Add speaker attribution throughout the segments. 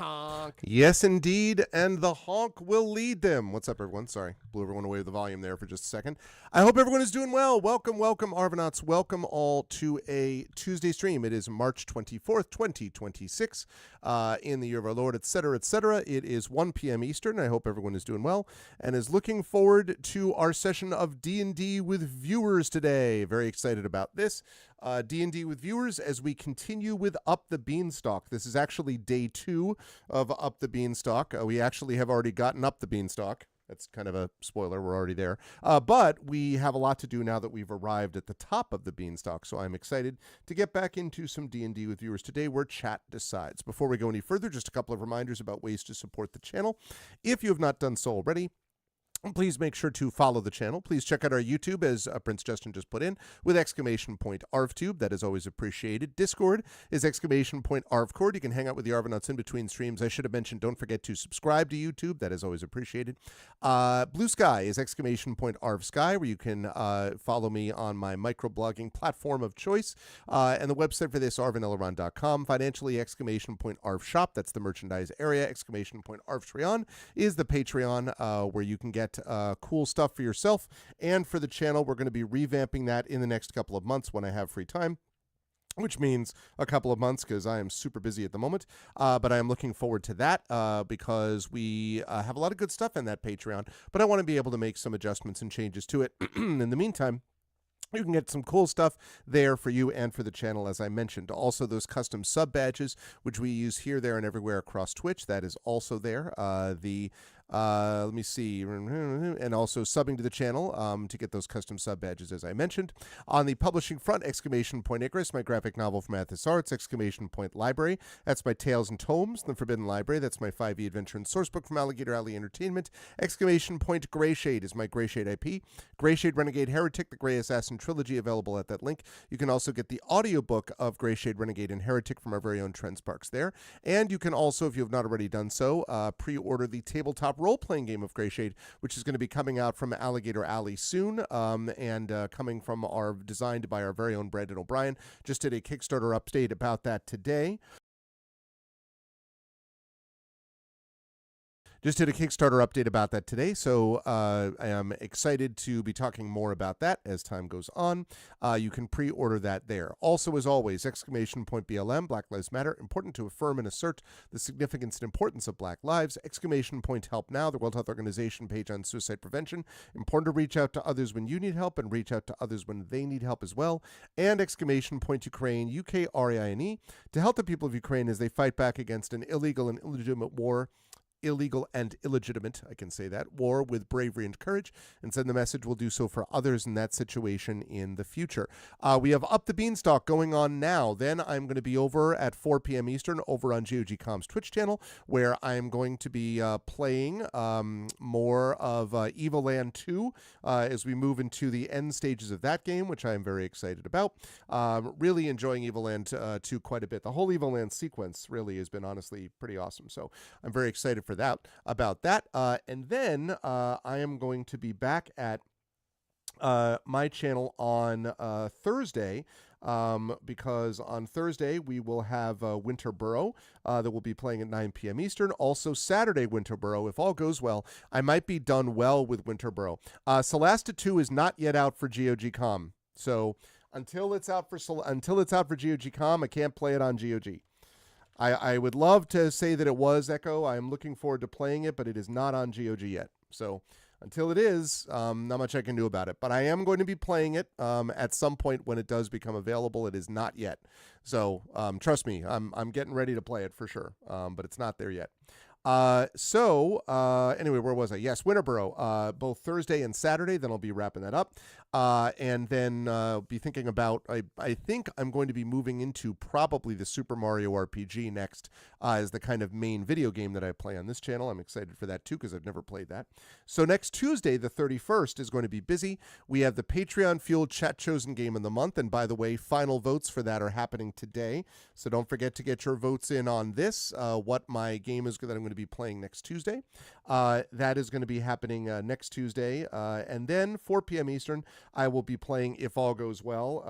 Speaker 1: Honk.
Speaker 2: Yes, indeed, and the honk will lead them. What's up, everyone? Sorry, blew everyone away with the volume there for just a second. I hope everyone is doing well. Welcome, Arvanauts. Welcome all to a Tuesday stream. It is March 24th, 2026, in the year of our Lord, etc., etc. It is 1 p.m. Eastern. I hope everyone is doing well and is looking forward to our session of D&D with viewers today. Very excited about this. D&D with viewers as we continue with Up the Beanstalk. This is actually day 2 of Up the Beanstalk. We actually have already gotten up the Beanstalk. That's kind of a spoiler. We're already there. But we have a lot to do now that we've arrived at the top of the Beanstalk. So I'm excited to get back into some D&D with viewers today where chat decides. Before we go any further, just a couple of reminders about ways to support the channel. If you have not done so already, please make sure to follow the channel. Please check out our YouTube, as Prince Justin just put in, with !ArvTube. That is always appreciated. Discord is !ArvCord. You can hang out with the Arvanauts in between streams. I should have mentioned, don't forget to subscribe to YouTube. That is always appreciated. Blue Sky is !ArvSky, where you can follow me on my microblogging platform of choice. And the website for this, arvaneleron.com. Financially, !ArvShop. That's the merchandise area. !ArvTreon is the Patreon, where you can get cool stuff for yourself and for the channel. We're going to be revamping that in the next couple of months when I have free time, which means a couple of months because I am super busy at the moment. But I am looking forward to that because we have a lot of good stuff in that Patreon, but I want to be able to make some adjustments and changes to it. In the meantime, you can get some cool stuff there for you and for the channel, as I mentioned. Also, those custom sub badges, which we use here, there, and everywhere across Twitch, that is also there. Let me see, and also subbing to the channel to get those custom sub badges, as I mentioned. On the publishing front, Icarus, my graphic novel from Athos Arts, Library. That's my Tales and Tomes, The Forbidden Library. That's my 5e adventure and sourcebook from Alligator Alley Entertainment. Greyshade is my Greyshade IP. Greyshade Renegade Heretic, the Grey Assassin trilogy, available at that link. You can also get the audiobook of Greyshade Renegade and Heretic from our very own Trent Sparks there. And you can also, if you have not already done so, pre-order the tabletop role-playing game of Greyshade, which is going to be coming out from Alligator Alley soon, and coming from designed by our very own Brandon O'Brien. Just did a Kickstarter update about that today. Just did a Kickstarter update about that today, so I am excited to be talking more about that as time goes on. You can pre-order that there. Also, as always, BLM, Black Lives Matter, important to affirm and assert the significance and importance of Black lives. Help Now, the World Health Organization page on suicide prevention. Important to reach out to others when you need help and reach out to others when they need help as well. And Ukraine, Ukraine, to help the people of Ukraine as they fight back against an illegal and illegitimate war. Illegal and illegitimate, I can say that, war with bravery and courage, and send the message we'll do so for others in that situation in the future. We have Up the Beanstalk going on now. Then I'm going to be over at 4 p.m. Eastern over on GOG.com's Twitch channel, where I am going to be playing more of Evil Land 2 as we move into the end stages of that game, which I am very excited about. Really enjoying Evil Land 2 quite a bit. The whole Evil Land sequence really has been honestly pretty awesome, so I'm very excited for that, about that. And then I am going to be back at my channel on Thursday, because on Thursday we will have Winter Burrow that will be playing at 9 p.m. Eastern. Also Saturday, Winter Burrow. If all goes well, I might be done well with Winter Burrow. Solasta 2 is not yet out for GOG.com, so until it's out for GOG.com, I can't play it on GOG. I would love to say that it was Echo. I am looking forward to playing it, but it is not on GOG yet. So until it is, not much I can do about it. But I am going to be playing it at some point when it does become available. It is not yet. So trust me, I'm getting ready to play it for sure, but it's not there yet. Anyway, where was I? Yes, Winterboro, both Thursday and Saturday. Then I'll be wrapping that up. And then be thinking about, I think I'm going to be moving into probably the Super Mario RPG next as the kind of main video game that I play on this channel. I'm excited for that too because I've never played that. So next Tuesday, the 31st, is going to be busy. We have the Patreon-fueled Chat Chosen Game of the Month. And by the way, final votes for that are happening today. So don't forget to get your votes in on this, what my game is that I'm going to be playing next Tuesday. That is going to be happening next Tuesday. And then 4 p.m. Eastern, I will be playing If All Goes Well.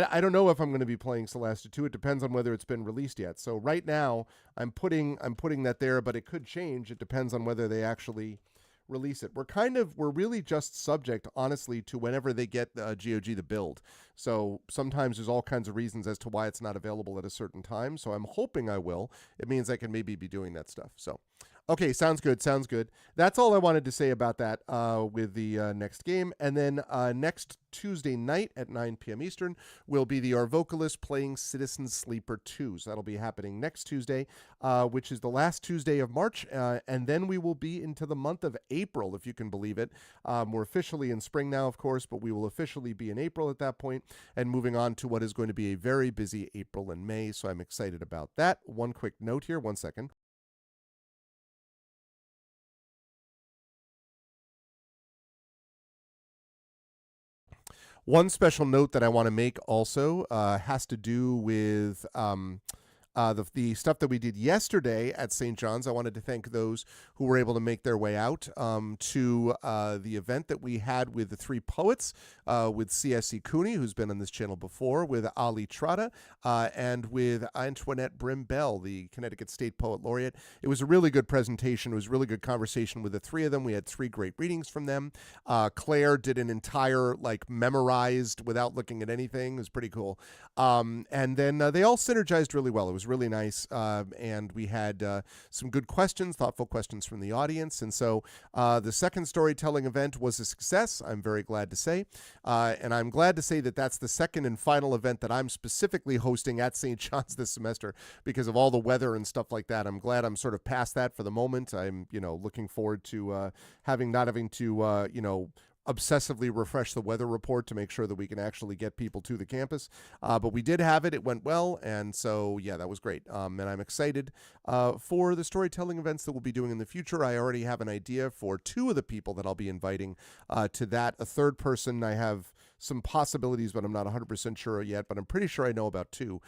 Speaker 2: I don't know if I'm going to be playing Celeste 2. It depends on whether it's been released yet. So right now I'm putting that there, but it could change. It depends on whether they actually release it. We're really just subject, honestly, to whenever they get GOG to build. So sometimes there's all kinds of reasons as to why it's not available at a certain time. So I'm hoping I will. It means I can maybe be doing that stuff. So okay, sounds good. Sounds good. That's all I wanted to say about that with the next game. And then next Tuesday night at 9 p.m. Eastern will be the Our Vocalist playing Citizen Sleeper 2. So that'll be happening next Tuesday, which is the last Tuesday of March. And then we will be into the month of April, if you can believe it. We're officially in spring now, of course, but we will officially be in April at that point and moving on to what is going to be a very busy April and May. So I'm excited about that. One quick note here. 1 second. One special note that I want to make also has to do with the stuff that we did yesterday at St. John's. I wanted to thank those who were able to make their way out to the event that we had with the three poets, with C.S.C. Cooney, who's been on this channel before, with Ali Trotta, and with Antoinette Brimbell, the Connecticut State Poet Laureate. It was a really good presentation. It was a really good conversation with the three of them. We had 3 great readings from them. Claire did an entire, memorized without looking at anything. It was pretty cool. And then they all synergized really well. It was really nice. And we had some good questions, thoughtful questions from the audience. And so the second storytelling event was a success, I'm very glad to say. And I'm glad to say that that's the second and final event that I'm specifically hosting at St. John's this semester because of all the weather and stuff like that. I'm glad I'm sort of past that for the moment. I'm, looking forward to not having to, obsessively refresh the weather report to make sure that we can actually get people to the campus. But we did have it. It went well. And so, yeah, that was great. And I'm excited for the storytelling events that we'll be doing in the future. I already have an idea for 2 of the people that I'll be inviting to that. A third person, I have some possibilities, but I'm not 100% sure yet. But I'm pretty sure I know about 2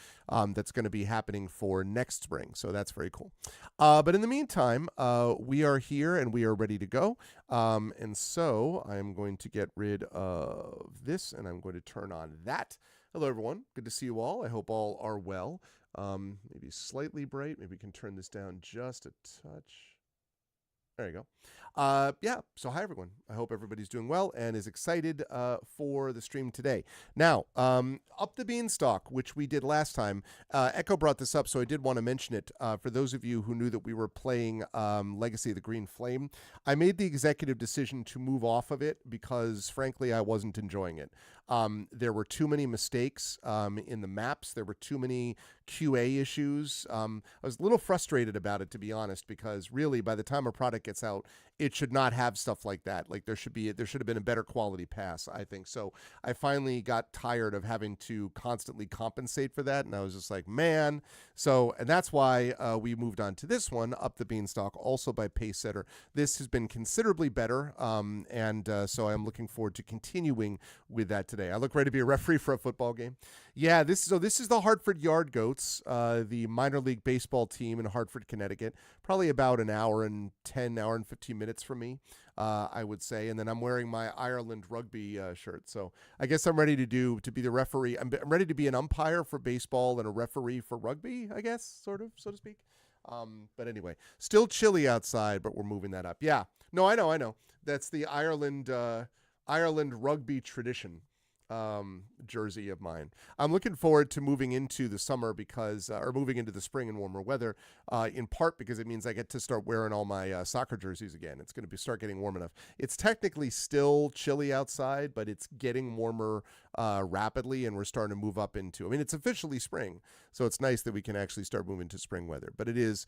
Speaker 2: that's going to be happening for next spring. So that's very cool. But in the meantime, we are here and we are ready to go. And so I'm going to get rid of this and I'm going to turn on that. Hello, everyone. Good to see you all. I hope all are well. Maybe slightly bright. Maybe we can turn this down just a touch. There you go. Yeah, so hi, everyone. I hope everybody's doing well and is excited for the stream today. Now, Up the Beanstalk, which we did last time, Echo brought this up, so I did want to mention it. For those of you who knew that we were playing Legacy of the Green Flame, I made the executive decision to move off of it because, frankly, I wasn't enjoying it. There were too many mistakes in the maps. There were too many QA issues. I was a little frustrated about it, to be honest, because really, by the time a product gets out, it should not have stuff like that. Like there should have been a better quality pass, I think. So I finally got tired of having to constantly compensate for that. And I was just like, man. And that's why we moved on to this one, Up the Beanstalk, also by Pacesetter. This has been considerably better. So I'm looking forward to continuing with that today. I look ready to be a referee for a football game. Yeah, this is the Hartford Yard Goats, the minor league baseball team in Hartford, Connecticut. Probably about an hour and 15 minutes from me, I would say. And then I'm wearing my Ireland rugby shirt. So I guess I'm ready to be the referee. I'm ready to be an umpire for baseball and a referee for rugby, I guess, sort of, so to speak. But anyway, still chilly outside, but we're moving that up. Yeah, no, I know. That's the Ireland rugby tradition jersey of mine. I'm looking forward to moving into the summer or moving into the spring and warmer weather, in part because it means I get to start wearing all my soccer jerseys again. It's going to start getting warm enough. It's technically still chilly outside, but it's getting warmer rapidly, and we're starting to move up into, it's officially spring, so it's nice that we can actually start moving to spring weather. But it is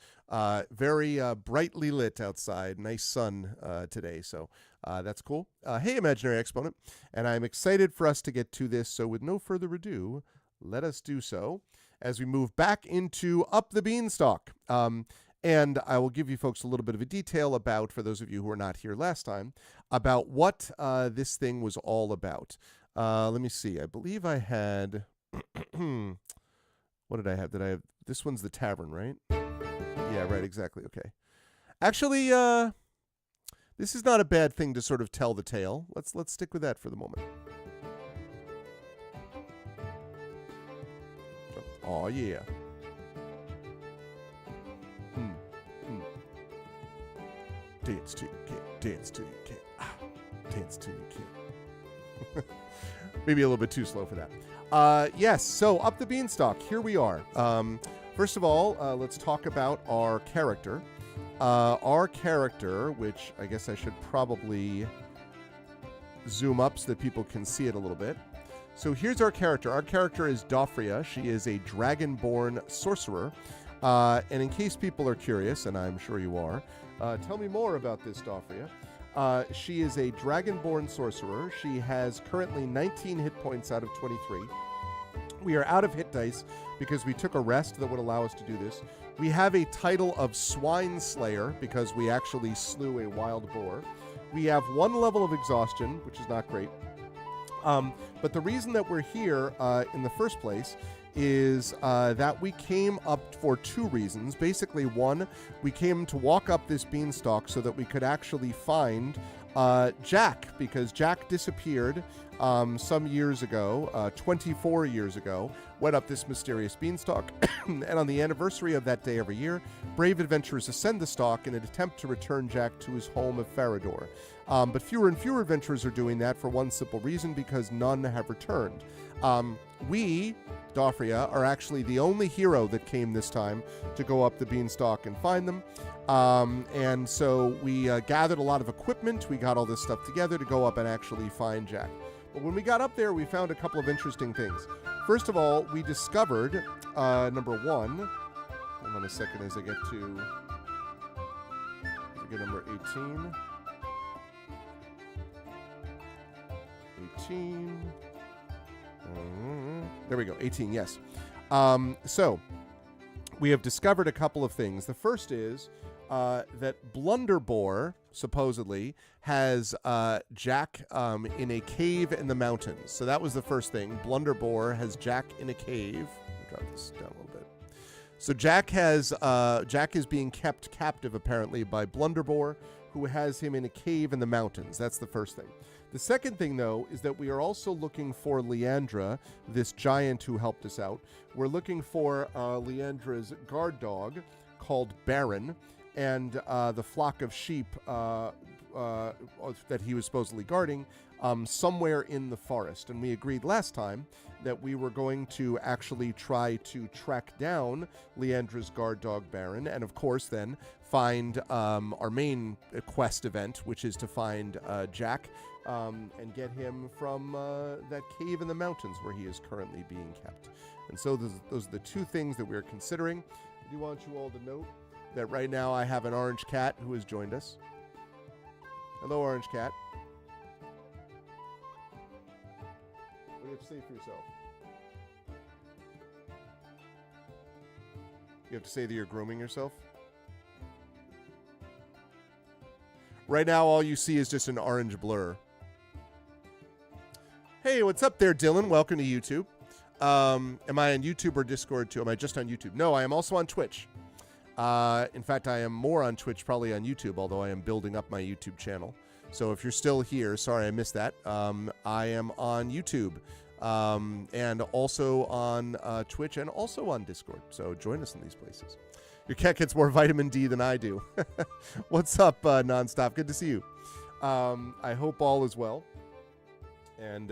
Speaker 2: very brightly lit outside, nice sun today, so that's cool. Hey, Imaginary Exponent, and I'm excited for us to get to this, so with no further ado, let us do so as we move back into Up the Beanstalk. And I will give you folks a little bit of a detail about, for those of you who were not here last time, about what this thing was all about. Let me see. I believe I had... What did I have? This one's the tavern, right? Yeah, right, exactly. Okay. Actually, this is not a bad thing to sort of tell the tale. Let's stick with that for the moment. Oh, yeah. Dance to your king. Dance to your king. Ah, dance to your king. Maybe a little bit too slow for that. Yes, so up the beanstalk. Here we are. First of all, let's talk about our character. Our character, which I guess I should probably zoom up so that people can see it a little bit. So here's our character. Our character is Dofria. She is a dragonborn sorcerer. And in case people are curious, and I'm sure you are, tell me more about this Dofria. She is a dragonborn sorcerer. She has currently 19 hit points out of 23. We are out of hit dice because we took a rest that would allow us to do this. We have a title of Swine Slayer because we actually slew a wild boar. We have 1 level of exhaustion, which is not great. But the reason that we're here in the first place is that we came up for 2 reasons. Basically, 1, we came to walk up this beanstalk so that we could actually find Jack, because Jack disappeared some years ago, 24 years ago, went up this mysterious beanstalk, and on the anniversary of that day every year, brave adventurers ascend the stalk in an attempt to return Jack to his home of Farador. But fewer and fewer adventurers are doing that for one simple reason, because none have returned. We, Dofria, are actually the only hero that came this time to go up the beanstalk and find them. And so we gathered a lot of equipment. We got all this stuff together to go up and actually find Jack. But when we got up there, we found a couple of interesting things. First of all, we discovered, number 1, hold on a second as I get to number 18. 18. There we go, 18, yes. So, we have discovered a couple of things. The first is that Blunderbore, supposedly, has Jack in a cave in the mountains. So that was the first thing. Blunderbore has Jack in a cave. Let me drop this down a little bit. So Jack is being kept captive, apparently, by Blunderbore, who has him in a cave in the mountains. That's the first thing. The second thing, though, is that we are also looking for Leandra, this giant who helped us out. We're looking for Leandra's guard dog called Baron, and the flock of sheep that he was supposedly guarding somewhere in the forest. And we agreed last time that we were going to actually try to track down Leandra's guard dog Baron, and of course then find our main quest event, which is to find Jack and get him from that cave in the mountains where he is currently being kept. And so those are the 2 things that we're considering. I do want you all to note that right now I have an orange cat who has joined us. Hello, orange cat. What do you have to say for yourself? You have to say that you're grooming yourself? Right now, all you see is just an orange blur. Hey, what's up there, Dylan? Welcome to YouTube. Am I on YouTube or Discord too? Am I just on YouTube? No, I am also on Twitch. In fact, I am more on Twitch, probably on YouTube, although I am building up my YouTube channel. So if you're still here, sorry I missed that. I am on YouTube and also on Twitch and also on Discord. So join us in these places. Your cat gets more vitamin D than I do. What's up, Nonstop? Good to see you. I hope all is well. And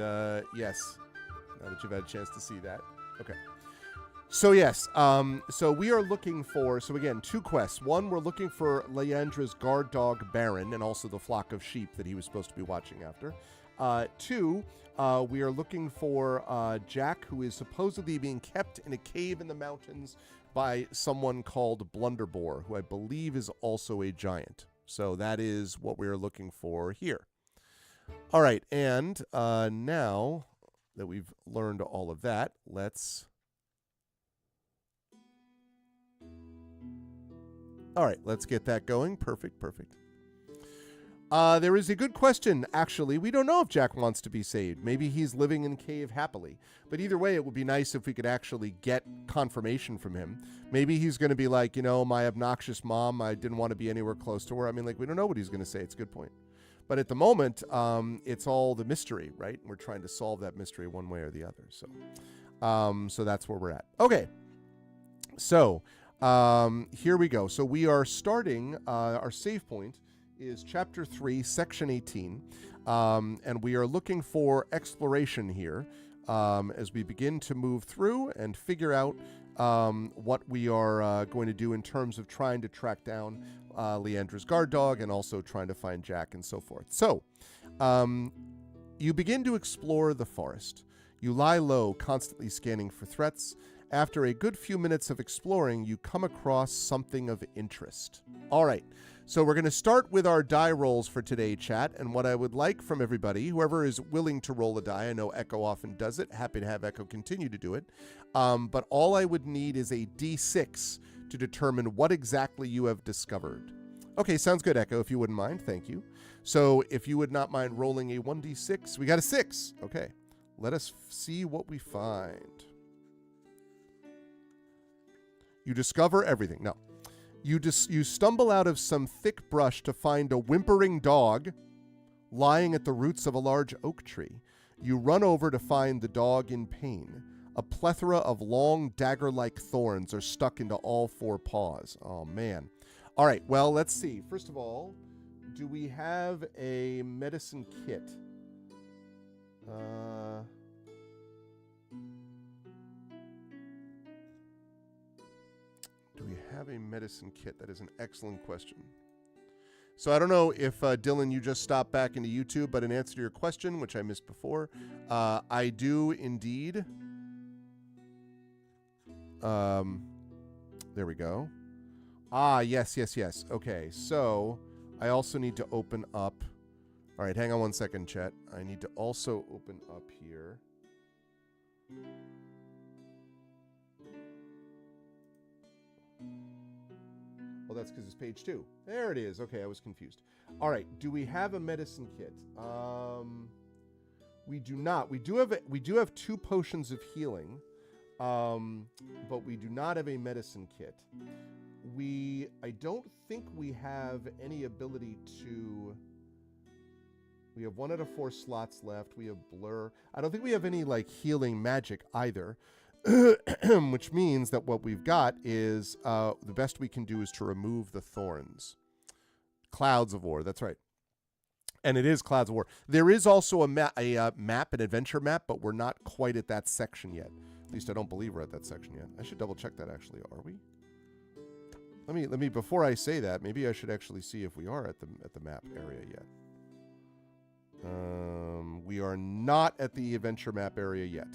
Speaker 2: yes, now that you've had a chance to see that. Okay. So yes, so we are looking for, so again, 2 quests. 1, we're looking for Leandra's guard dog Baron and also the flock of sheep that he was supposed to be watching after. 2, we are looking for Jack, who is supposedly being kept in a cave in the mountains by someone called Blunderbore, who I believe is also a giant. So that is what we are looking for here. All right, and now that we've learned all of that, let's... All right, let's get that going. Perfect, perfect. There is a good question, actually. We don't know if Jack wants to be saved. Maybe he's living in a cave happily. But either way, it would be nice if we could actually get confirmation from him. Maybe he's going to be like, you know, my obnoxious mom, I didn't want to be anywhere close to her. I mean, like, we don't know what he's going to say. It's a good point. But at the moment, it's all the mystery, right? We're trying to solve that mystery one way or the other. So that's where we're at. Okay. So here we go. So we are starting, our save point is Chapter 3, Section 18. And we are looking for exploration here as we begin to move through and figure out what we are going to do in terms of trying to track down Leandra's guard dog and also trying to find Jack and so forth. So you begin to explore the forest. You lie low, constantly scanning for threats. After a good few minutes of exploring, you come across something of interest. All right, so we're going to start with our die rolls for today, chat. And what I would like from everybody, whoever is willing to roll a die, I know Echo often does it. Happy to have Echo continue to do it. But all I would need is a D6 to determine what exactly you have discovered. Okay, sounds good, Echo, if you wouldn't mind. Thank you. So if you would not mind rolling a 1D6, we got a 6. Okay, let us see what we find. You discover everything. No. You stumble out of some thick brush to find a whimpering dog lying at the roots of a large oak tree. You run over to find the dog in pain. A plethora of long dagger-like thorns are stuck into all four paws. Oh, man. All right, well, let's see. First of all, do we have a medicine kit? Do we have a medicine kit? That is an excellent question. So I don't know if, Dylan, you just stopped back into YouTube, but in answer to your question, which I missed before, I do indeed. There we go. Ah, yes. Okay, so I also need to open up. All right, hang on one second, chat. I need to also open up here. Well, that's because it's page 2. There it is. Okay, I was confused. All right, do we have a medicine kit? We do not. We do have 2 potions of healing, but we do not have a medicine kit. I don't think we have any ability to. We have 1 out of 4 slots left. We have blur. I don't think we have any like healing magic either. Which means that what we've got is the best we can do is to remove the thorns. Clouds of War, that's right. And it is Clouds of War. There is also a map, an adventure map, but we're not quite at that section yet. At least I don't believe we're at that section yet. I should double check that actually. Are we? Let me before I say that, maybe I should actually see if we are at the map area yet. We are not at the adventure map area yet.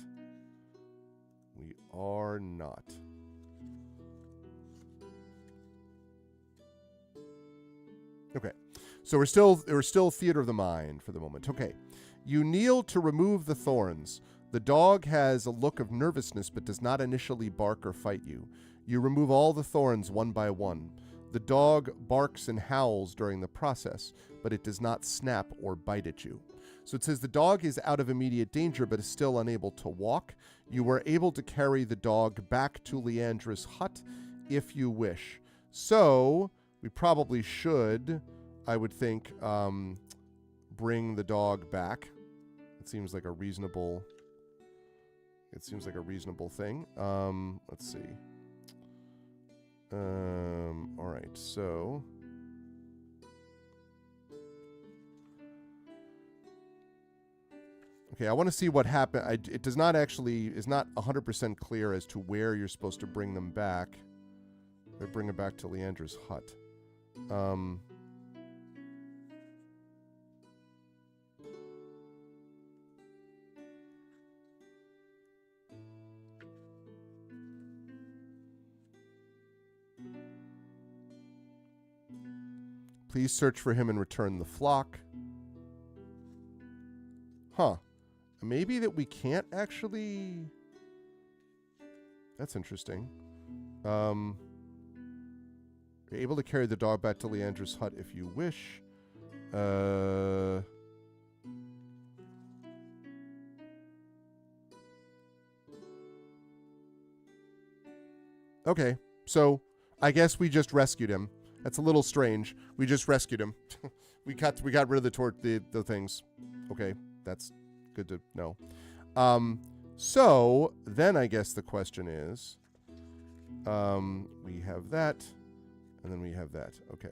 Speaker 2: We are not. Okay. So we're still Theater of the Mind for the moment. Okay. You kneel to remove the thorns. The dog has a look of nervousness but does not initially bark or fight you. You remove all the thorns one by one. The dog barks and howls during the process, but it does not snap or bite at you. So it says the dog is out of immediate danger but is still unable to walk. You were able to carry the dog back to Leandra's hut if you wish. So we probably should, I would think, bring the dog back. It seems like a reasonable thing. Let's see. All right, so okay, I want to see what happened. It does not actually is not 100% clear as to where you're supposed to bring them back. They bring them back to Leandra's hut. Please search for him and return the flock. Huh. Maybe that we can't actually. That's interesting. You're able to carry the dog back to Leandra's hut if you wish. Okay, so I guess we just rescued him. That's a little strange. We just rescued him. we got rid of the things. Okay, that's good to know. So then I guess the question is, We have that, and then we have that. Okay.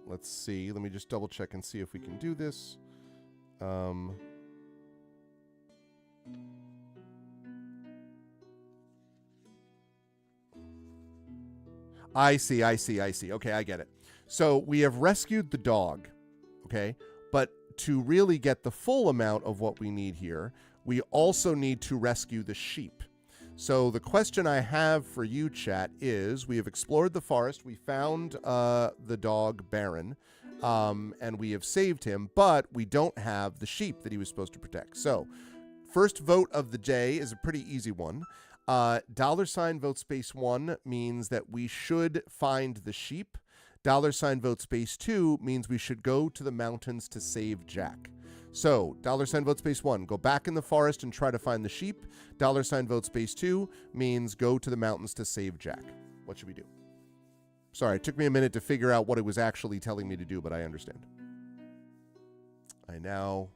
Speaker 2: Let's see. Let me just double check and see if we can do this. I see. Okay, I get it. So we have rescued the dog, okay? But to really get the full amount of what we need here, we also need to rescue the sheep. So the question I have for you, chat, is we have explored the forest. We found the dog, Baron, and we have saved him, but we don't have the sheep that he was supposed to protect. So first vote of the day is a pretty easy one. $ vote space 1 means that we should find the sheep. $ vote space 2 means we should go to the mountains to save Jack. So, $ vote space 1, go back in the forest and try to find the sheep. $ vote space 2 means go to the mountains to save Jack. What should we do? Sorry, it took me a minute to figure out what it was actually telling me to do, but I understand. I now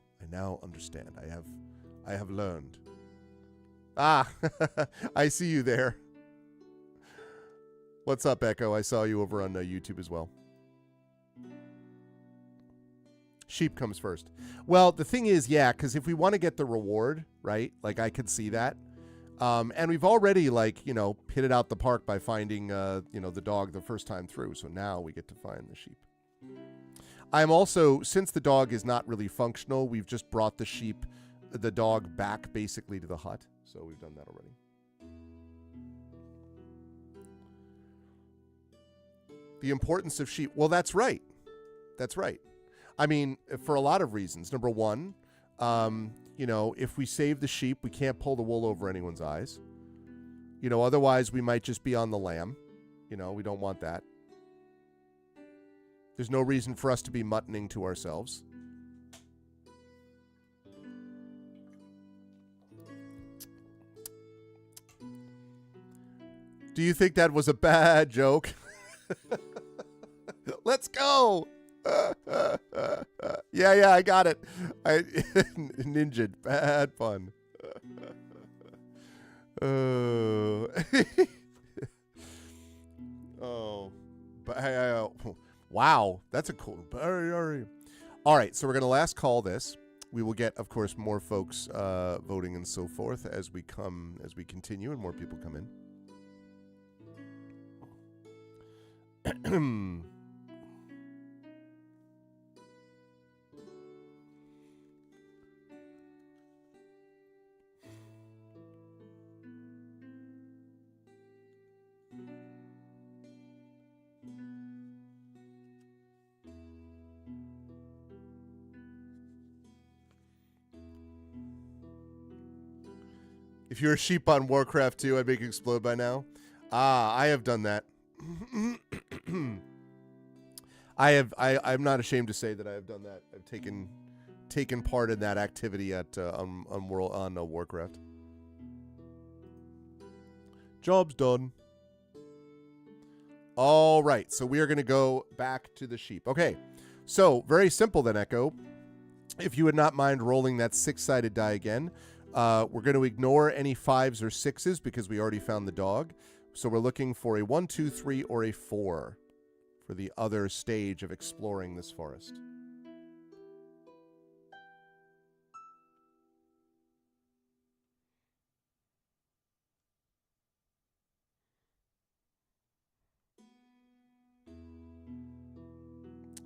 Speaker 2: understand. I have learned. Ah, I see you there. What's up, Echo? I saw you over on YouTube as well. Sheep comes first. Well, the thing is, yeah, because if we want to get the reward, right, like I could see that. And we've already, like, you know, hit it out the park by finding, you know, the dog the first time through. So now we get to find the sheep. I'm also, since the dog is not really functional, we've just brought the dog back basically to the hut. So we've done that already. The importance of sheep. Well, that's right. That's right. I mean, for a lot of reasons. Number one, you know, if we save the sheep, we can't pull the wool over anyone's eyes. You know, otherwise we might just be on the lamb. You know, we don't want that. There's no reason for us to be muttoning to ourselves. Do you think that was a bad joke? Let's go. Yeah, I got it. I ninja. Bad fun. Oh. Wow. That's a cool. All right, so we're going to last call this. We will get, of course, more folks voting and so forth as we continue and more people come in. If you're a sheep on Warcraft 2, I'd make it explode by now. Ah, I have done that. I'm not ashamed to say that I have done that. I've taken part in that activity at on Warcraft. Job's done. All right, so we are going to go back to the sheep. Okay, so very simple then, Echo. If you would not mind rolling that 6-sided die again, we're going to ignore any 5s or 6s because we already found the dog. So we're looking for a 1, 2, 3, or a 4 for the other stage of exploring this forest.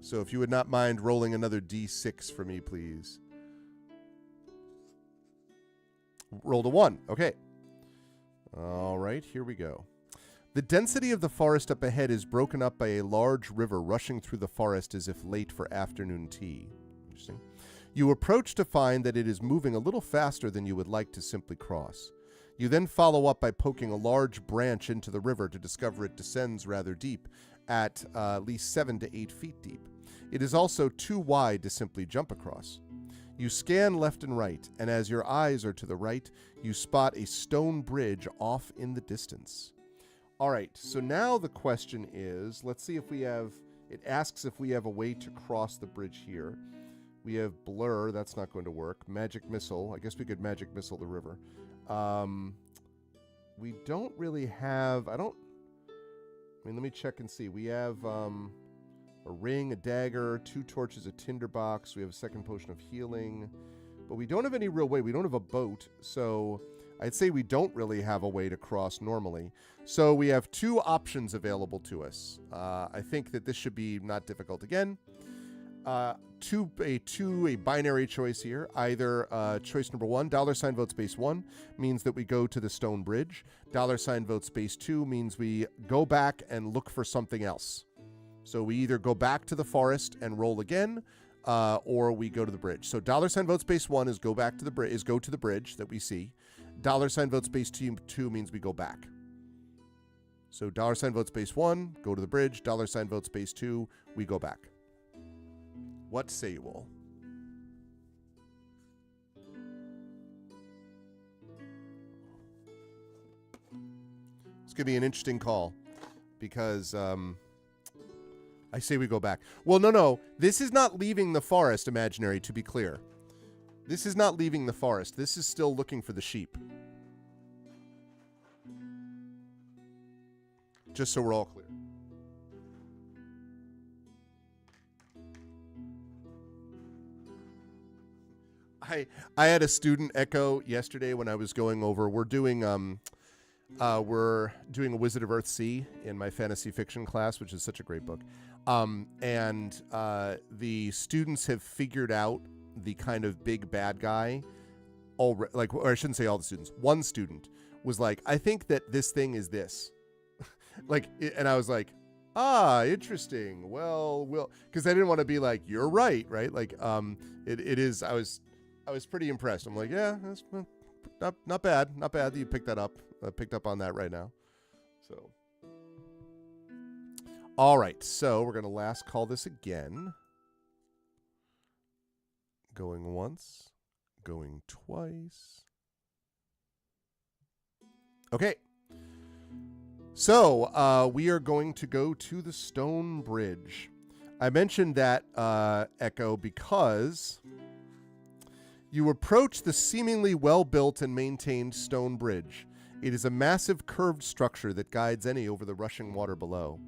Speaker 2: So if you would not mind rolling another D6 for me, please. Rolled a 1. Okay. All right, here we go. The density of the forest up ahead is broken up by a large river rushing through the forest as if late for afternoon tea. Interesting. You approach to find that it is moving a little faster than you would like to simply cross. You then follow up by poking a large branch into the river to discover it descends rather deep, at least 7 to 8 feet deep. It is also too wide to simply jump across. You scan left and right, and as your eyes are to the right, you spot a stone bridge off in the distance. All right, so now the question is, let's see if we have, it asks if we have a way to cross the bridge here. We have blur, that's not going to work. Magic missile, I guess we could magic missile the river. we don't really have, let me check and see. We have a ring, a dagger, 2 torches, a tinderbox. We have a second potion of healing. But we don't have any real way. We don't have a boat. So I'd say we don't really have a way to cross normally. So we have 2 options available to us. I think that this should be not difficult again. A binary choice here. Either choice number 1, $ vote space 1, means that we go to the stone bridge. $ vote space 2 means we go back and look for something else. So we either go back to the forest and roll again, or we go to the bridge. So $ vote space 1 is go back to the bridge, go to the bridge that we see. $ vote space 2 means we go back. So $ vote space 1, go to the bridge. $ vote space 2, we go back. What say you all? It's going to be an interesting call because I say we go back. Well, no. This is not leaving the forest, imaginary, to be clear. This is not leaving the forest. This is still looking for the sheep. Just so we're all clear. I had a student echo yesterday when I was going over. We're doing a Wizard of Earthsea in my fantasy fiction class, which is such a great book. And the students have figured out the kind of big bad guy. Or I shouldn't say all the students. One student was like, "I think that this thing is this," and I was like, interesting. Well, because I didn't want to be like, "You're right," right? It is. I was pretty impressed. I'm like, yeah, that's not bad. Not bad that you picked that up. I picked up on that right now. So, all right. So we're going to last call this again. Going once. Going twice. Okay. So we are going to go to the stone bridge. I mentioned that, Echo, because you approach the seemingly well-built and maintained stone bridge. It is a massive curved structure that guides any over the rushing water below.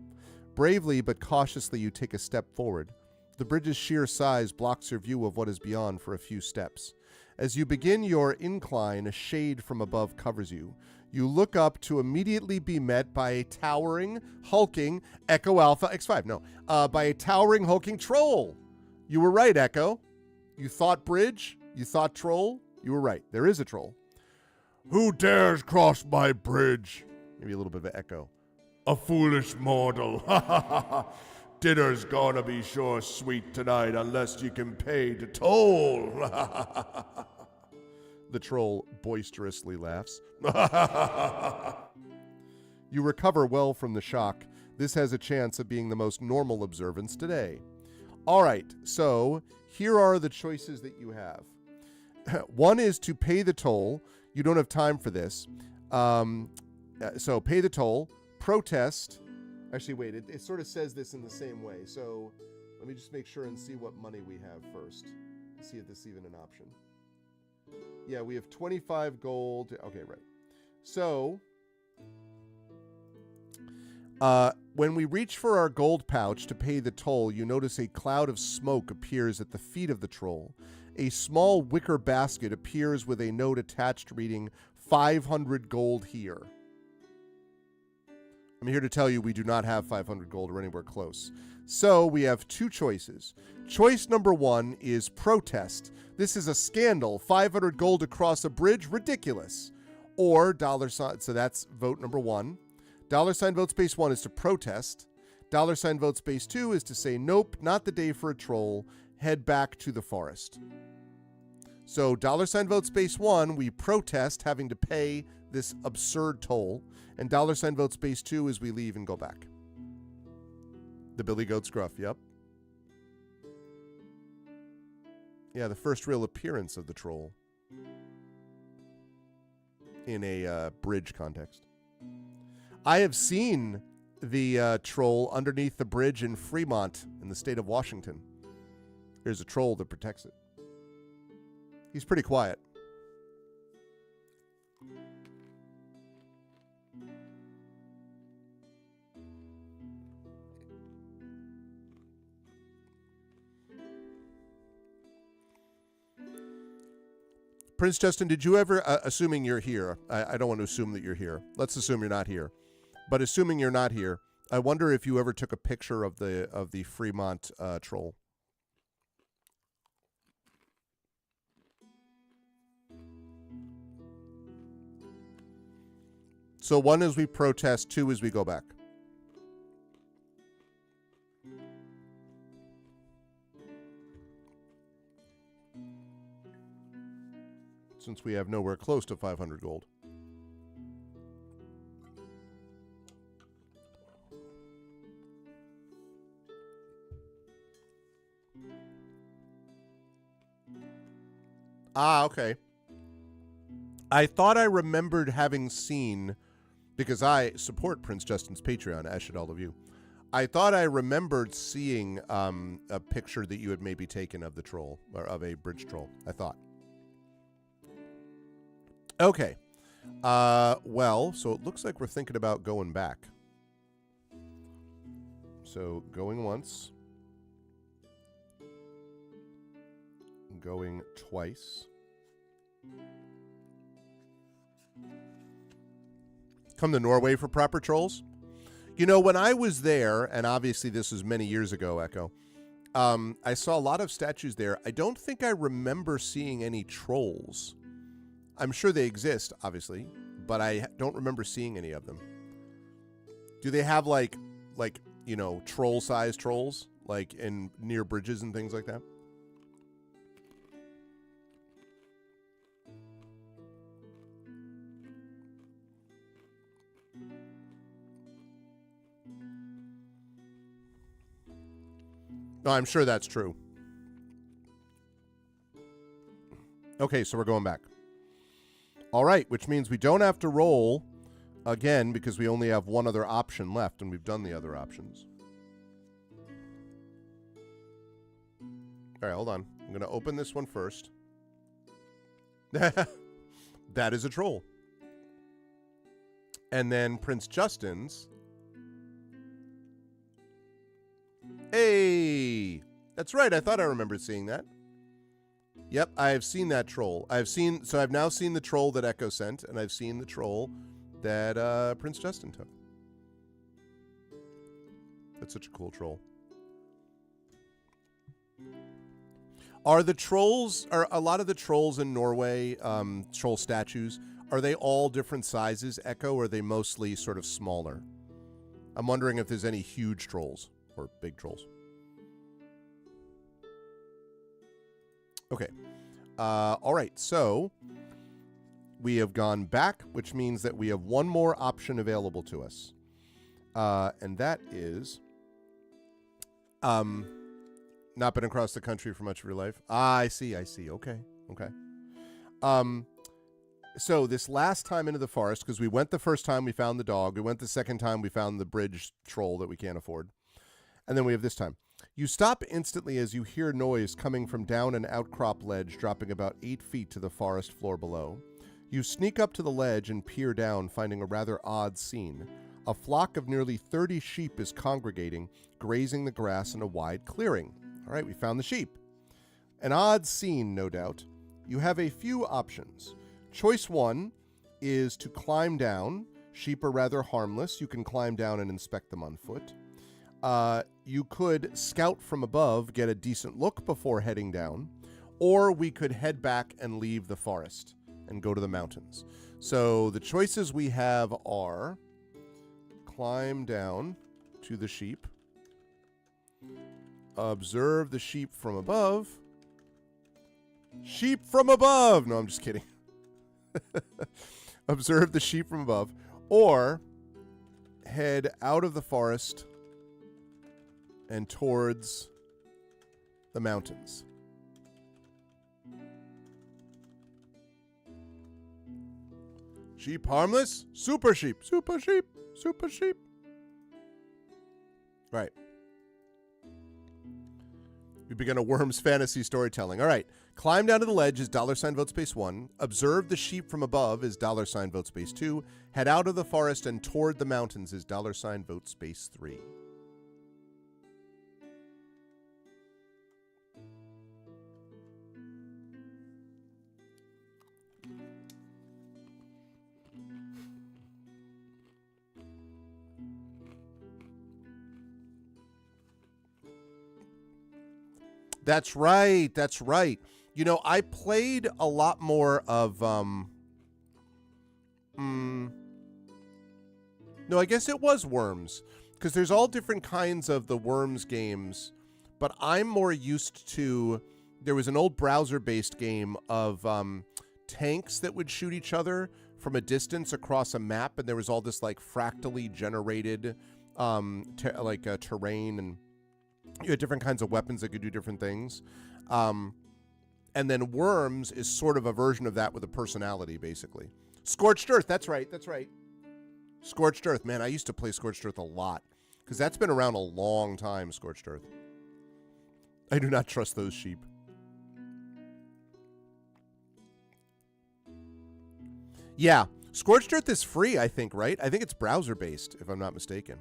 Speaker 2: Bravely but cautiously you take a step forward. The bridge's sheer size blocks your view of what is beyond for a few steps. As you begin your incline, a shade from above covers you. You look up to immediately be met by a towering, hulking Echo Alpha X5. No, by a towering, hulking troll. You were right, Echo. You thought bridge? You thought troll? You were right. There is a troll. Who dares cross my bridge? Maybe a little bit of an echo. A foolish mortal. Dinner's gonna be sure sweet tonight unless you can pay the toll. The troll boisterously laughs. You recover well from the shock. This has a chance of being the most normal observance today. All right, so here are the choices that you have. One is to pay the toll. You don't have time for this. So pay the toll, protest. Actually, wait, it sort of says this in the same way. So let me just make sure and see what money we have first. See if this is even an option. Yeah, we have 25 gold. Okay, right. So when we reach for our gold pouch to pay the toll, you notice a cloud of smoke appears at the feet of the troll. A small wicker basket appears with a note attached reading 500 gold here. I'm here to tell you we do not have 500 gold or anywhere close. So we have 2 choices. Choice number 1 is protest. This is a scandal. 500 gold across a bridge, ridiculous. Or $, so that's vote number 1. $ vote space 1 is to protest. $ vote space 2 is to say, nope, not the day for a troll. Head back to the forest. So $ vote space 1, we protest having to pay this absurd toll. And $ vote space 2 is we leave and go back. The Billy Goat Scruff, yep. Yeah, the first real appearance of the troll in a bridge context. I have seen the troll underneath the bridge in Fremont in the state of Washington. There's a troll that protects it. He's pretty quiet. Prince Justin, did you ever, assuming you're here, I don't want to assume that you're here. Let's assume you're not here. But assuming you're not here, I wonder if you ever took a picture of the Fremont troll. So 1 is we protest, 2 is we go back. Since we have nowhere close to 500 gold. Ah, okay. I thought I remembered having seen, because I support Prince Justin's Patreon, as should all of you. I thought I remembered seeing a picture that you had maybe taken of the troll, or of a bridge troll, I thought. Okay. Well, so it looks like we're thinking about going back. So going once. Going twice. Come to Norway for proper trolls? You know, when I was there, and obviously this was many years ago, Echo, I saw a lot of statues there. I don't think I remember seeing any trolls. I'm sure they exist, obviously, but I don't remember seeing any of them. Do they have like you know, troll-sized trolls, like in near bridges and things like that? No, I'm sure that's true. Okay, so we're going back. All right, which means we don't have to roll again because we only have one other option left, and we've done the other options. All right, hold on. I'm going to open this one first. That is a troll. And then Prince Justin's. Hey! That's right, I thought I remembered seeing that. Yep, I have seen that troll. So I've now seen the troll that Echo sent, and I've seen the troll that Prince Justin took. That's such a cool troll. Are a lot of the trolls in Norway, troll statues, are they all different sizes, Echo, or are they mostly sort of smaller? I'm wondering if there's any huge trolls or big trolls. Okay. All right. So we have gone back, which means that we have one more option available to us. And that is not been across the country for much of your life. Ah, I see. Okay. So this last time into the forest, because we went the first time, we found the dog. We went the second time, we found the bridge troll that we can't afford. And then we have this time. You stop instantly as you hear noise coming from down an outcrop ledge dropping about 8 feet to the forest floor below. You sneak up to the ledge and peer down, finding a rather odd scene. A flock of nearly 30 sheep is congregating, grazing the grass in a wide clearing. All right, we found the sheep. An odd scene, no doubt. You have a few options. Choice 1 is to climb down. Sheep are rather harmless. You can climb down and inspect them on foot. You could scout from above, get a decent look before heading down, or we could head back and leave the forest and go to the mountains. So the choices we have are climb down to the sheep, observe the sheep from above. Sheep from above! No, I'm just kidding. Observe the sheep from above, or head out of the forest and towards the mountains. Sheep harmless? Super sheep. Super sheep. Super sheep. Right. We begin a Worms fantasy storytelling. All right. Climb down to the ledge is $vote space 1. Observe the sheep from above is $vote space 2. Head out of the forest and toward the mountains is $vote space 3. That's right. That's right. You know, I played a lot more of no, I guess it was Worms, because there's all different kinds of the Worms games, but I'm more used to, there was an old browser-based game of tanks that would shoot each other from a distance across a map, and there was all this like fractally generated terrain, and you had different kinds of weapons that could do different things. And then Worms is sort of a version of that with a personality, basically. Scorched Earth, that's right, that's right. Scorched Earth, man, I used to play Scorched Earth a lot, because that's been around a long time, Scorched Earth. I do not trust those sheep. Yeah, Scorched Earth is free, I think, right? I think it's browser-based, if I'm not mistaken.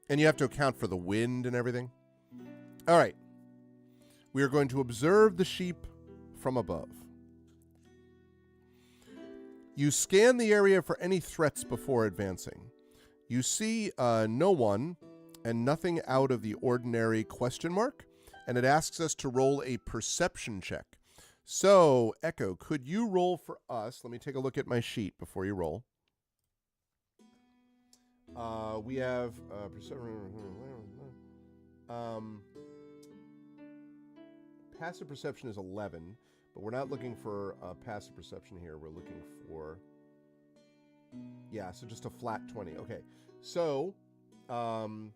Speaker 2: And you have to account for the wind and everything. All right. We are going to observe the sheep from above. You scan the area for any threats before advancing. You see no one and nothing out of the ordinary ? And it asks us to roll a perception check. So, Echo, could you roll for us? Let me take a look at my sheet before you roll. We have passive perception is 11, but we're not looking for passive perception here. We're looking for, yeah, so just a flat 20. Okay, so, and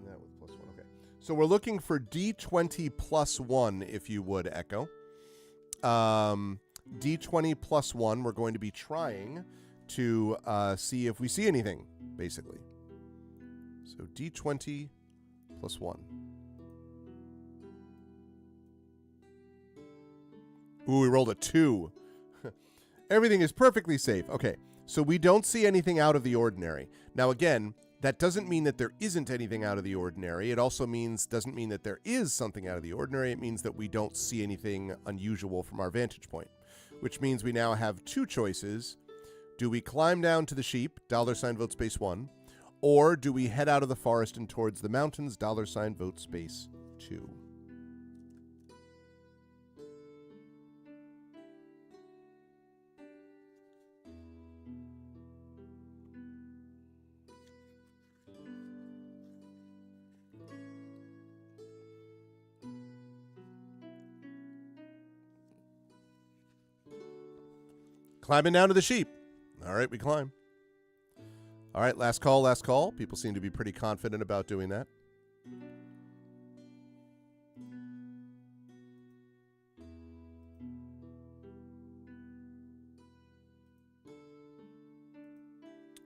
Speaker 2: that with plus 1. Okay, so we're looking for D20 plus 1, if you would, Echo. D20 plus 1. We're going to be trying to see if we see anything, basically. So D20 plus 1. Ooh, we rolled a 2. Everything is perfectly safe. Okay, so we don't see anything out of the ordinary. Now, again, that doesn't mean that there isn't anything out of the ordinary. It also doesn't mean that there is something out of the ordinary. It means that we don't see anything unusual from our vantage point, which means we now have two choices. Do we climb down to the sheep, $vote space 1, or do we head out of the forest and towards the mountains, $vote space 2? Climbing down to the sheep. All right, we climb. All right, last call, last call. People seem to be pretty confident about doing that.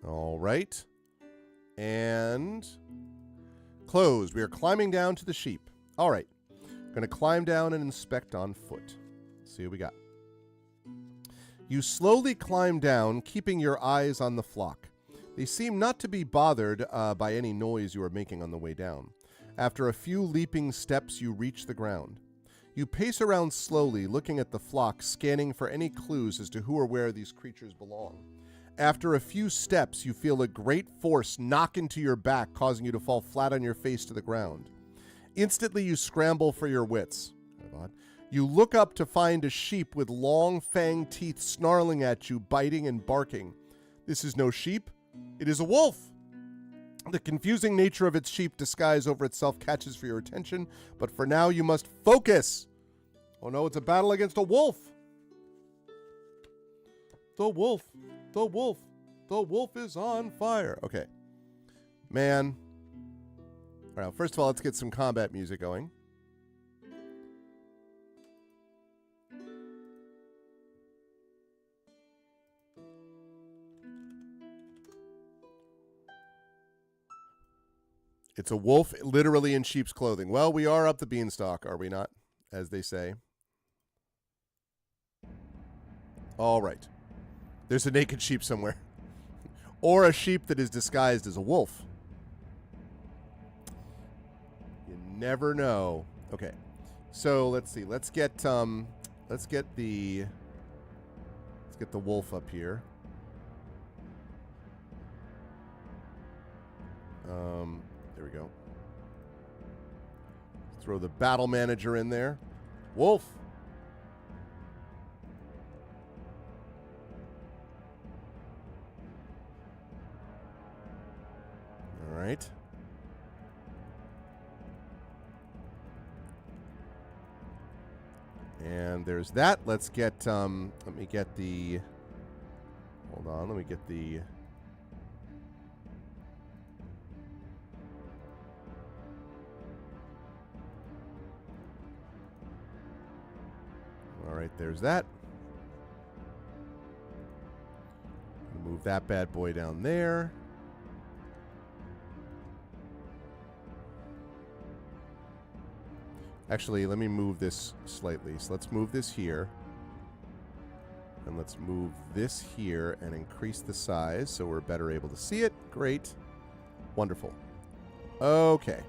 Speaker 2: All right. And closed. We are climbing down to the sheep. All right. Going to climb down and inspect on foot. Let's see what we got. You slowly climb down, keeping your eyes on the flock. They seem not to be bothered by any noise you are making on the way down. After a few leaping steps, you reach the ground. You pace around slowly, looking at the flock, scanning for any clues as to who or where these creatures belong. After a few steps, you feel a great force knock into your back, causing you to fall flat on your face to the ground. Instantly, you scramble for your wits. You look up to find a sheep with long fanged teeth snarling at you, biting and barking. This is no sheep. It is a wolf. The confusing nature of its sheep disguise over itself catches for your attention, but for now you must focus. Oh no, it's a battle against a wolf. The wolf, the wolf, the wolf is on fire. Okay. Man. All right, first of all, let's get some combat music going. It's a wolf literally in sheep's clothing. Well, we are up the beanstalk, are we not? As they say. All right. There's a naked sheep somewhere. Or a sheep that is disguised as a wolf. You never know. Okay. So let's see. Let's get the wolf up here. There we go. Throw the battle manager in there. Wolf. All right. And there's that. Let's get, let me get the, hold on, let me get the, all right, there's that. Move that bad boy down there. Actually, let me move this slightly. So let's move this here. And let's move this here and increase the size so we're better able to see it. Great. Wonderful. Okay.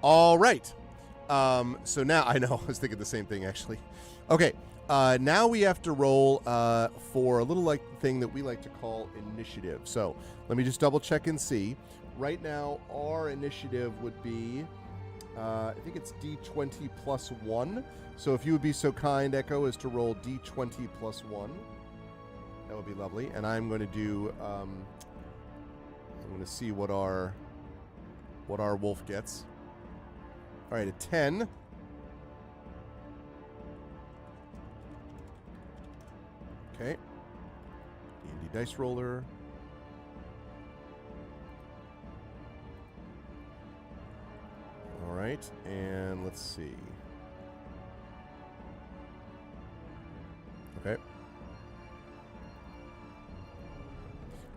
Speaker 2: All right. So now, I know, I was thinking the same thing, actually. Okay. Now we have to roll for a little like thing that we like to call initiative. So let me just double check and see. Right now, our initiative would be... I think it's D20 plus 1. So if you would be so kind, Echo, as to roll D20 plus 1. That would be lovely. And I'm going to do... I'm going to see what our wolf gets. All right, a 10. Okay. D&D dice roller. All right, and let's see. Okay.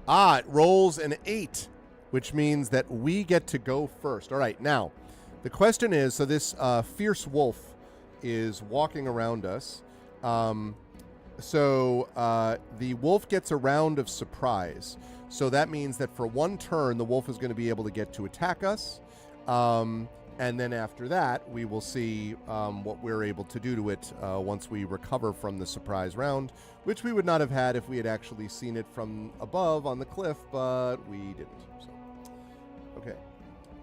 Speaker 2: It rolls an 8, which means that we get to go first. All right, now, the question is, so this fierce wolf is walking around us. So the wolf gets a round of surprise. So that means that for one turn, the wolf is going to be able to get to attack us. And then after that, we will see what we're able to do to it once we recover from the surprise round, which we would not have had if we had actually seen it from above on the cliff, but we didn't. So, okay.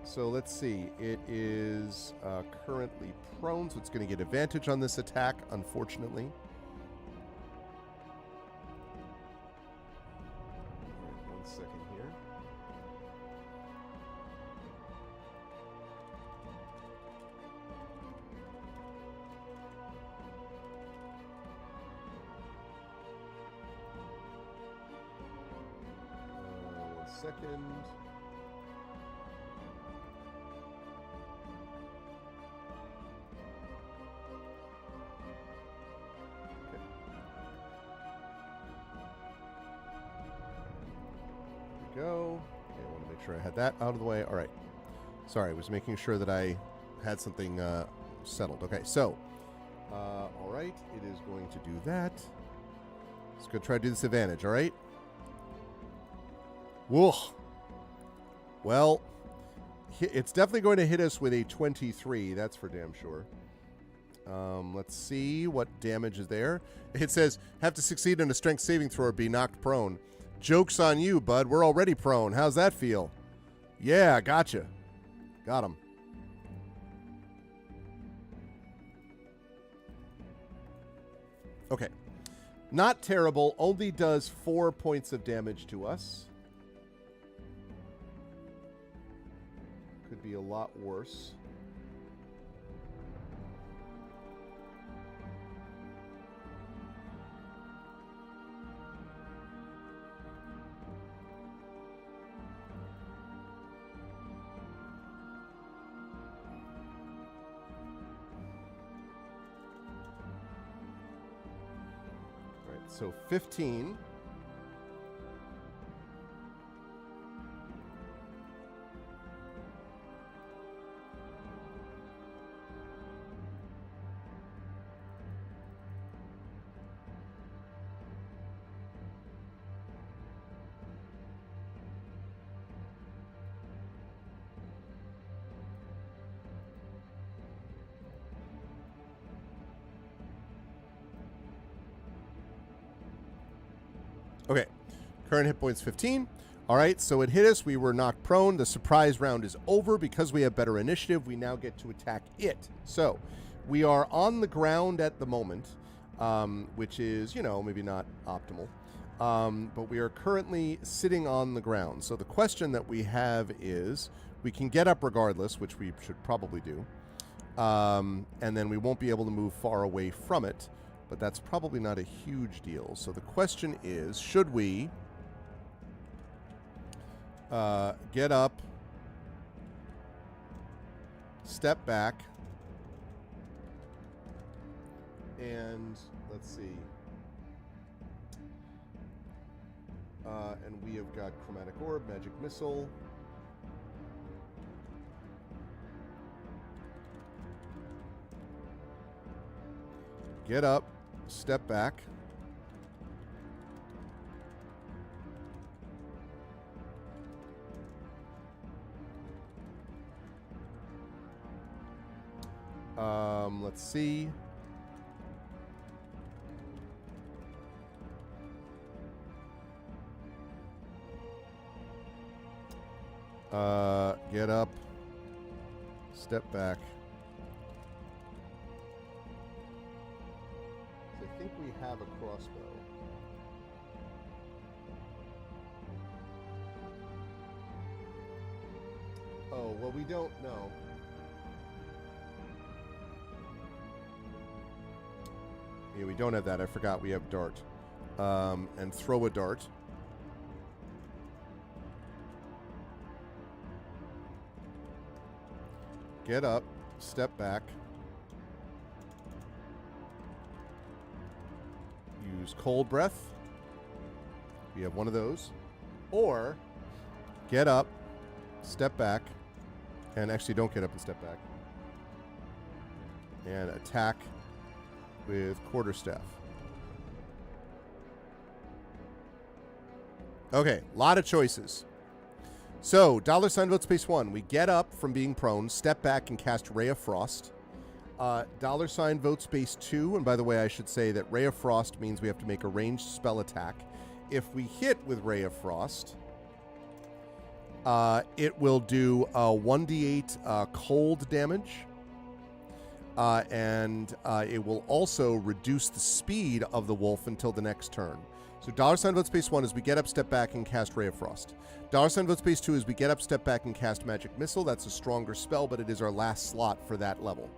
Speaker 2: So let's see. It is currently prone, so it's going to get advantage on this attack, unfortunately. All right, 1 second here. Second. Okay. There we go. Okay, I want to make sure I had that out of the way. All right. Sorry, I was making sure that I had something settled. Okay, so, all right, it is going to do that. Let's go try to do this advantage, all right? Whoa. Well, it's definitely going to hit us with a 23. That's for damn sure. Let's see what damage is there. It says, have to succeed in a strength saving throw or be knocked prone. Joke's on you, bud. We're already prone. How's that feel? Yeah, gotcha. Got him. Okay. Not terrible. Only does 4 points of damage to us. Could be a lot worse. All right, so 15. Okay, current hit points 15. All right, so it hit us. We were knocked prone. The surprise round is over. Because we have better initiative, we now get to attack it. So we are on the ground at the moment, which is, maybe not optimal. But we are currently sitting on the ground. So the question that we have is, we can get up regardless, which we should probably do. And then we won't be able to move far away from it. But that's probably not a huge deal. So the question is, should we get up, step back, and let's see. And we have got Chromatic Orb, Magic Missile. Get up, step back. Let's see. Get up, step back. So I think we have a crossbow. Oh, well, we don't know. Yeah, we don't have that. I forgot we have dart. And throw a dart. Get up, step back. Use cold breath. We have one of those. Or get up, step back, and actually don't get up and step back. And attack with quarterstaff. Okay, a lot of choices. So, $ vote space 1. We get up from being prone, step back, and cast Ray of Frost. $ vote space 2. And by the way, I should say that Ray of Frost means we have to make a ranged spell attack. If we hit with Ray of Frost, it will do 1d8 cold damage. And it will also reduce the speed of the wolf until the next turn. So $ vote space 1 is we get up, step back, and cast Ray of Frost. $ vote space 2 is we get up, step back, and cast Magic Missile. That's a stronger spell, but it is our last slot for that level.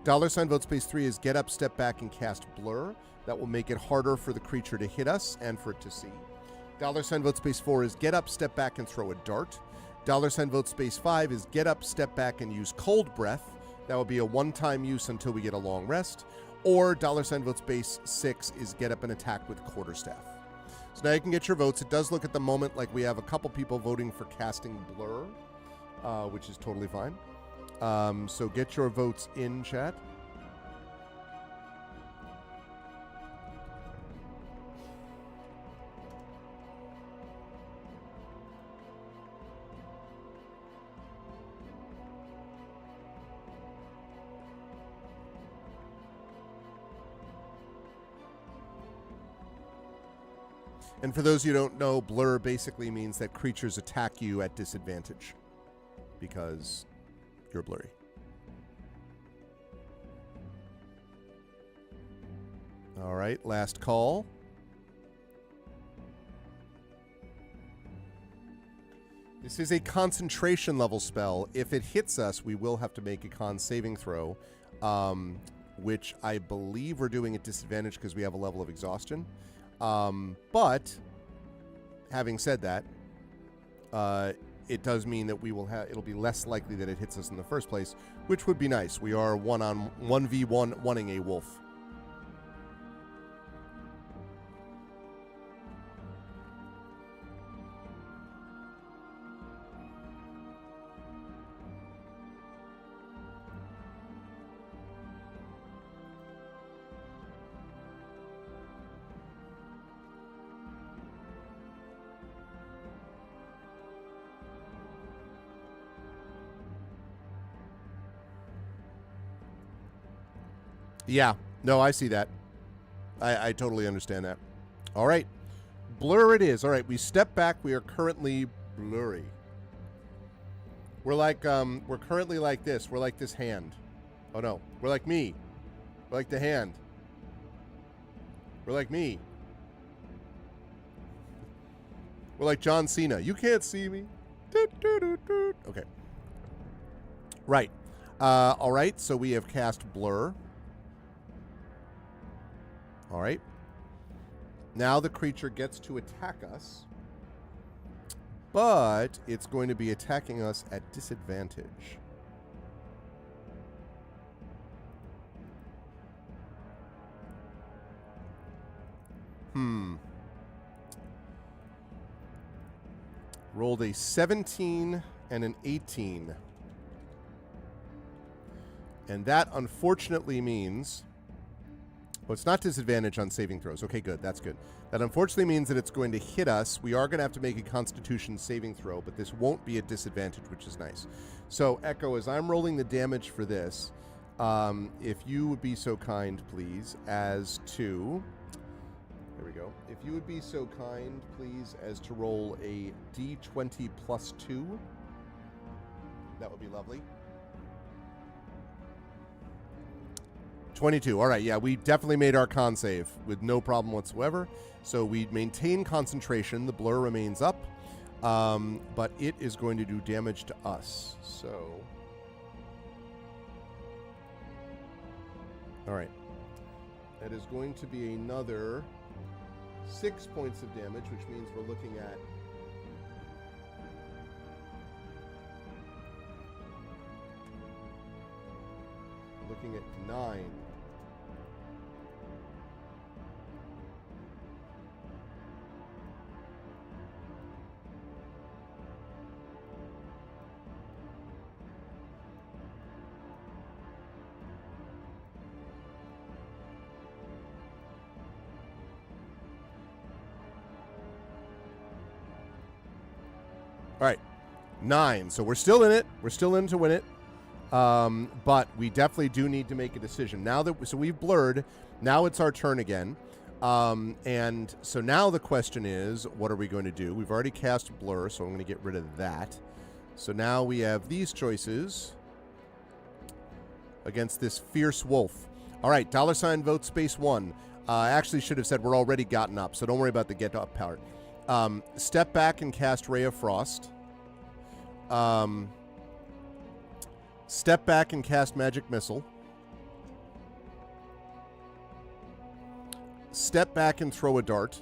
Speaker 2: $ vote space 3 is get up, step back, and cast Blur. That will make it harder for the creature to hit us and for it to see. $ vote space 4 is get up, step back, and throw a dart. $ vote space 5 is get up, step back, and use Cold Breath. That will be a one-time use until we get a long rest. Or $ vote space 6 is get up and attack with quarterstaff. So now you can get your votes. It does look at the moment like we have a couple people voting for casting Blur, which is totally fine. So get your votes in, chat. And for those who don't know, Blur basically means that creatures attack you at disadvantage because you're blurry. All right, last call. This is a concentration level spell. If it hits us, we will have to make a con saving throw, which I believe we're doing at disadvantage because we have a level of exhaustion. But having said that, it does mean that we will have, it'll be less likely that it hits us in the first place, which would be nice. We are 1v1 wanting a wolf. Yeah, no, I see that. I totally understand that. All right. Blur it is. All right, we step back. We are currently blurry. We're like, we're currently like this. We're like this hand. Oh no, we're like me. We're like the hand. We're like me. We're like John Cena. You can't see me. Doot, doot, doot, doot. Okay. Right. All right, so we have cast Blur. All right. Now the creature gets to attack us, but it's going to be attacking us at disadvantage. Rolled a 17 and an 18. And that unfortunately means... Well, it's not disadvantage on saving throws. Okay, good. That's good. That unfortunately means that it's going to hit us. We are going to have to make a Constitution saving throw, but this won't be a disadvantage, which is nice. So, Echo, as I'm rolling the damage for this, if you would be so kind, please, as to... There we go. If you would be so kind, please, as to roll a D20 plus 2. That would be lovely. 22. All right, yeah, we definitely made our con save with no problem whatsoever. So we maintain concentration. The blur remains up, but it is going to do damage to us. So, all right, that is going to be another 6 points of damage, which means we're looking at looking at 9. All right, 9. So we're still in it. We're still in to win it. But we definitely do need to make a decision. Now that so we've blurred, now it's our turn again. And so now the question is, what are we going to do? We've already cast blur, so I'm going to get rid of that. So now we have these choices against this fierce wolf. All right, $ vote space 1. I actually should have said we're already gotten up, so don't worry about the get up part. Step back and cast Ray of Frost. Step back and cast Magic Missile. Step back and throw a dart.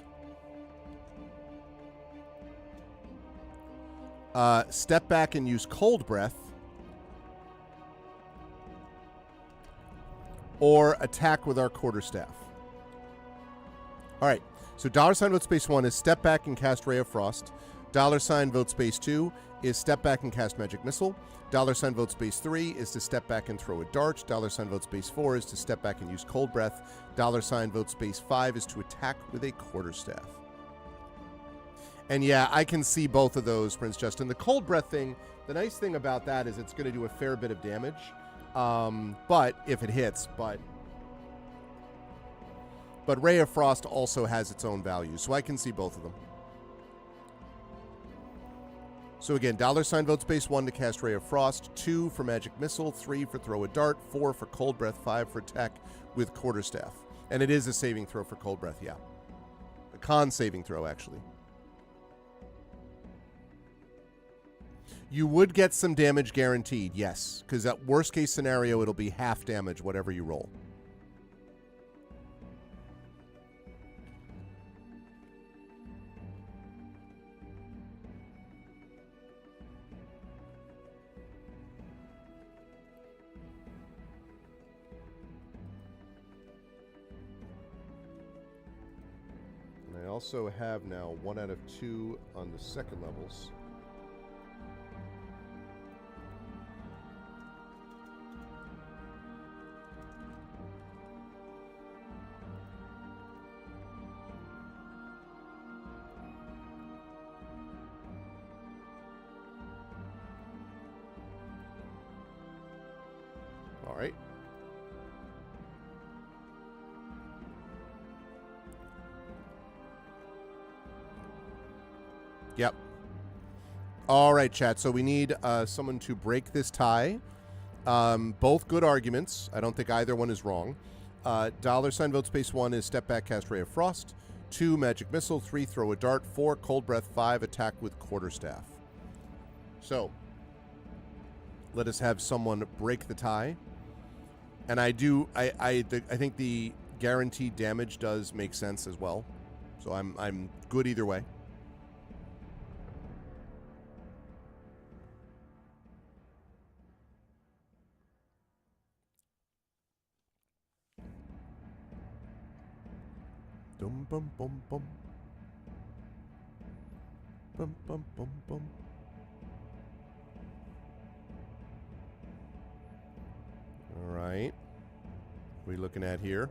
Speaker 2: Step back and use Cold Breath. Or attack with our quarterstaff. All right. So $ vote space 1 is step back and cast Ray of Frost. $ vote space 2 is step back and cast Magic Missile. $ vote space 3 is to step back and throw a dart. $ vote space 4 is to step back and use Cold Breath. $ vote space 5 is to attack with a quarterstaff. And yeah, I can see both of those, Prince Justin. The Cold Breath thing, the nice thing about that is it's going to do a fair bit of damage. But if it hits, but Ray of Frost also has its own value, so I can see both of them. So again, $ vote space 1 to cast Ray of Frost, 2 for Magic Missile, 3 for Throw a Dart, 4 for Cold Breath, 5 for attack with Quarterstaff. And it is a saving throw for Cold Breath, yeah. A con saving throw, actually. You would get some damage guaranteed, yes, because at worst case scenario, it'll be half damage, whatever you roll. I also have now 1 out of 2 on the second levels. All right. Yep. All right, chat. So we need someone to break this tie. Both good arguments. I don't think either one is wrong. $sign vote space 1 is step back, cast Ray of Frost. 2, magic missile. 3, throw a dart. 4, cold breath. 5, attack with quarterstaff. So let us have someone break the tie. And I think the guaranteed damage does make sense as well. So I'm good either way. Dum bum bum bum. Bum bum bum bum. All right. What are we looking at here?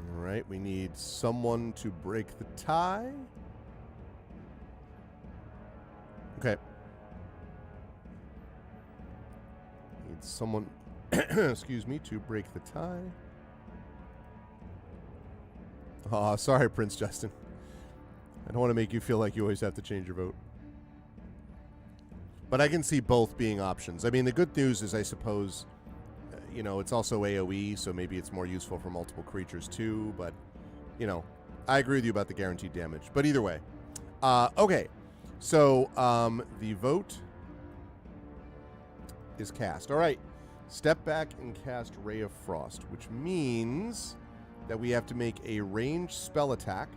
Speaker 2: All right, we need someone to break the tie. Okay. Need someone, excuse me, to break the tie. Oh, sorry, Prince Justin. I don't want to make you feel like you always have to change your vote. But I can see both being options. I mean, the good news is, I suppose, you know, it's also AoE, so maybe it's more useful for multiple creatures too. But, you know, I agree with you about the guaranteed damage. But either way. Okay. So, the vote is cast. All right. Step back and cast Ray of Frost, which means that we have to make a ranged spell attack.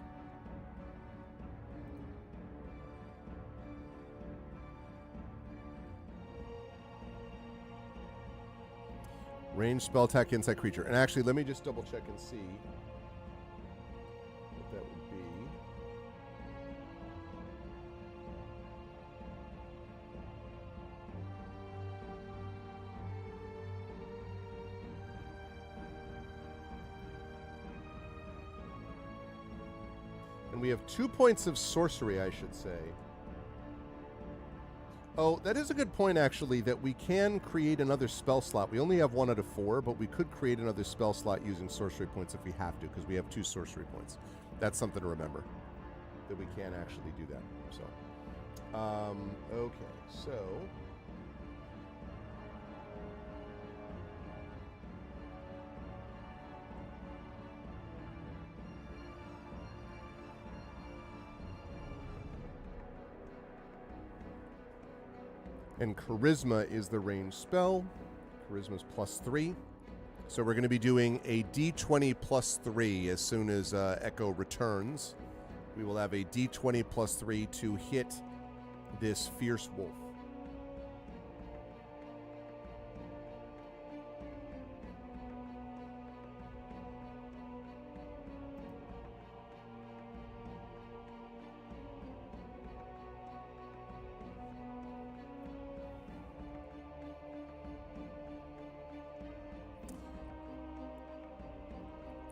Speaker 2: Ranged spell attack inside creature. And actually, let me just double check and see what that would be. And we have 2 points of sorcery, I should say. Oh, that is a good point, actually, that we can create another spell slot. We only have 1 out of 4, but we could create another spell slot using sorcery points if we have to, because we have 2 sorcery points. That's something to remember, that we can actually do that. So, okay, so... And Charisma is the ranged spell. Charisma's +3. So we're going to be doing a D20 +3 as soon as Echo returns. We will have a D20 +3 to hit this Fierce Wolf.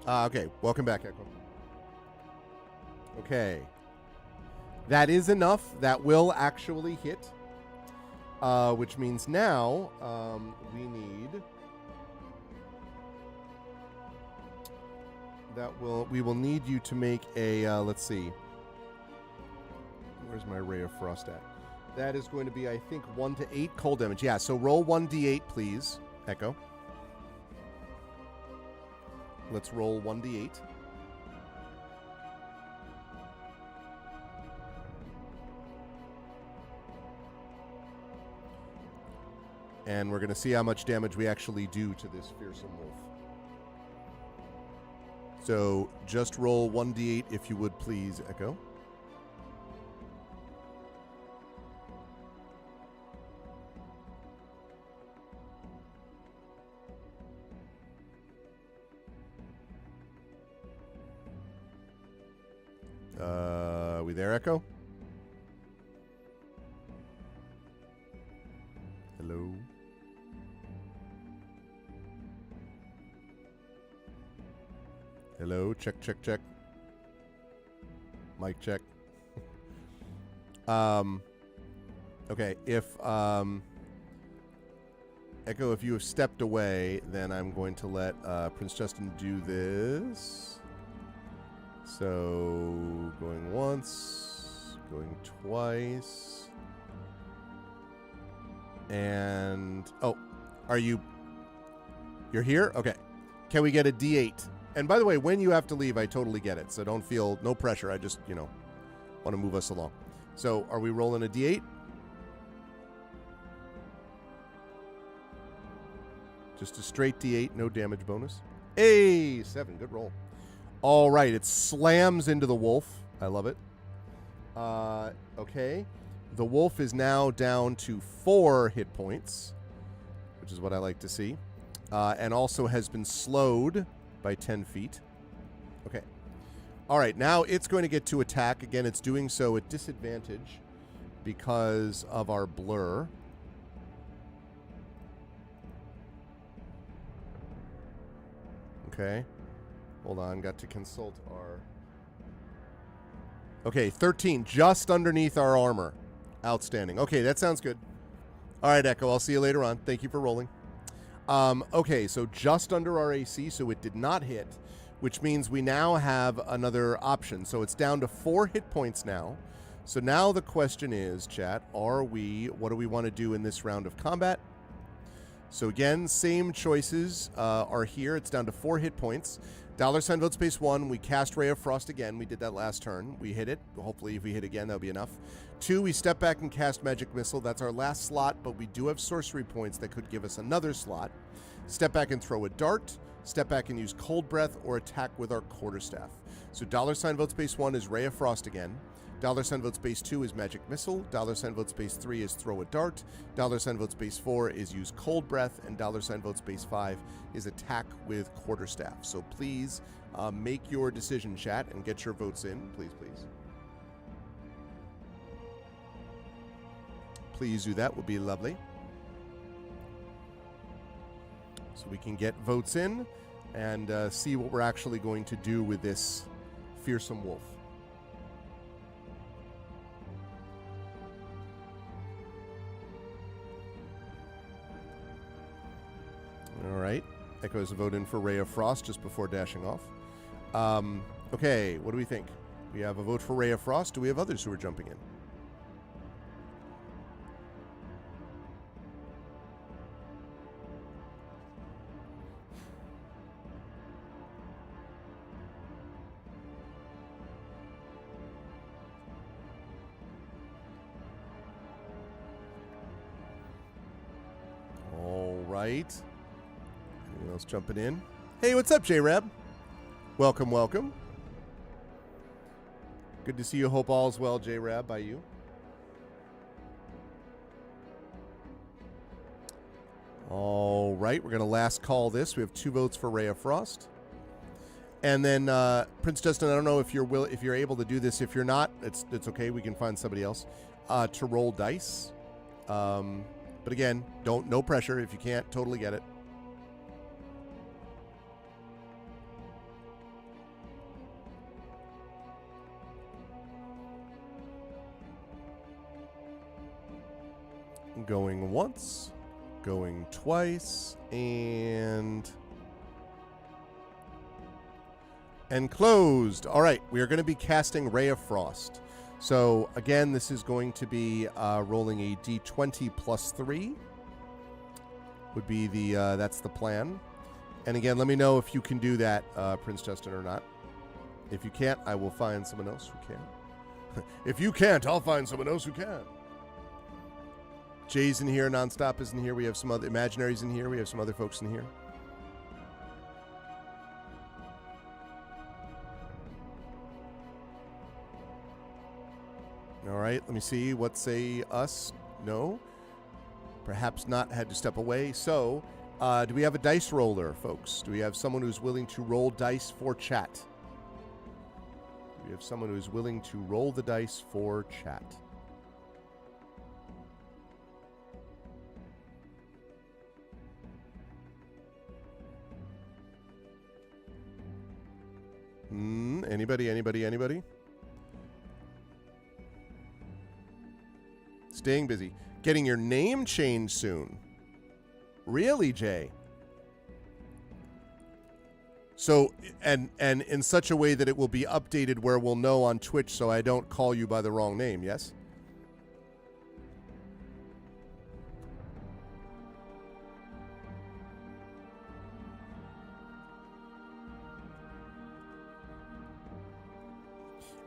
Speaker 2: Okay, welcome back, Echo. Okay. That is enough. That will actually hit. Which means now we will need you to make a, let's see. Where's my Ray of Frost at? That is going to be, I think, 1 to 8 cold damage. Yeah, so roll 1d8, please, Echo. Let's roll 1d8. And we're going to see how much damage we actually do to this fearsome wolf. So just roll 1d8 if you would, please, Echo. Are we there, Echo? Hello? Hello? Check, check, check. Mic check. Okay, if Echo, if you have stepped away, then I'm going to let Prince Justin do this. So, going once, going twice. And, oh, are you, you're here? Okay. Can we get a D8? And by the way, when you have to leave, I totally get it. So don't feel, no pressure. I just, want to move us along. So are we rolling a D8? Just a straight D8, no damage bonus. Hey, 7, good roll. All right, it slams into the wolf. I love it. Okay. The wolf is now down to 4 hit points, which is what I like to see. And also has been slowed by 10 feet. Okay. All right, now it's going to get to attack. Again, it's doing so at disadvantage because of our blur. Okay. Hold on, got to consult our... Okay, 13, just underneath our armor. Outstanding. Okay, that sounds good. All right, Echo, I'll see you later on. Thank you for rolling. Okay, so just under our AC, so it did not hit, which means we now have another option. So it's down to 4 hit points now. So now the question is, chat, what do we want to do in this round of combat? So again, same choices are here. It's down to 4 hit points. $ vote space 1, we cast Ray of Frost again. We did that last turn. We hit it. Hopefully if we hit again, that'll be enough. 2, we step back and cast Magic Missile. That's our last slot, but we do have sorcery points that could give us another slot. Step back and throw a dart. Step back and use Cold Breath or attack with our Quarterstaff. So $ vote space 1 is Ray of Frost again. $ vote space 2 is Magic Missile. $ vote space 3 is Throw a Dart. $ vote space 4 is Use Cold Breath. And $ vote space 5 is Attack with Quarterstaff. So please make your decision, chat, and get your votes in. Please, please. Please do that. Would be lovely. So we can get votes in and see what we're actually going to do with this fearsome wolf. All right. Echoes a vote in for Ray of Frost just before dashing off. Okay, what do we think? We have a vote for Ray of Frost. Do we have others who are jumping in? All right. Anyone else jumping in? Hey, what's up, J-Rab? Welcome, welcome. Good to see you. Hope all's well, J-Rab, by you. All right, we're going to last call this. We have 2 votes for Ray of Frost. And then, Prince Justin, I don't know if you're able to do this. If you're not, it's okay. We can find somebody else to roll dice. But again, no pressure. If you can't, totally get it. Going once, going twice, and closed. All right, we are going to be casting Ray of Frost. So again, this is going to be rolling a d20 plus 3. Would be that's the plan. And again, let me know if you can do that, Prince Justin, or not. If you can't, I will find someone else who can. If you can't, I'll find someone else who can. Jay's in here, Nonstop is in here. We have some other Imaginaries in here. We have some other folks in here. All right, let me see. What say us? No. Perhaps not. Had to step away. So, do we have a dice roller, folks? Do we have someone who's willing to roll dice for chat? Do we have someone who's willing to roll the dice for chat? Anybody? Staying busy. Getting your name changed soon. Really, Jay? So, and in such a way that it will be updated where we'll know on Twitch so I don't call you by the wrong name, yes?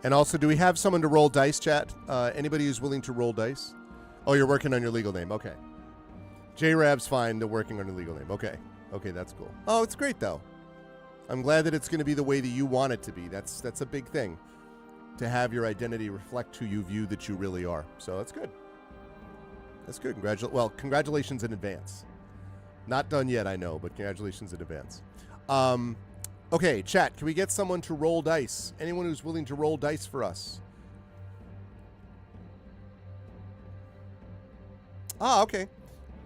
Speaker 2: And also, do we have someone to roll dice, chat? Anybody who's willing to roll dice? Oh, you're working on your legal name. Okay. J-Rab's fine. They're working on your legal name. Okay. Okay, that's cool. Oh, it's great, though. I'm glad that it's going to be the way that you want it to be. That's a big thing, to have your identity reflect who you view that you really are. So that's good. That's good. Congratulations in advance. Not done yet, I know, but congratulations in advance. Okay, chat, can we get someone to roll dice? Anyone who's willing to roll dice for us? Ah, okay.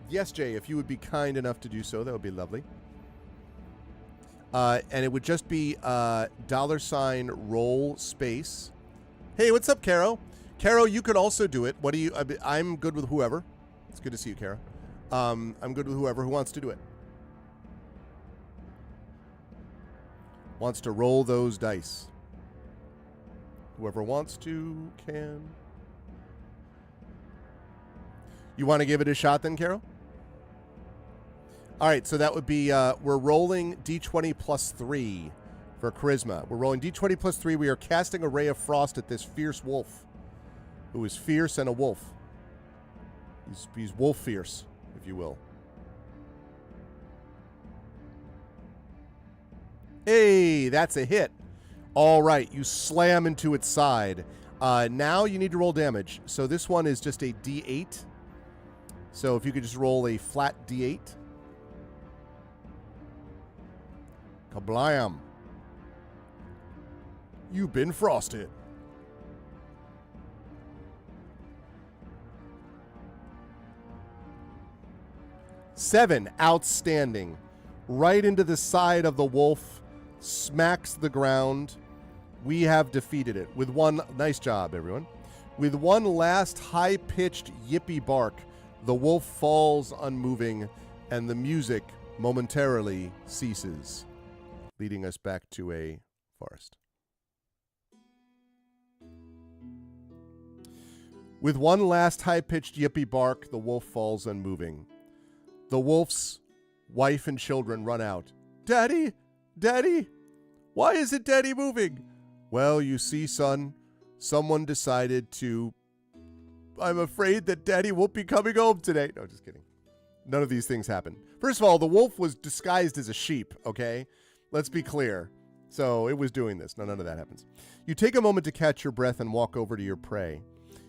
Speaker 2: Yes, Jay, if you would be kind enough to do so, that would be lovely. And it would just be $roll space. Hey, what's up, Caro? Caro, you could also do it. What do you... I'm good with whoever. It's good to see you, Caro. I'm good with whoever who wants to do it. Wants to roll those dice. Whoever wants to can. You want to give it a shot then, Carol? All right, so that would be, we're rolling D20 plus 3 for charisma. We're rolling D20 plus 3. We are casting a ray of frost at this fierce wolf, who is fierce and a wolf. He's wolf fierce, if you will. Hey, that's a hit. All right, you slam into its side. Now you need to roll damage. So this one is just a D8. So if you could just roll a flat D8. Kablam. You've been frosted. Seven. Outstanding. Right into the side of the wolf. Smacks the ground. We have defeated it with one. Nice job, everyone. With one last high-pitched yippee bark, the wolf falls unmoving, and the music momentarily ceases, leading us back to a forest. With one last high-pitched yippee bark, the wolf falls unmoving. The wolf's wife and children run out. Daddy? Daddy? Why isn't Daddy moving? Well, you see, son, someone decided to... I'm afraid that Daddy won't be coming home today. No, just kidding. None of these things happen. First of all, the wolf was disguised as a sheep, okay? Let's be clear. So it was doing this. No, none of that happens. You take a moment to catch your breath and walk over to your prey.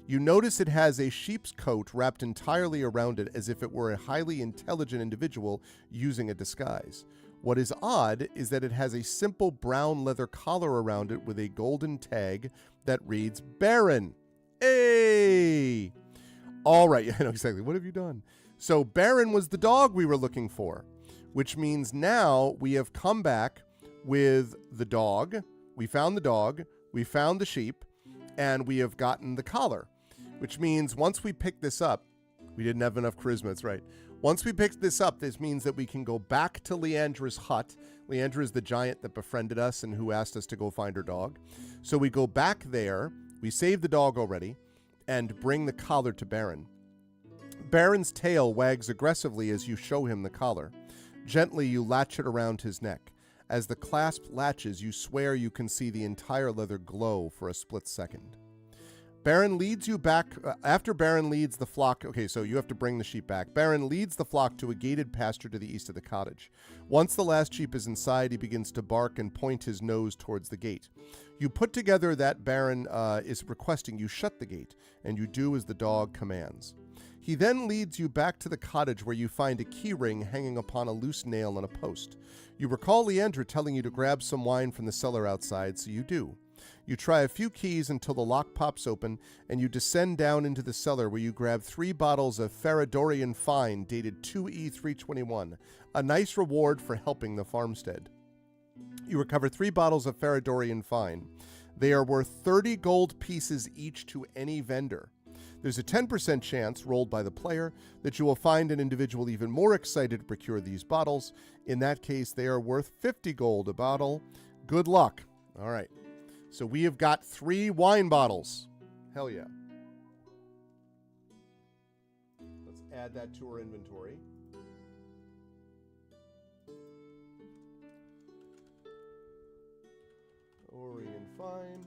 Speaker 2: You notice it has a sheep's coat wrapped entirely around it as if it were a highly intelligent individual using a disguise. What is odd is that it has a simple brown leather collar around it with a golden tag that reads Baron. Hey! All right, I know exactly. What have you done? So Baron was the dog we were looking for, which means now we have come back with the dog. We found the dog, we found the sheep, and we have gotten the collar, which means once we pick this up, we didn't have enough charisma, that's right. Once we pick this up, this means that we can go back to Leandra's hut. Leandra is the giant that befriended us and who asked us to go find her dog. So we go back there, we save the dog already, and bring the collar to Baron. Baron's tail wags aggressively as you show him the collar. Gently, you latch it around his neck. As the clasp latches, you swear you can see the entire leather glow for a split second. Baron leads you back. After Baron leads the flock. Okay, so you have to bring the sheep back. Baron leads the flock to a gated pasture to the east of the cottage. Once the last sheep is inside, he begins to bark and point his nose towards the gate. You put together that Baron is requesting you shut the gate, and you do as the dog commands. He then leads you back to the cottage where you find a key ring hanging upon a loose nail on a post. You recall Leandra telling you to grab some wine from the cellar outside, so you do. You try a few keys until the lock pops open, and you descend down into the cellar where you grab 3 bottles of Faradorian Fine dated 2E321, a nice reward for helping the farmstead. You recover 3 bottles of Faradorian Fine. They are worth 30 gold pieces each to any vendor. There's a 10% chance, rolled by the player, that you will find an individual even more excited to procure these bottles. In that case, they are worth 50 gold a bottle. Good luck. All right. So we have got 3 wine bottles. Hell yeah. Let's add that to our inventory. Orion Fine.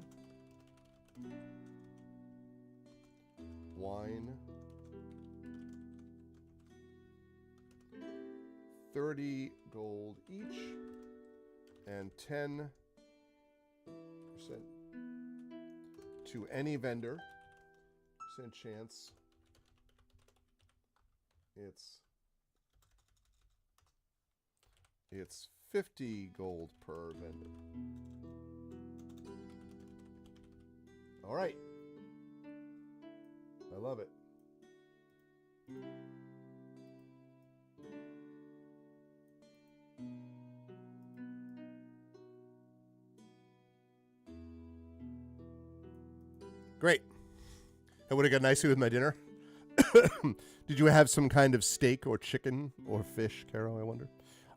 Speaker 2: Wine. 30 gold each. And 10% to any vendor. Percent chance. It's 50 gold per vendor. All right. I love it. Great. That would have gone nicely with my dinner. Did you have some kind of steak or chicken or fish, Carol, I wonder?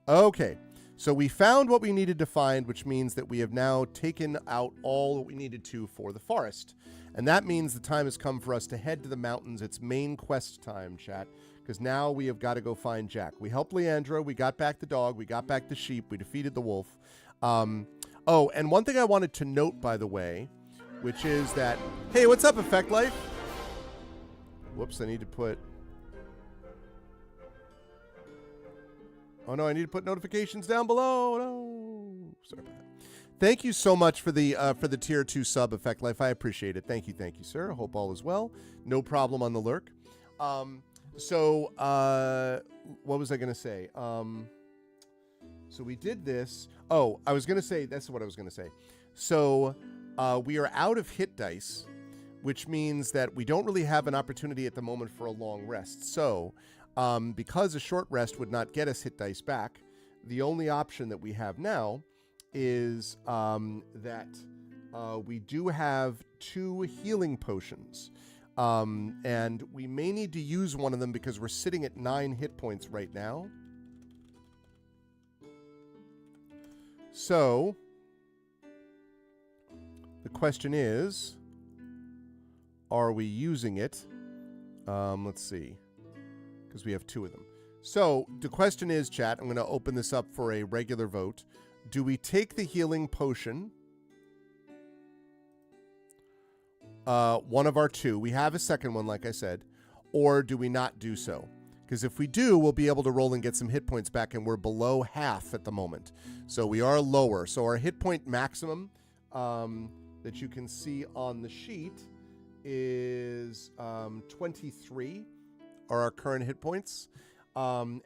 Speaker 2: Okay. So we found what we needed to find, which means that we have now taken out all that we needed to for the forest. And that means the time has come for us to head to the mountains. It's main quest time, chat, because now we have got to go find Jack. We helped Leandro. We got back the dog. We got back the sheep. We defeated the wolf. Oh, and one thing I wanted to note, by the way, which is that, hey, what's up, Effect Life? Whoops, I need to put... Oh, no, I need to put notifications down below. No. Sorry about that. Thank you so much for the tier 2 sub, Effect Life. I appreciate it. Thank you, sir. I hope all is well. No problem on the lurk. What was I going to say? So we did this. Oh, I was going to say, that's what I was going to say. So we are out of hit dice, which means that we don't really have an opportunity at the moment for a long rest. So because a short rest would not get us hit dice back, the only option that we have now is that we do have 2 healing potions. And we may need to use one of them because we're sitting at 9 hit points right now. So the question is, are we using it? Let's see, because we have 2 of them. So the question is, chat, I'm going to open this up for a regular vote. Do we take the healing potion? One of our 2. We have a second one, like I said. Or do we not do so? Because if we do, we'll be able to roll and get some hit points back, and we're below half at the moment. So we are lower. So our hit point maximum that you can see on the sheet is 23 are our current hit points. And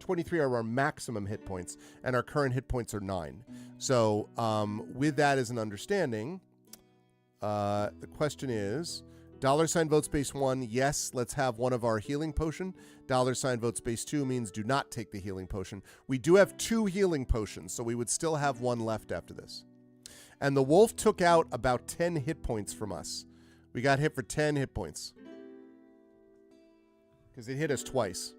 Speaker 2: 23 are our maximum hit points, and our current hit points are 9. So with that as an understanding, the question is, $ vote space 1, yes, let's have one of our healing potion. $ vote space 2 means do not take the healing potion. We do have 2 healing potions, so we would still have 1 left after this. And the wolf took out about 10 hit points from us. We got hit for 10 hit points. Because it hit us twice.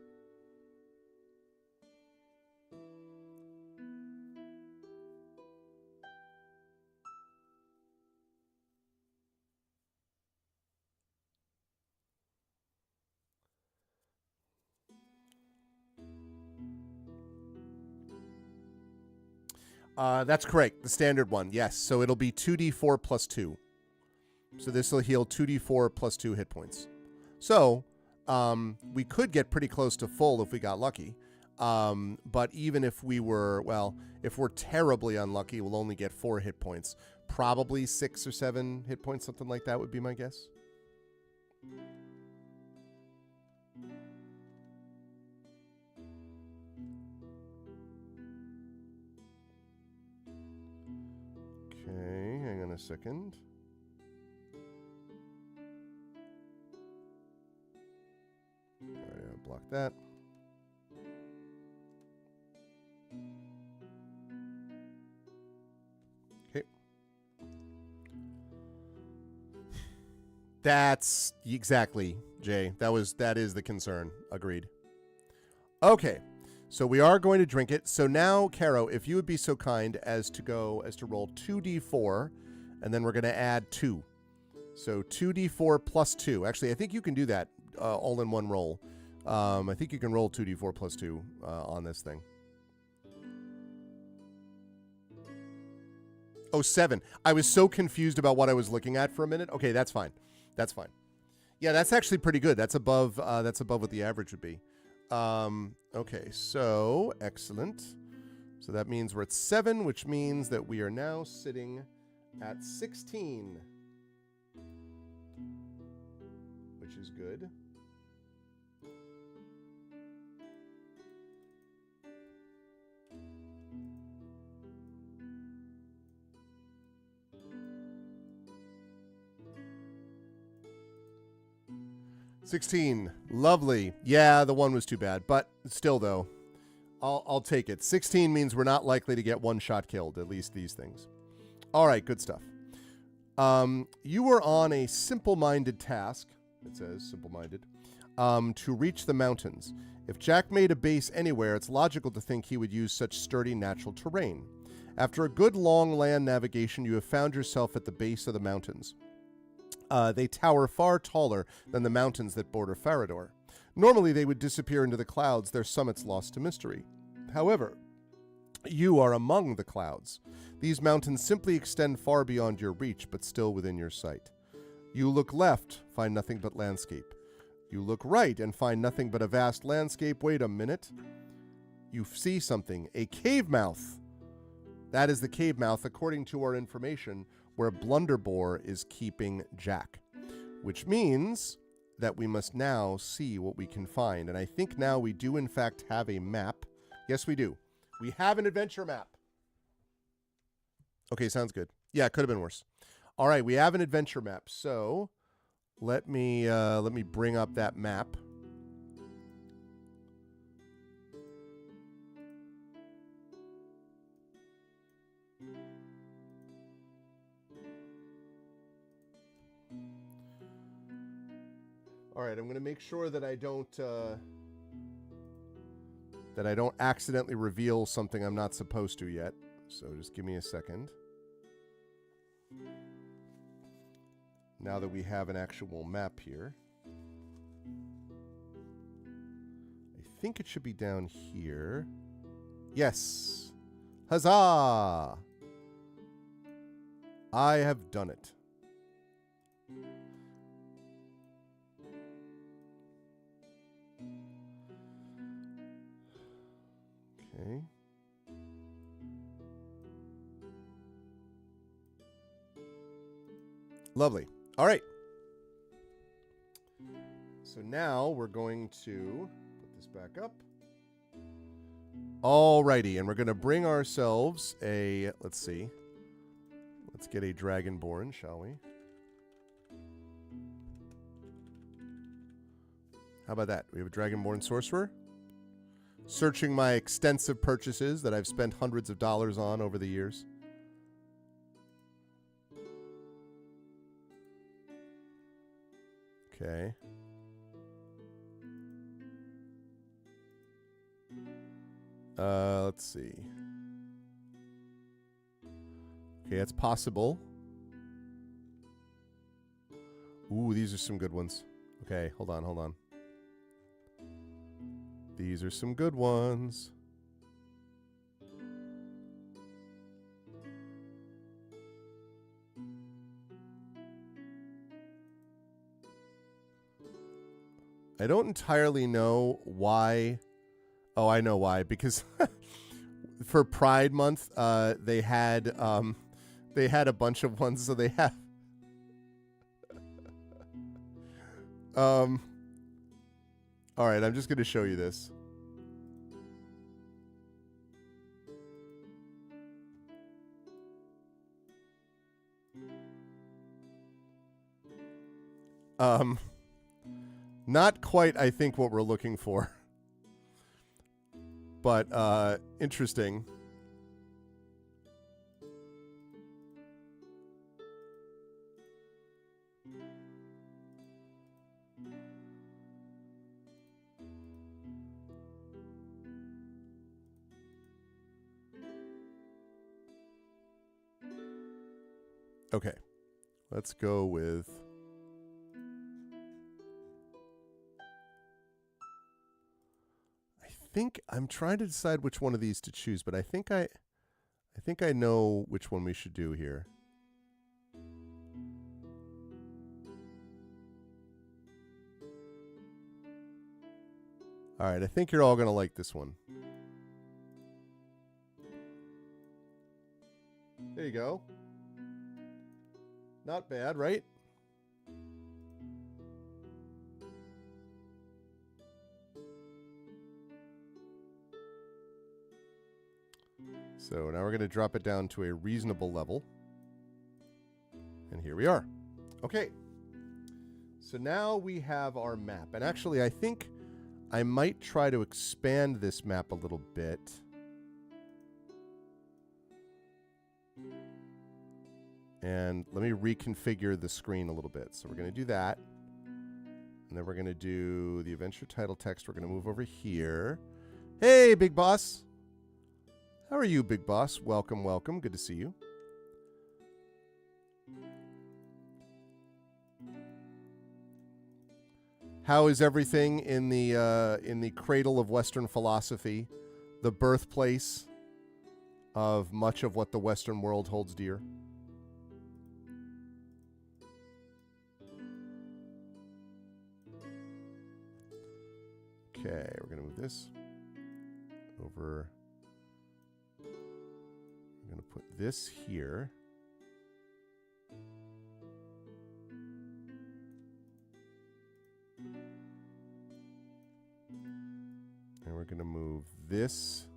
Speaker 2: That's correct. The standard one, yes. So it'll be 2d4 plus 2. So this will heal 2d4 plus 2 hit points. So we could get pretty close to full if we got lucky. But even if we were, well, if we're terribly unlucky, we'll only get 4 hit points. Probably 6 or 7 hit points, something like that would be my guess. Okay, hang on a second. All right, I'll block that. Okay. That's exactly, Jay. That is the concern. Agreed. Okay. So we are going to drink it. So now, Caro, if you would be so kind as to roll 2d4, and then we're going to add 2. So 2d4 plus 2. Actually, I think you can do that all in one roll. I think you can roll 2d4 plus 2 on this thing. Oh, 7. I was so confused about what I was looking at for a minute. Okay, that's fine. That's fine. Yeah, that's actually pretty good. That's above what the average would be. Okay, so excellent. So that means we're at 7, which means that we are now sitting at 16, which is good. $16, lovely. Yeah, the 1 was too bad, but still though, I'll take it. 16 means we're not likely to get one shot killed, at least these things. All right, good stuff. You were on a simple-minded task, it says, simple-minded, to reach the mountains. If Jack made a base anywhere, it's logical to think he would use such sturdy natural terrain. After a good long land navigation, you have found yourself at the base of the mountains. They tower far taller than the mountains that border Farador. Normally, they would disappear into the clouds, their summits lost to mystery. However, you are among the clouds. These mountains simply extend far beyond your reach, but still within your sight. You look left, find nothing but landscape. You look right and find nothing but a vast landscape. Wait a minute. You see something, a cave mouth. That is the cave mouth, according to our information, where Blunderbore is keeping Jack, which means that we must now see what we can find. And I think now we do, in fact, have a map. Yes, we do. We have an adventure map. Okay, sounds good. Yeah, it could have been worse. All right, we have an adventure map. So let me bring up that map. All right, I'm going to make sure that I don't accidentally reveal something I'm not supposed to yet. So just give me a second. Now that we have an actual map here. I think it should be down here. Yes. Huzzah! I have done it. Okay. Lovely. All right. So now we're going to put this back up. All righty, and we're going to bring ourselves a, let's see. Let's get a Dragonborn, shall we? How about that? We have a Dragonborn Sorcerer. Searching my extensive purchases that I've spent hundreds of dollars on over the years. Okay. Let's see. Okay, that's possible. Ooh, these are some good ones. Okay, hold on, hold on. These are some good ones. I don't entirely know why. Oh, I know why. Because for Pride Month, they had a bunch of ones. So they have. All right, I'm just going to show you this. Not quite, I think, what we're looking for. But, interesting. Okay. Let's go with... I think I'm trying to decide which one of these to choose, but I think I know which one we should do here. All right, I think you're all going to like this one. There you go. Not bad, right? So now we're going to drop it down to a reasonable level. And here we are. Okay. So now we have our map. And actually, I think I might try to expand this map a little bit. And let me reconfigure the screen a little bit. So we're going to do that. And then we're going to do the adventure title text. We're going to move over here. Hey, Big Boss. How are you, Big Boss? Welcome, welcome. Good to see you. How is everything in the cradle of Western philosophy, the birthplace of much of what the Western world holds dear? Okay, we're going to move this over. I'm going to put this here. And we're going to move this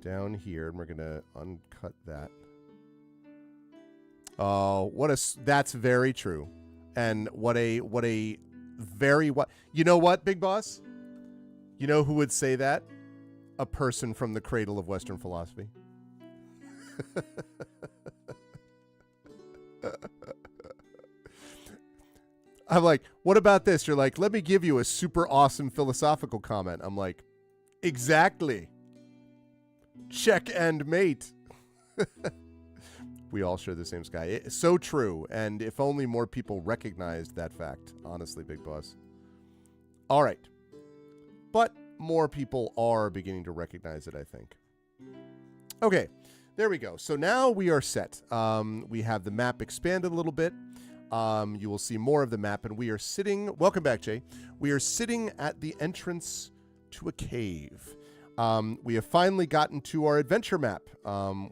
Speaker 2: down here, and we're going to uncut that. Oh, that's very true. And what a very you know what, Big Boss? You know who would say that? A person from the cradle of Western philosophy. I'm like, what about this? You're like, let me give you a super awesome philosophical comment. I'm like, exactly. Check and mate. We all share the same sky. It's so true. And if only more people recognized that fact, honestly, Big Boss. All right. But more people are beginning to recognize it, I think. Okay. There we go. So now we are set. We have the map expanded a little bit. You will see more of the map, and we are sitting... Welcome back, Jay. We are sitting at the entrance to a cave. We have finally gotten to our adventure map,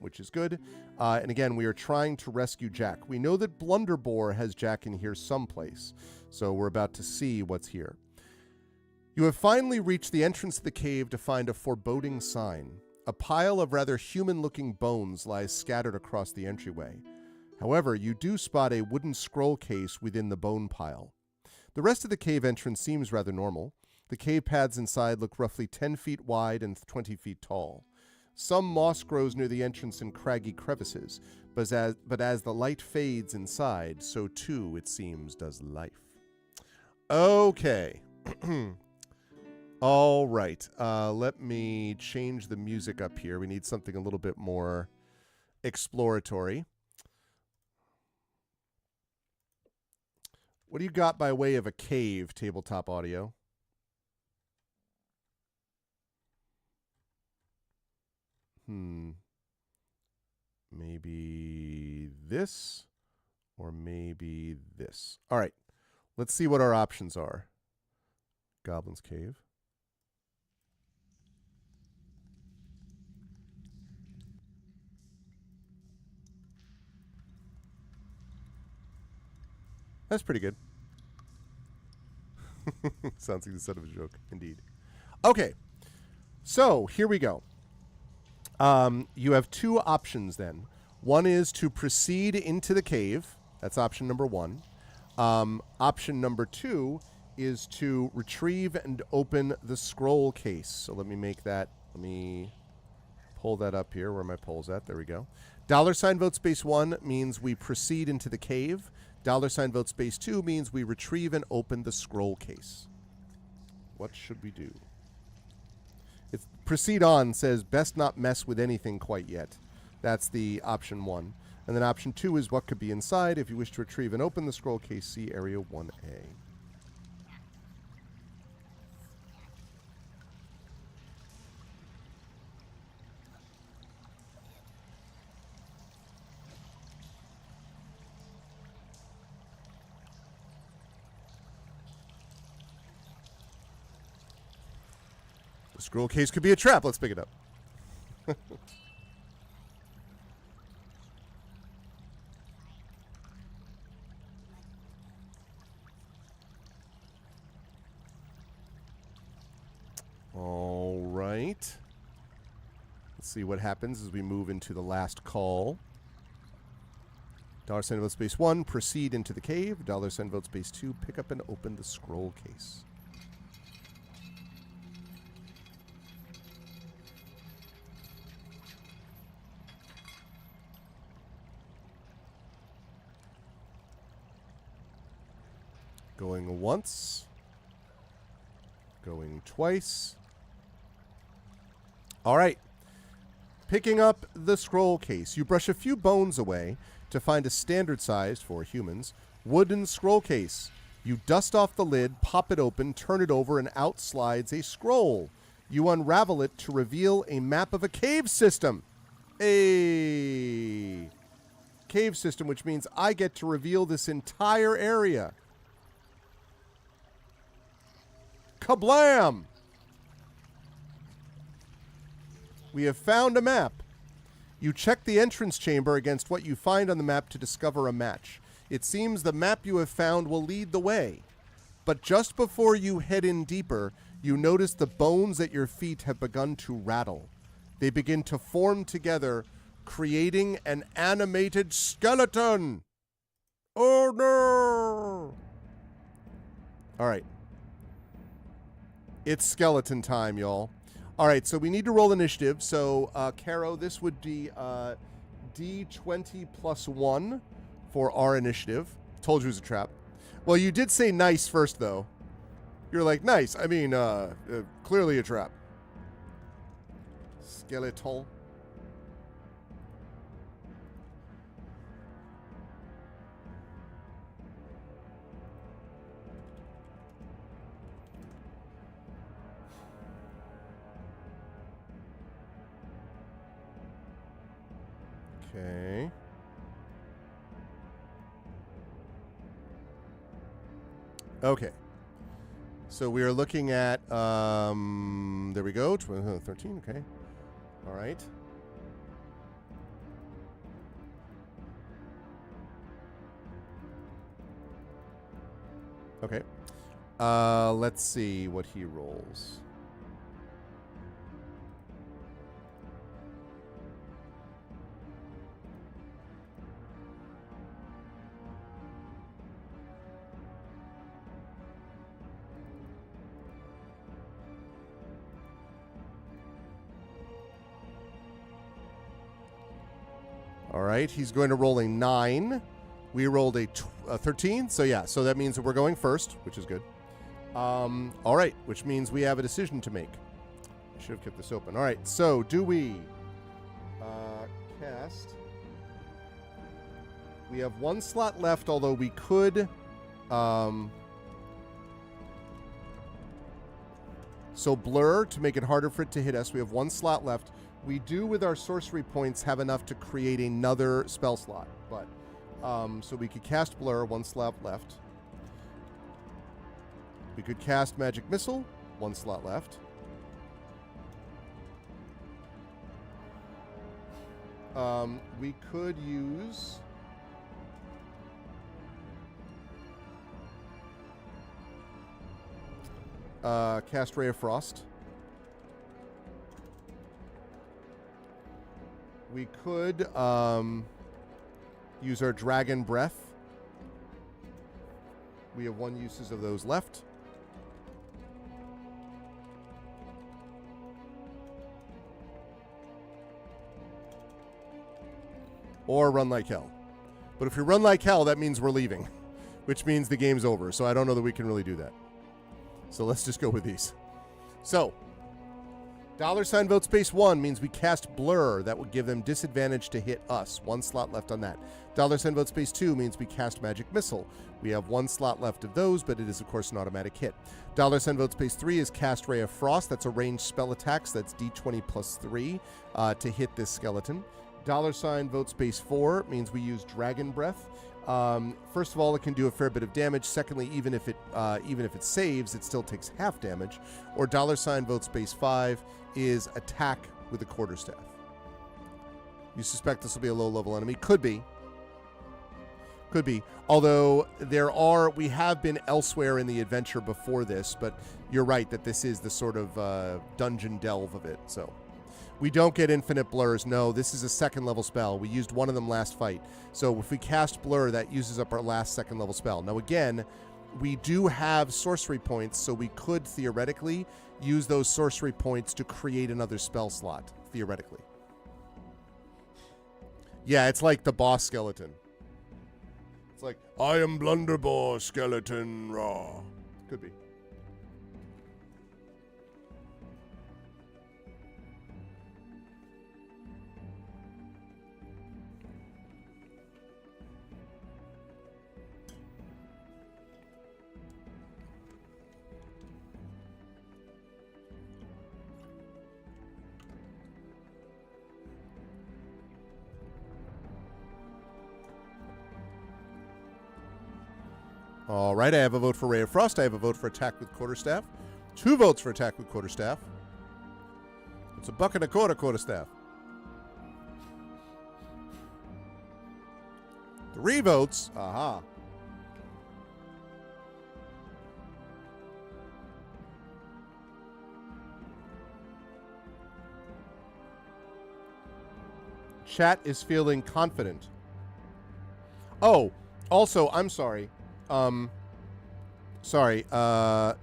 Speaker 2: which is good. And again, we are trying to rescue Jack. We know that Blunderbore has Jack in here someplace, so we're about to see what's here. You have finally reached the entrance to the cave to find a foreboding sign. A pile of rather human-looking bones lies scattered across the entryway. However, you do spot a wooden scroll case within the bone pile. The rest of the cave entrance seems rather normal. The cave paths inside look roughly 10 feet wide and 20 feet tall. Some moss grows near the entrance in craggy crevices, but as the light fades inside, so too, it seems, does life. Okay. All right. Let me change the music up here. We need something a little bit more exploratory. What do you got by way of a cave, tabletop audio? Maybe this or maybe this. All right. Let's see what our options are. Goblin's Cave. That's pretty good. Sounds like the set of a joke, indeed. Okay. So, here we go. You have two options then. One is to proceed into the cave. That's option number one. Option number two is to retrieve and open the scroll case. So let me make that. Let me pull that up here. Where are my polls at? There we go. $ vote space 1 means we proceed into the cave. $ vote space 2 means we retrieve and open the scroll case. What should we do? It's proceed on says best not mess with anything quite yet. That's the option 1. And then option 2 is what could be inside. If you wish to retrieve and open the scroll case, see area 1A. The scroll case could be a trap. Let's pick it up. All right. Let's see what happens as we move into the last call. $sign vote space 1, proceed into the cave. $sign vote space 2, pick up and open the scroll case. Going once. Going twice. All right. Picking up the scroll case. You brush a few bones away to find a standard-sized, for humans, wooden scroll case. You dust off the lid, pop it open, turn it over, and out slides a scroll. You unravel it to reveal a map of a cave system. A cave system, which means I get to reveal this entire area. Kablam! We have found a map. You check the entrance chamber against what you find on the map to discover a match. It seems the map you have found will lead the way. But just before you head in deeper, you notice the bones at your feet have begun to rattle. They begin to form together, creating an animated skeleton. Oh no! All right. It's skeleton time, y'all. All right, so we need to roll initiative. So, Caro, this would be D20 plus 1 for our initiative. Told you it was a trap. Well, you did say nice first, though. You're like, nice. I mean, clearly a trap. Skeletal. Okay. Okay. So we are looking at, there we go, 13, okay. All right. Okay. Let's see what he rolls. All right, he's going to roll a 9. We rolled a 13, so yeah, so that means that we're going first, which is good. All right, which means we have a decision to make. I should have kept this open. All right, so do we cast? We have one slot left, although we could... so blur to make it harder for it to hit us. We have one slot left. We do, with our sorcery points, have enough to create another spell slot. But so we could cast blur, one slot left. We could cast magic missile, one slot left. We could use... cast Ray of Frost. We could use our Dragon Breath. We have one uses of those left. Or run like hell. But if we run like hell, that means we're leaving, which means the game's over. So I don't know that we can really do that. So let's just go with these. So $ vote space 1 means we cast Blur. That would give them disadvantage to hit us. 1 slot left on that. $ vote space 2 means we cast Magic Missile. We have 1 slot left of those, but it is, of course, an automatic hit. $ vote space 3 is cast Ray of Frost. That's a ranged spell attack, so that's D20 plus 3 to hit this skeleton. $ vote space 4 means we use Dragon Breath. First of all, it can do a fair bit of damage. Secondly, even if it saves, it still takes half damage. Or $ vote space 5 is attack with a quarterstaff. You suspect this will be a low-level enemy? Could be. Could be. Although we have been elsewhere in the adventure before this, but you're right that this is the sort of dungeon delve of it. So we don't get infinite blurs. No, this is a second-level spell. We used one of them last fight. So if we cast Blur, that uses up our last second-level spell. Now, again, we do have sorcery points, so we could theoretically use those sorcery points to create another spell slot, theoretically. Yeah, it's like the boss skeleton. It's like, I am Blunderbore Skeleton Raw. Could be. All right, I have a vote for Ray of Frost. I have a vote for attack with quarterstaff. 2 votes for attack with quarterstaff. It's a buck and a quarterstaff. 3 votes. Aha. Chat is feeling confident. Oh, also, I'm sorry. Sorry.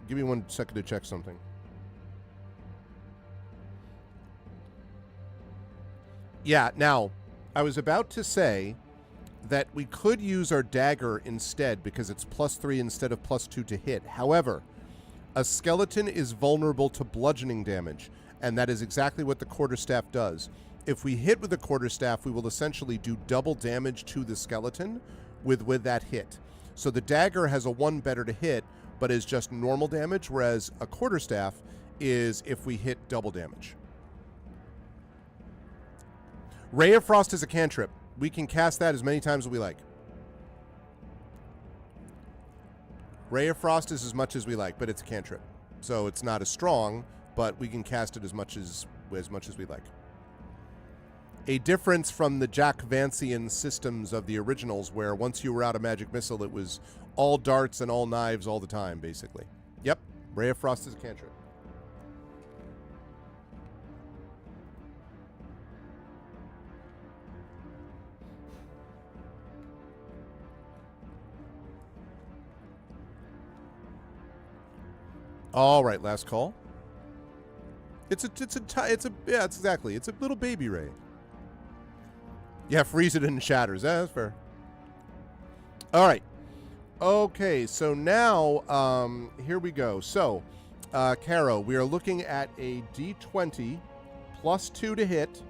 Speaker 2: Give me 1 second to check something. Yeah, now, I was about to say that we could use our dagger instead because it's +3 instead of +2 to hit. However, a skeleton is vulnerable to bludgeoning damage, and that is exactly what the quarterstaff does. If we hit with the quarterstaff, we will essentially do double damage to the skeleton with that hit. So the dagger has a 1 better to hit, but is just normal damage, whereas a quarterstaff is if we hit double damage. Ray of Frost is a cantrip. We can cast that as many times as we like. Ray of Frost is as much as we like, but it's a cantrip. So it's not as strong, but we can cast it as much as we like. A difference from the Jack Vancian systems of the originals, where once you were out of Magic Missile, it was all darts and all knives all the time, basically. Yep, Ray of Frost is a cantrip. All right, last call. It's exactly. It's a little baby Ray. Yeah, freeze it and shatters. That's fair. All right. Okay, so now, here we go. So, Caro, we are looking at a D20 +2 to hit.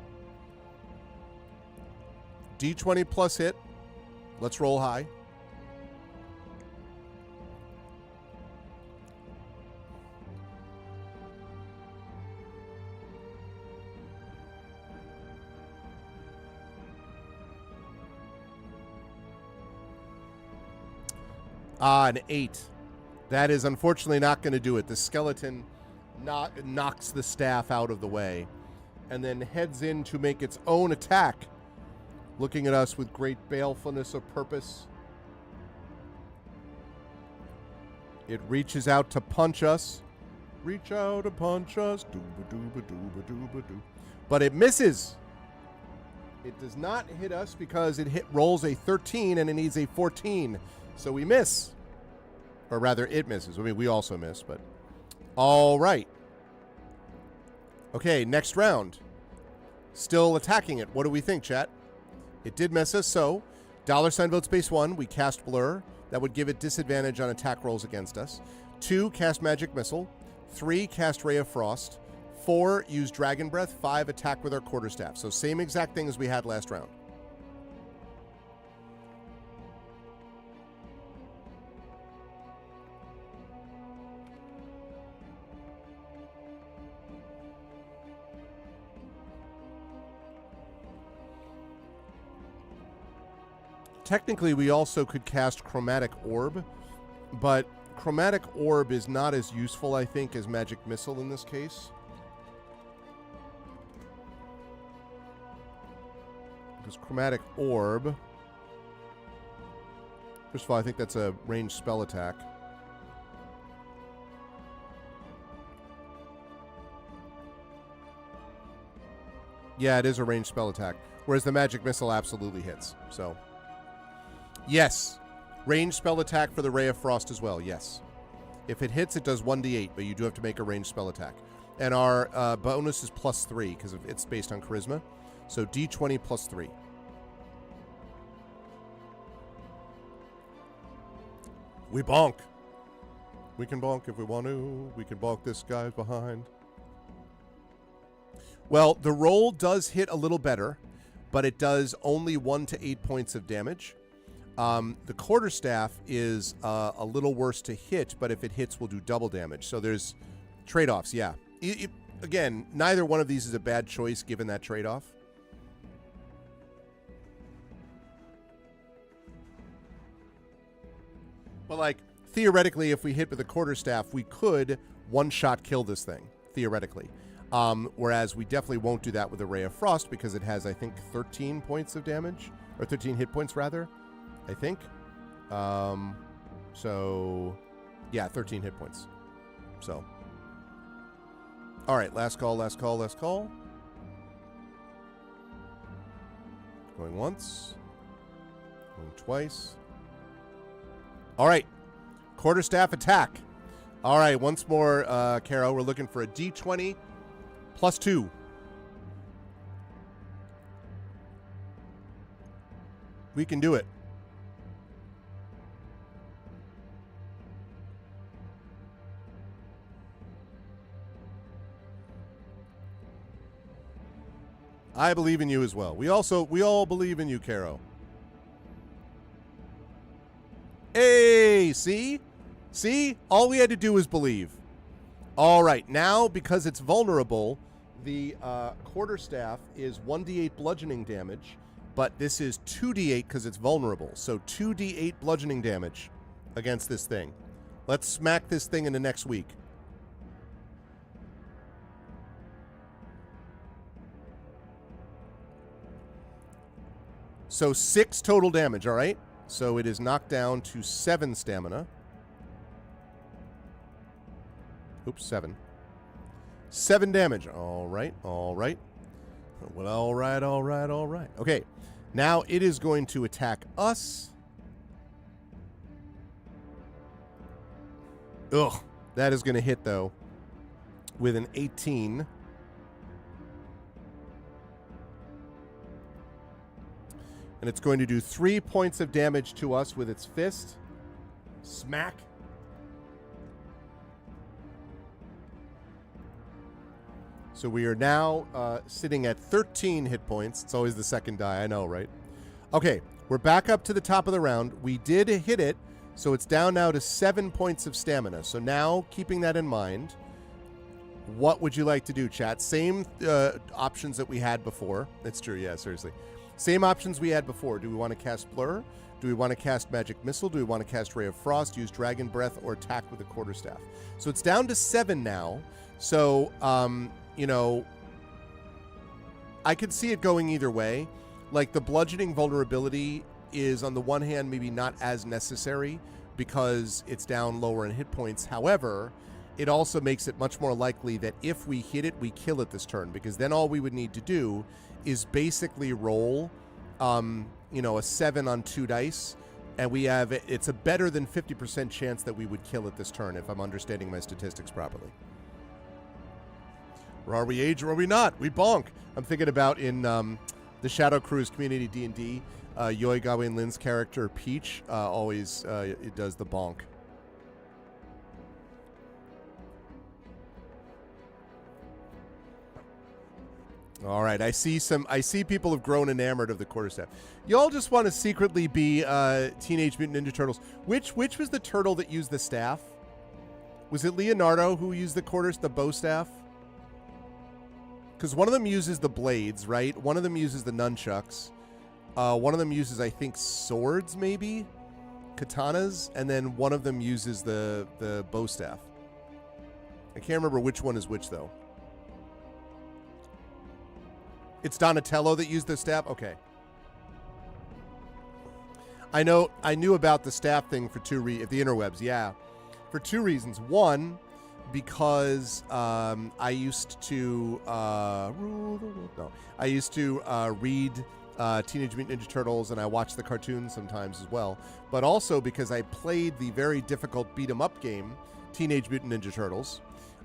Speaker 2: D20 plus hit. Let's roll high. An 8. That is unfortunately not going to do it. The skeleton knocks the staff out of the way and then heads in to make its own attack, looking at us with great balefulness of purpose. It reaches out to punch us. Reach out and punch us. Dooba-dooba-dooba-dooba-doo. But it misses. It does not hit us because it rolls a 13 and it needs a 14. So we miss. Or rather, it misses. I mean, we also miss, but... All right. Okay, next round. Still attacking it. What do we think, chat? It did miss us, so... $ vote space 1, we cast Blur. That would give it disadvantage on attack rolls against us. 2, cast Magic Missile. 3, cast Ray of Frost. 4, use Dragon Breath. 5, attack with our quarterstaff. So same exact thing as we had last round. Technically, we also could cast Chromatic Orb, but Chromatic Orb is not as useful, I think, as Magic Missile in this case. Because Chromatic Orb... First of all, I think that's a ranged spell attack. Yeah, it is a ranged spell attack. Whereas the Magic Missile absolutely hits, so... Yes. Ranged spell attack for the Ray of Frost as well, yes. If it hits, it does 1d8, but you do have to make a ranged spell attack. And our bonus is +3, because it's based on charisma. So d20 +3. We bonk. We can bonk if we want to. We can bonk this guy's behind. Well, the roll does hit a little better, but it does only 1 to 8 points of damage. The quarterstaff is a little worse to hit, but if it hits, we'll do double damage. So there's trade-offs, yeah. Again, neither one of these is a bad choice given that trade-off. But, like, theoretically, if we hit with a quarterstaff, we could one-shot kill this thing, theoretically. Whereas we definitely won't do that with a Ray of Frost because it has, I think, 13 points of damage. Or 13 hit points, rather. I think. So, yeah, 13 hit points. So. All right, last call, last call, last call. Going once. Going twice. All right. Quarterstaff attack. All right, once more, Caro, we're looking for a d20 +2. We can do it. I believe in you as well. We all believe in you, Caro. Hey, see? See? All we had to do was believe. All right, now, because it's vulnerable, the quarterstaff is 1d8 bludgeoning damage, but this is 2d8 because it's vulnerable. So 2d8 bludgeoning damage against this thing. Let's smack this thing into next week. So 6 total damage, all right? So it is knocked down to 7 stamina. Oops, 7. 7 damage. All right, all right. Well, all right, all right, all right. Okay, now it is going to attack us. Ugh, that is going to hit, though, with an 18. And it's going to do 3 points of damage to us with its fist. Smack. So we are now sitting at 13 hit points. It's always the second die, I know, right? Okay, we're back up to the top of the round. We did hit it, so it's down now to 7 points of stamina. So now, keeping that in mind, what would you like to do, chat? Same options that we had before. That's true, yeah, seriously. Same options we had before. Do we want to cast Blur? Do we want to cast Magic Missile? Do we want to cast Ray of Frost, use Dragon Breath, or attack with the quarterstaff? So it's down to 7 now. So, you know, I could see it going either way. Like, the bludgeoning vulnerability is, on the one hand, maybe not as necessary because it's down lower in hit points. However, it also makes it much more likely that if we hit it, we kill it this turn, because then all we would need to do is basically roll, you know, a 7 on 2 dice, and we have, it's a better than 50% chance that we would kill it this turn, if I'm understanding my statistics properly. Or are we Age or are we not? We bonk. I'm thinking about in the Shadow Cruise Community D&D, Yoi Gawain Lin's character, Peach, always it does the bonk. All right, I see people have grown enamored of the quarterstaff. Y'all just want to secretly be Teenage Mutant Ninja Turtles. Which was the turtle that used the staff? Was it Leonardo who used the bow staff? Because one of them uses the blades, right? One of them uses the nunchucks. One of them uses, I think, swords, maybe? Katanas. And then one of them uses the bow staff. I can't remember which one is which, though. It's Donatello that used the staff? Okay. I knew about the staff thing for the interwebs, yeah. For two reasons. One, because I used to read Teenage Mutant Ninja Turtles, and I watched the cartoons sometimes as well. But also because I played the very difficult beat-em-up game, Teenage Mutant Ninja Turtles.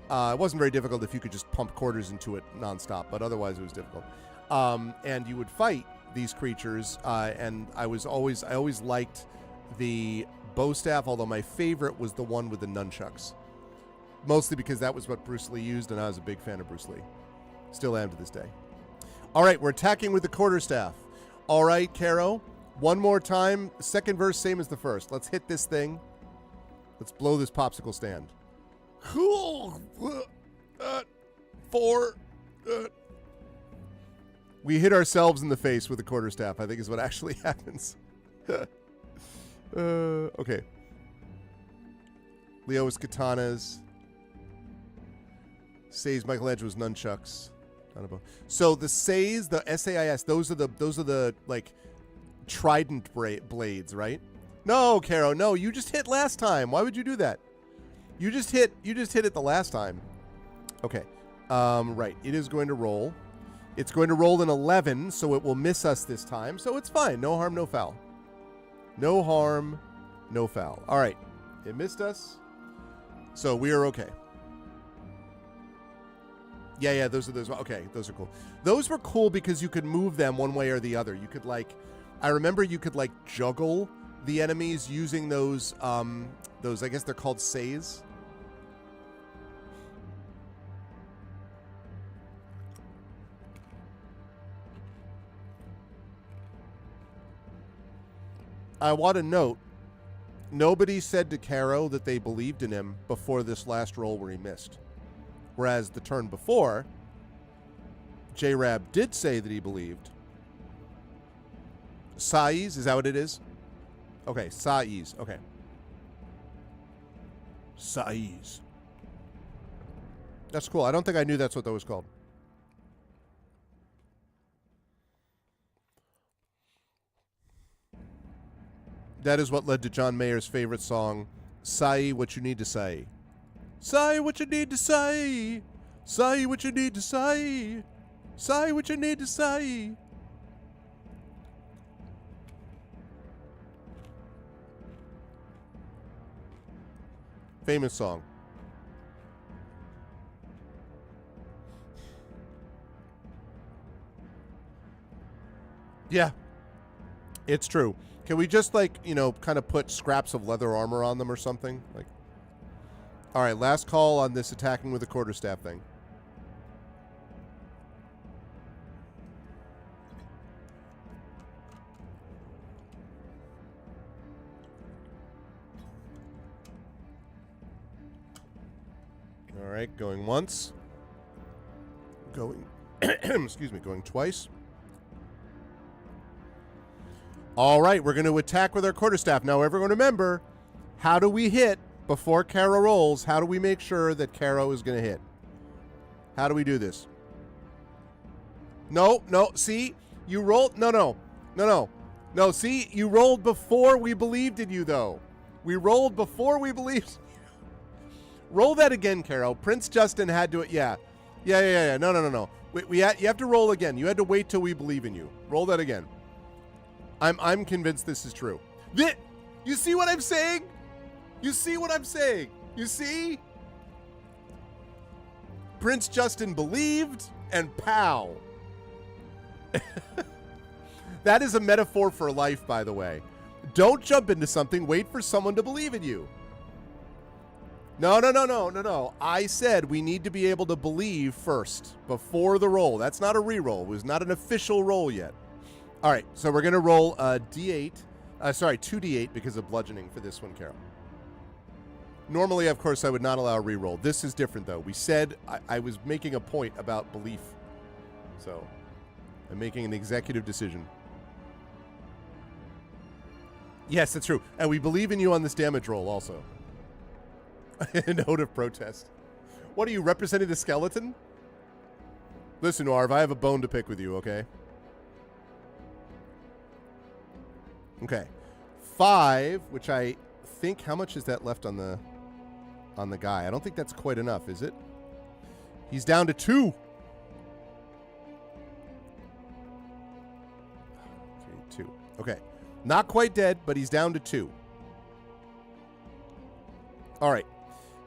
Speaker 2: It wasn't very difficult if you could just pump quarters into it nonstop, but otherwise it was difficult. And you would fight these creatures, and I always liked the bow staff, although my favorite was the one with the nunchucks. Mostly because that was what Bruce Lee used, and I was a big fan of Bruce Lee. Still am to this day. All right, we're attacking with the quarterstaff. All right, Caro, one more time. Second verse, same as the first. Let's hit this thing. Let's blow this popsicle stand. We hit ourselves in the face with the quarterstaff, I think is what actually happens. Okay. Leo is katanas. Sais Michelangelo's nunchucks. So the Sais, the SAIS, those are the like trident blades, right? No, Caro, no, you just hit last time. Why would you do that? You just hit it the last time. Okay. Right. It is going to roll. It's going to roll an 11, so it will miss us this time. So it's fine. No harm, no foul. No harm, no foul. All right. It missed us. So we are okay. Yeah, those are those. Okay, those are cool. Those were cool because you could move them one way or the other. You could I remember you could juggle the enemies using those, I guess they're called Sais. I want to note, nobody said to Caro that they believed in him before this last roll where he missed. Whereas the turn before, J-Rab did say that he believed. Sais, is that what it is? Okay, Sais, okay. Sais. That's cool. I don't think I knew that's what that was called. That is what led to John Mayer's favorite song, Say What You Need to Say. Say what you need to say. Say what you need to say. Say what you need to say. Famous song. Yeah, it's true. Can we just kind of put scraps of leather armor on them or something? All right, last call on this attacking with the quarterstaff thing. All right, going once. Going, excuse me, going twice. All right, we're going to attack with our quarterstaff. Now, everyone remember, how do we hit before Caro rolls? How do we make sure that Caro is going to hit? How do we do this? No, see? You rolled, no, see? You rolled before we believed in you, though. We rolled before we believed. Roll that again, Caro. Prince Justin had to, yeah. No. You have to roll again. You had to wait till we believe in you. Roll that again. I'm convinced this is true. You see what I'm saying? You see what I'm saying? You see? Prince Justin believed, and pow. That is a metaphor for life, by the way. Don't jump into something. Wait for someone to believe in you. No. I said we need to be able to believe first before the roll. That's not a re-roll. It was not an official roll yet. All right, so we're going to roll a D8. 2D8 because of bludgeoning for this one, Carol. Normally, of course, I would not allow a re-roll. This is different, though. We said I was making a point about belief. So I'm making an executive decision. Yes, that's true. And we believe in you on this damage roll also. A note of protest. What are you, representing the skeleton? Listen, Arv, I have a bone to pick with you, okay? Okay. 5, which I think, how much is that left on the guy? I don't think that's quite enough, is it? He's down to 2. Okay, 2. Okay. Not quite dead, but he's down to 2. All right.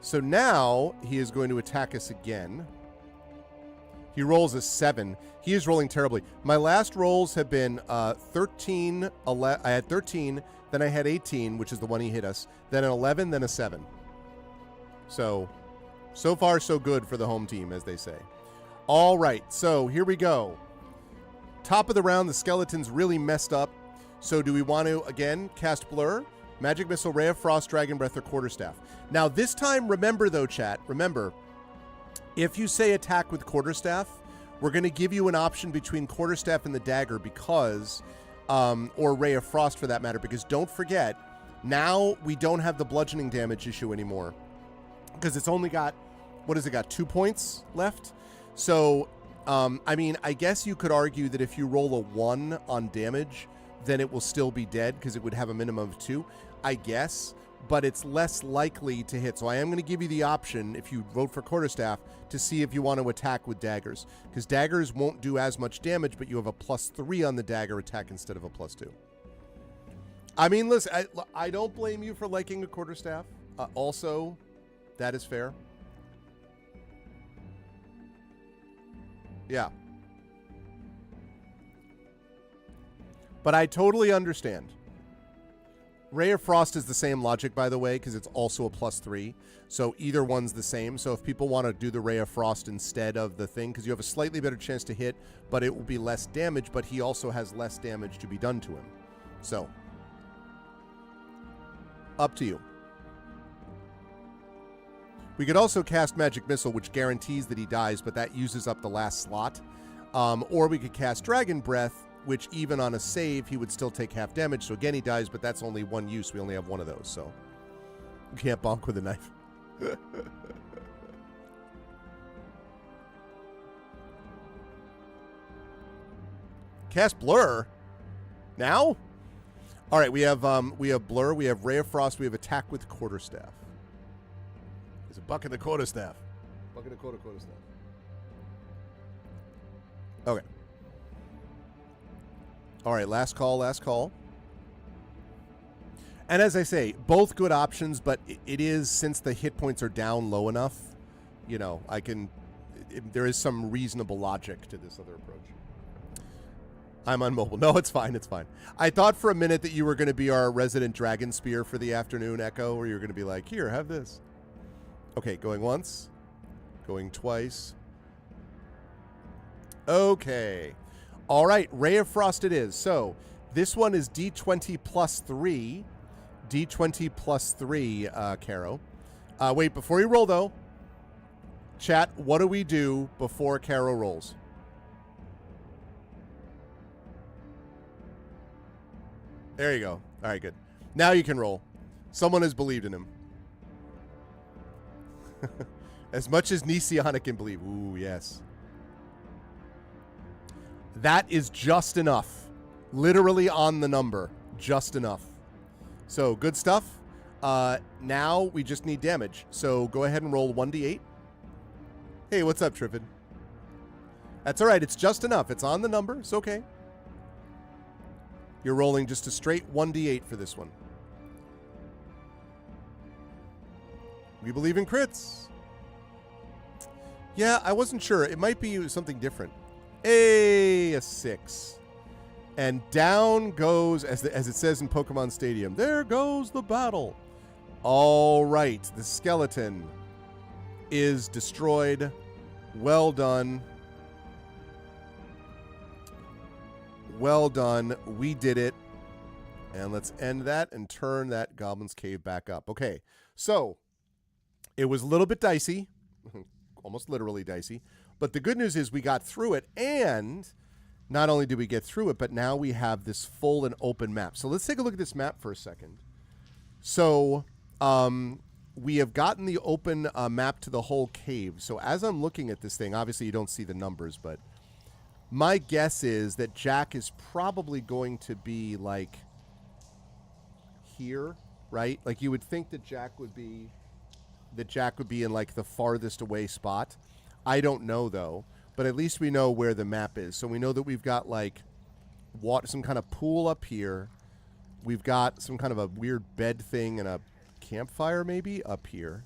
Speaker 2: So now he is going to attack us again. He rolls a 7. He is rolling terribly. My last rolls have been 13, 11. I had 13, then I had 18, which is the one he hit us, then an 11, then a 7. So far so good for the home team, as they say. All right, so here we go. Top of the round, the skeleton's really messed up. So do we want to, again, cast Blur? Magic Missile, Ray of Frost, Dragon Breath, or Quarterstaff. Now, this time, remember, though, chat, remember, if you say attack with Quarterstaff, we're going to give you an option between Quarterstaff and the dagger because, or Ray of Frost for that matter, because don't forget, now we don't have the bludgeoning damage issue anymore because it's only got, what has it got, 2 points left? So, I mean, I guess you could argue that if you roll a 1 on damage, then it will still be dead because it would have a minimum of 2, I guess, but it's less likely to hit. So I am going to give you the option, if you vote for Quarterstaff, to see if you want to attack with daggers, because daggers won't do as much damage, but you have a +3 on the dagger attack instead of a +2. I mean, listen, I don't blame you for liking a Quarterstaff. Also, that is fair. Yeah. But I totally understand. Ray of Frost is the same logic, by the way, because it's also a +3. So either one's the same. So if people want to do the Ray of Frost instead of the thing, because you have a slightly better chance to hit, but it will be less damage, but he also has less damage to be done to him. So, up to you. We could also cast Magic Missile, which guarantees that he dies, but that uses up the last slot. Or we could cast Dragon Breath, which even on a save, he would still take half damage. So again, he dies, but that's only one use. We only have one of those, so you can't bonk with a knife. Cast Blur? Now? All right, we have Blur, we have Ray of Frost, we have Attack with Quarterstaff. There's a bucket of Quarterstaff. Bucket of Quarterstaff. Okay. All right, last call. And as I say, both good options, but it is, since the hit points are down low enough, you know, there is some reasonable logic to this other approach. I'm unmobile. No, it's fine. I thought for a minute that you were going to be our resident dragon spear for the afternoon, Echo, where you're going to be like, here, have this. Okay, going once. Going twice. Okay. All right, Ray of Frost it is. So this one is D20 plus 3. D20 plus 3, Caro. Wait, before you roll, though, chat, what do we do before Caro rolls? There you go. All right, good. Now you can roll. Someone has believed in him. As much as Nisiana can believe. Ooh, yes. That is just enough. Literally on the number. Just enough. So, good stuff. Now we just need damage. So, go ahead and roll 1d8. Hey, what's up, Trippin? That's all right. It's just enough. It's on the number. It's okay. You're rolling just a straight 1d8 for this one. We believe in crits. Yeah, I wasn't sure. It might be something different. Hey, a 6. And down goes, as it says in Pokemon Stadium, there goes the battle. All right, the skeleton is destroyed. Well done. Well done. We did it. And let's end that and turn that Goblin's Cave back up. Okay, so it was a little bit dicey, almost literally dicey. But the good news is we got through it, and not only did we get through it, but now we have this full and open map. So let's take a look at this map for a second. So we have gotten the open map to the whole cave. So as I'm looking at this thing, obviously you don't see the numbers, but my guess is that Jack is probably going to be like here, right? Like you would think that Jack would be in like the farthest away spot. I don't know though, but at least we know where the map is. So we know that we've got like water, some kind of pool up here. We've got some kind of a weird bed thing and a campfire maybe up here.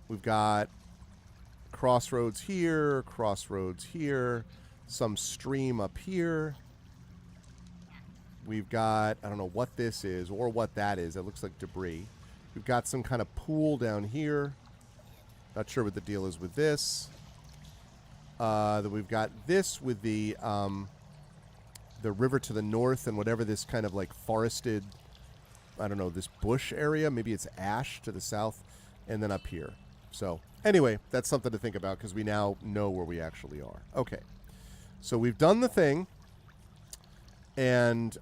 Speaker 2: We've got crossroads here, some stream up here. We've got, I don't know what this is or what that is. It looks like debris. We've got some kind of pool down here. Not sure what the deal is with this. Then we've got this with the river to the north and whatever this kind of like forested, I don't know, this bush area. Maybe it's ash to the south. And then up here. So anyway, that's something to think about because we now know where we actually are. Okay. So we've done the thing. And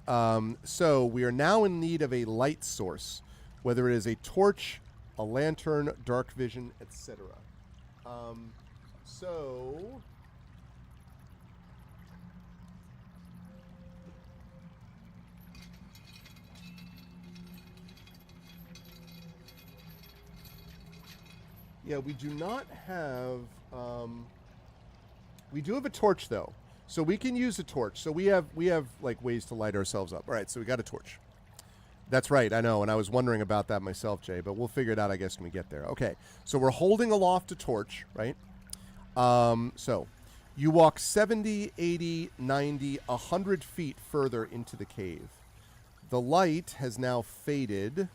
Speaker 2: so we are now in need of a light source, whether it is a torch, a lantern, dark vision, etc. So yeah, we do not have we do have a torch though. So we can use a torch. So we have like ways to light ourselves up. All right, so we got a torch. That's right, I know, and I was wondering about that myself, Jay, but we'll figure it out, I guess, when we get there. Okay, so we're holding aloft a torch, right? So you walk 70, 80, 90, 100 feet further into the cave. The light has now faded,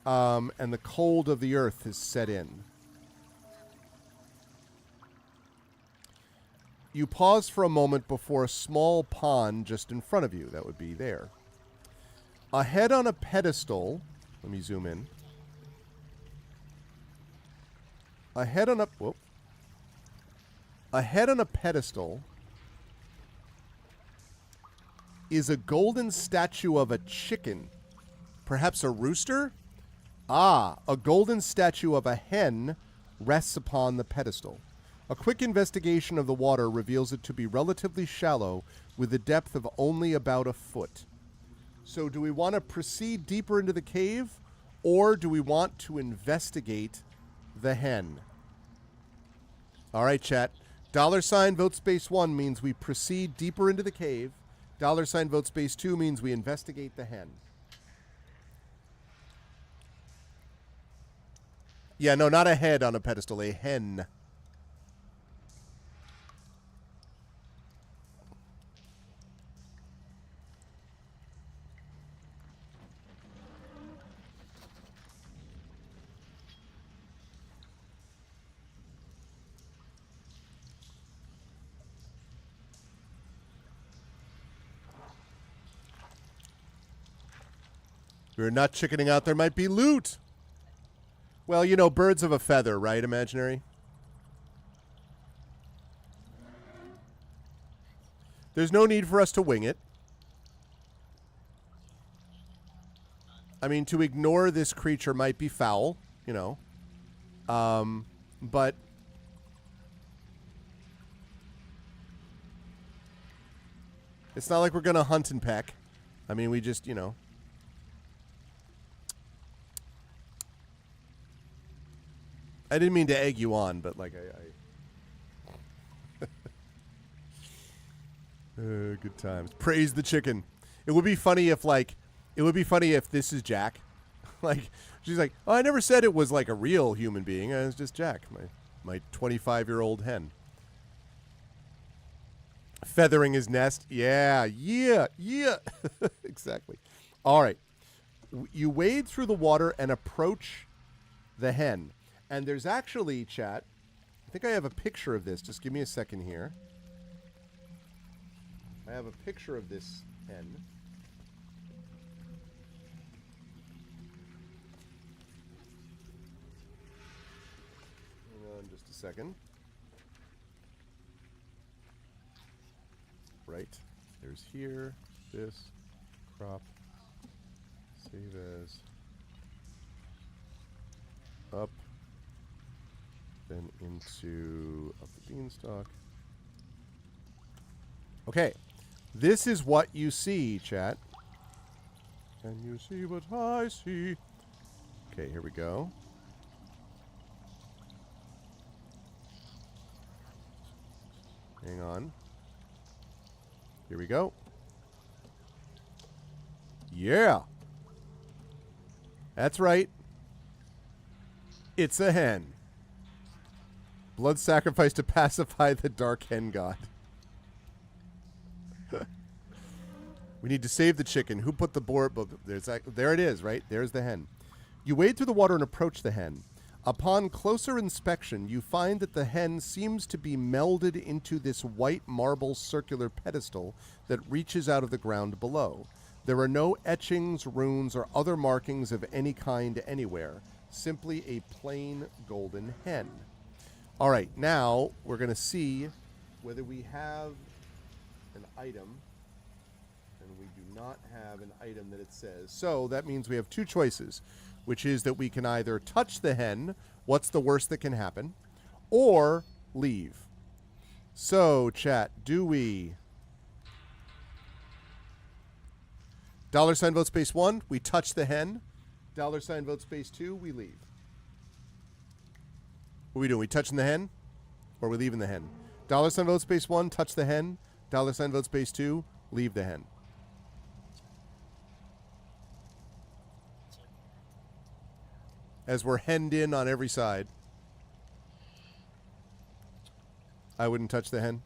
Speaker 2: and the cold of the earth has set in. You pause for a moment before a small pond just in front of you. That would be there. Ahead on a pedestal, let me zoom in. Ahead on a pedestal is a golden statue of a chicken. Perhaps a rooster? Ah, a golden statue of a hen rests upon the pedestal. A quick investigation of the water reveals it to be relatively shallow with a depth of only about a foot. So do we want to proceed deeper into the cave or do we want to investigate the hen? All right, chat. $ vote space 1 means we proceed deeper into the cave. $ vote space 2 means we investigate the hen. Yeah, no, not a head on a pedestal, a hen. We're not chickening out. There might be loot. Well, you know, birds of a feather, right, Imaginary? There's no need for us to wing it. I mean, to ignore this creature might be foul, you know. But it's not like we're going to hunt and peck. I mean, we just, you know. I didn't mean to egg you on, but like good times. Praise the chicken. It would be funny if this is Jack. Like she's like, "Oh, I never said it was like a real human being. It was just Jack, my 25-year-old hen." Feathering his nest. Yeah. Exactly. All right. You wade through the water and approach the hen. And there's actually, chat, I think I have a picture of this. Just give me a second here. I have a picture of this hen. Hang on just a second. Right. There's here, this, crop, save as, up, then into up the beanstalk. Okay. This is what you see, chat. Can you see what I see? Okay, here we go. Hang on. Here we go. Yeah. That's right. It's a hen. Blood sacrifice to pacify the dark hen god. We need to save the chicken. Who put the board? There it is, right? There's the hen. You wade through the water and approach the hen. Upon closer inspection, you find that the hen seems to be melded into this white marble circular pedestal that reaches out of the ground below. There are no etchings, runes, or other markings of any kind anywhere. Simply a plain golden hen. All right, now we're going to see whether we have an item. And we do not have an item that it says. So that means we have two choices, which is that we can either touch the hen, what's the worst that can happen, or leave. So, chat, do we... $sign vote space 1, we touch the hen. $sign vote space 2, we leave. What are we doing? We touching the hen, or we leaving the hen? $sign vote space 1, touch the hen. $sign vote space 2, leave the hen. As we're henned in on every side. I wouldn't touch the hen.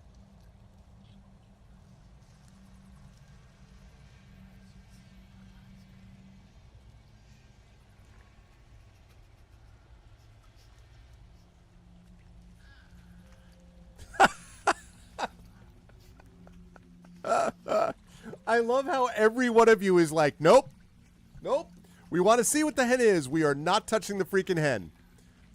Speaker 2: I love how every one of you is like, nope, nope. We want to see what the hen is. We are not touching the freaking hen.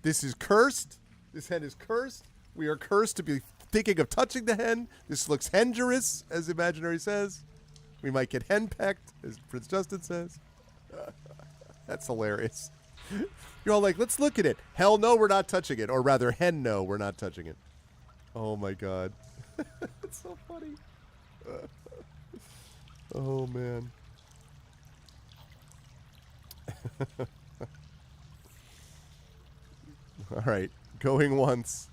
Speaker 2: This is cursed. This hen is cursed. We are cursed to be thinking of touching the hen. This looks hengerous, as Imaginary says. We might get henpecked, as Prince Justin says. That's hilarious. You're all like, let's look at it. Hell no, we're not touching it. Or rather, hen no, we're not touching it. Oh, my God. It's so funny. Oh, man. All right. Going once.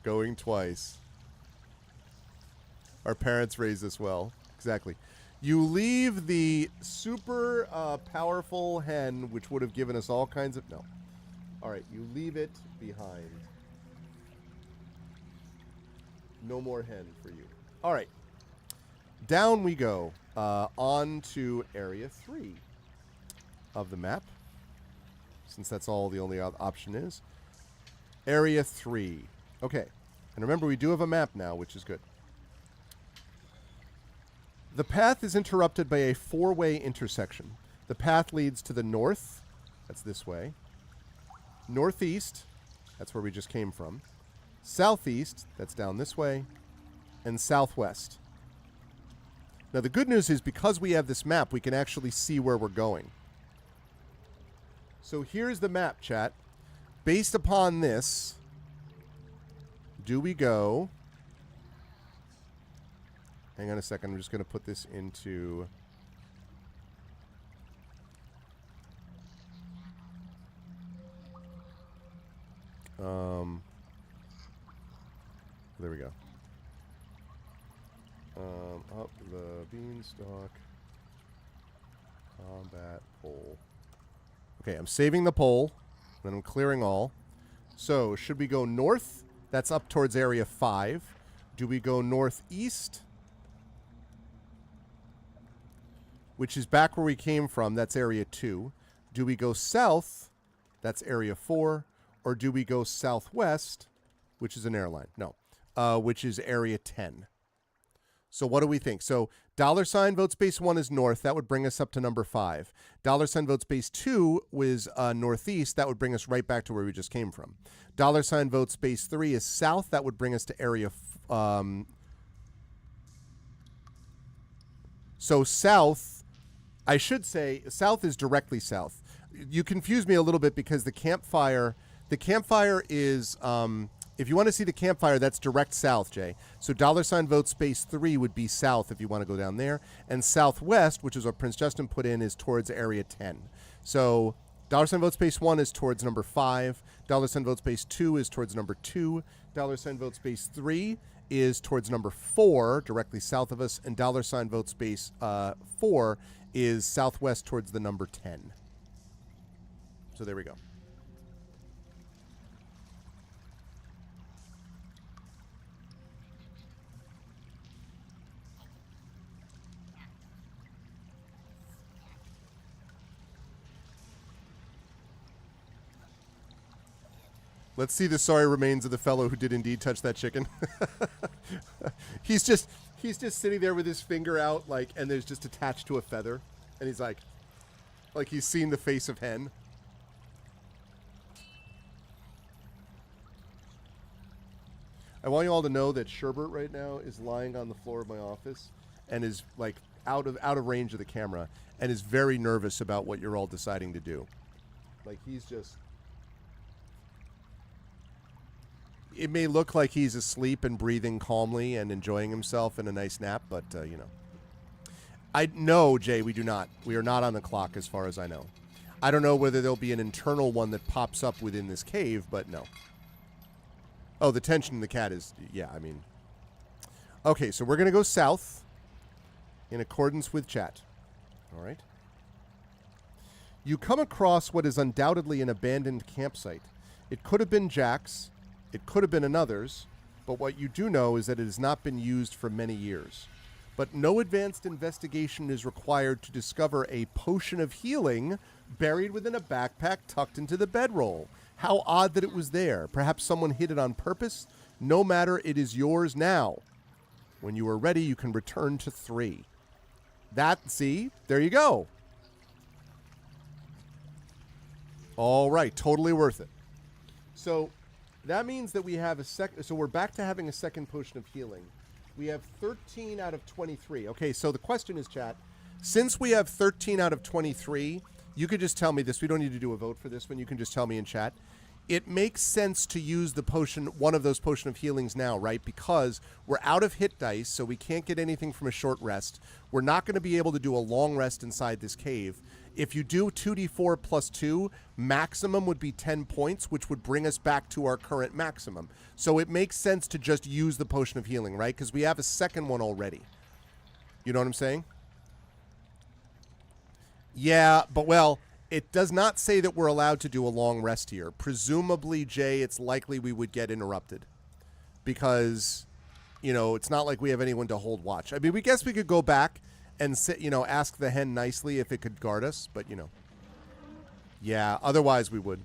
Speaker 2: Going twice. Our parents raised us well. Exactly. You leave the super powerful hen, which would have given us all kinds of... No. All right. You leave it behind. No more hen for you. All right. Down we go. On to Area 3 of the map. Since that's all the only option is. Area 3. Okay. And remember, we do have a map now, which is good. The path is interrupted by a 4-way intersection. The path leads to the north. That's this way. Northeast. That's where we just came from. Southeast. That's down this way. And southwest. Now, the good news is because we have this map, we can actually see where we're going. So here's the map, chat. Based upon this, do we go... Hang on a second. I'm just going to put this into... There we go. Up the beanstalk. Combat pole. Okay, I'm saving the pole. Then I'm clearing all. So, should we go north? That's up towards Area 5. Do we go northeast? which is back where we came from. That's area 2. Do we go south? That's area 4. Or do we go southwest, which is an airline? No, which is area 10. So what do we think? So $ vote space 1 is north. That would bring us up to number 5. $ vote space 2 was northeast. That would bring us right back to where we just came from. $ vote space 3 is south. That would bring us to area. So south, I should say, south is directly south. You confuse me a little bit because the campfire is, if you want to see the campfire, that's direct south, Jay. So $ vote space 3 would be south if you want to go down there. And southwest, which is what Prince Justin put in, is towards area 10. So $ vote space 1 is towards number 5. $ vote space 2 is towards number 2. $ vote space 3 is towards number 4, directly south of us. And $ vote space 4 is southwest towards the number 10. So there we go. Let's see the sorry remains of the fellow who did indeed touch that chicken. He's just sitting there with his finger out, like, and there's just attached to a feather, and he's like he's seen the face of hen. I want you all to know that Sherbert right now is lying on the floor of my office and is like out of range of the camera and is very nervous about what you're all deciding to do. Like he's just. It may look like he's asleep and breathing calmly and enjoying himself in a nice nap, but, you know. No, Jay, we do not. We are not on the clock as far as I know. I don't know whether there'll be an internal one that pops up within this cave, but no. Oh, the tension in the cat is, yeah, I mean. Okay, so we're going to go south in accordance with chat. All right. You come across what is undoubtedly an abandoned campsite. It could have been Jack's. It could have been another's, but what you do know is that it has not been used for many years. But no advanced investigation is required to discover a potion of healing buried within a backpack tucked into the bedroll. How odd that it was there. Perhaps someone hid it on purpose. No matter, it is yours now. When you are ready, you can return to 3. See? There you go. All right, totally worth it. So that means that we have a second. So we're back to having a second potion of healing. We have 13 out of 23. Okay, so the question is, chat, since we have 13 out of 23, you could just tell me this. We don't need to do a vote for this one. You can just tell me in chat. It makes sense to use the potion, one of those potion of healings now, right? Because we're out of hit dice, so we can't get anything from a short rest. We're not going to be able to do a long rest inside this cave. If you do 2d4 plus 2, maximum would be 10 points, which would bring us back to our current maximum. So it makes sense to just use the potion of healing, right? Because we have a second one already. You know what I'm saying? Yeah, but well, it does not say that we're allowed to do a long rest here. Presumably, Jay, it's likely we would get interrupted. Because, you know, it's not like we have anyone to hold watch. I mean, we guess we could go back and sit, you know, ask the hen nicely if it could guard us, but, you know. Yeah, otherwise we would.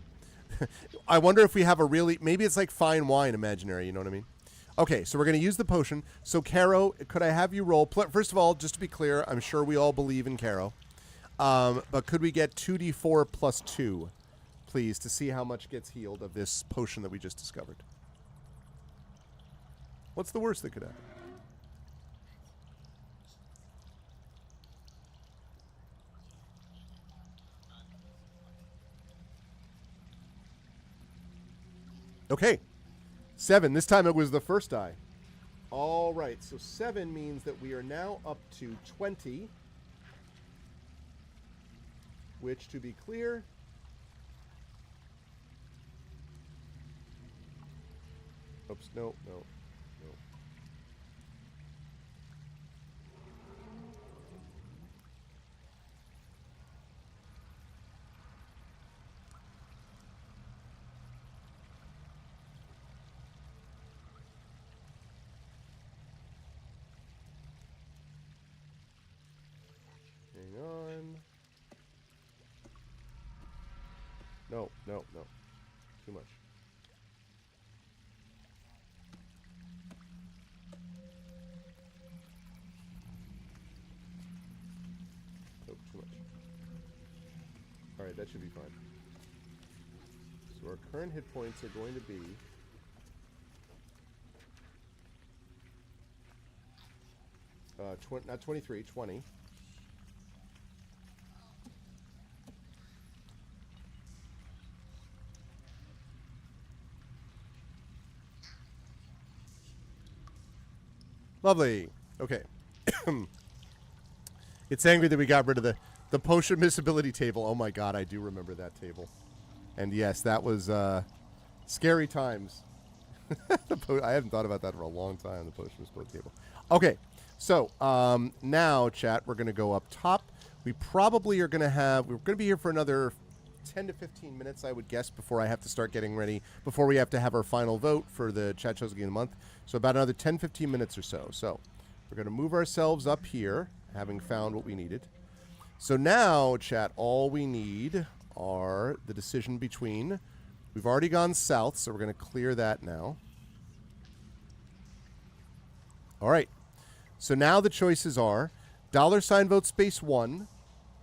Speaker 2: I wonder if we have a really, maybe it's like fine wine imaginary, you know what I mean? Okay, so we're going to use the potion. So, Caro, could I have you roll? First of all, just to be clear, I'm sure we all believe in Caro. But could we get 2d4 plus 2, please, to see how much gets healed of this potion that we just discovered? What's the worst that could happen? Okay, 7. This time it was the first die. All right, so 7 means that we are now up to 20. Which, to be clear, oops, no. Hang No, no, no. Too much. Oh, too much. Alright, that should be fine. So our current hit points are going to be... not 23, 20. Lovely. Okay. It's angry that we got rid of the potion miscibility table. Oh my god, I do remember that table. And yes, that was scary times. I haven't thought about that for a long time, the potion miscibility table. Okay. So, now, chat, we're going to go up top. We probably are going to have... We're going to be here for another 10 to 15 minutes, I would guess, before I have to start getting ready, before we have to have our final vote for the Chat Shows Game of the Month. So about another 10, 15 minutes or so. So, we're going to move ourselves up here, having found what we needed. So now, chat, all we need are the decision between... We've already gone south, so we're going to clear that now. All right. So now the choices are $ vote space 1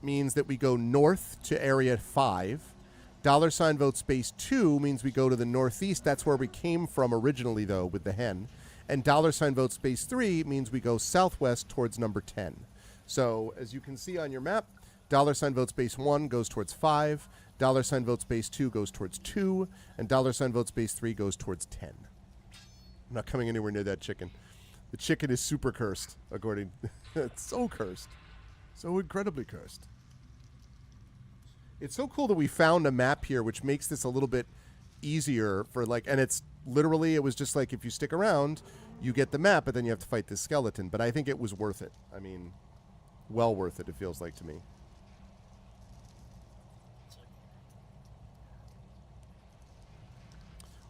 Speaker 2: means that we go north to area 5. $ vote space 2 means we go to the northeast. That's where we came from originally, though, with the hen. And $ vote space 3 means we go southwest towards number 10. So as you can see on your map, $ vote space 1 goes towards 5. $ vote space 2 goes towards 2. And $ vote space 3 goes towards 10. I'm not coming anywhere near that chicken. The chicken is super cursed, according... It's so cursed. So incredibly cursed. It's so cool that we found a map here, which makes this a little bit easier for, like... And it's literally, it was just like, if you stick around, you get the map, but then you have to fight this skeleton. But I think it was worth it. I mean, well worth it, it feels like to me.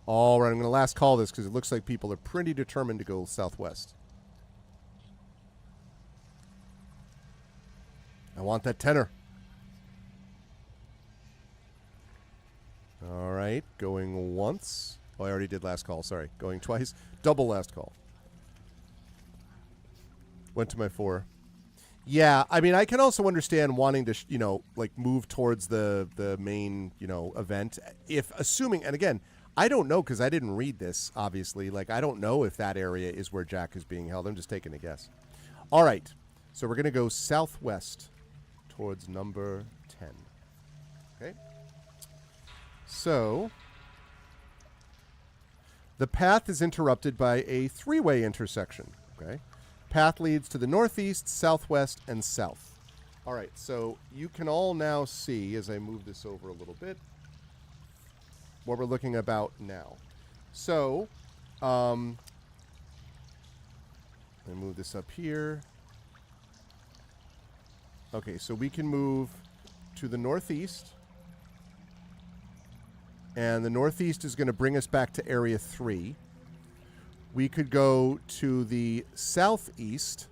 Speaker 2: All right, I'm going to last call this because it looks like people are pretty determined to go southwest. I want that tenor. All right, going once. Oh, I already did last call, sorry. Going twice. Double last call. Went to my 4. Yeah, I mean, I can also understand wanting to, you know, like move towards the main, you know, event. If assuming, and again, I don't know because I didn't read this, obviously. Like, I don't know if that area is where Jack is being held. I'm just taking a guess. All right. So we're going to go southwest towards number 10. Okay. So the path is interrupted by a 3-way intersection. Okay. Path leads to the northeast, southwest, and south. All right. So you can all now see, as I move this over a little bit, what we're looking about now. So, I move this up here. Okay, so we can move to the northeast. And the northeast is going to bring us back to area 3. We could go to the southeast.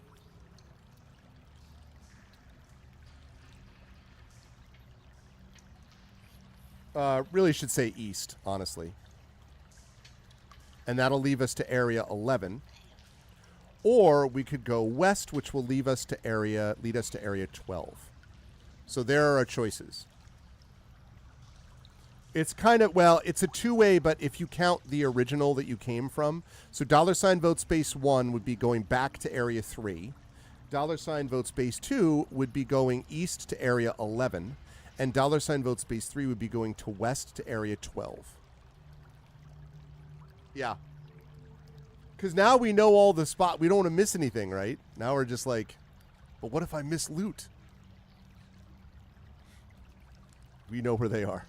Speaker 2: Really should say east, honestly. And that'll leave us to area 11. Or we could go west, which will lead us to area 12. So there are our choices. It's kind of, well, it's a 2-way, but if you count the original that you came from, so $ vote space 1 would be going back to area 3. $ vote space 2 would be going east to area 11. And $ vote space 3 would be going to west to area 12. Yeah. Because now we know all the spot. We don't want to miss anything, right? Now we're just like, but what if I miss loot? We know where they are.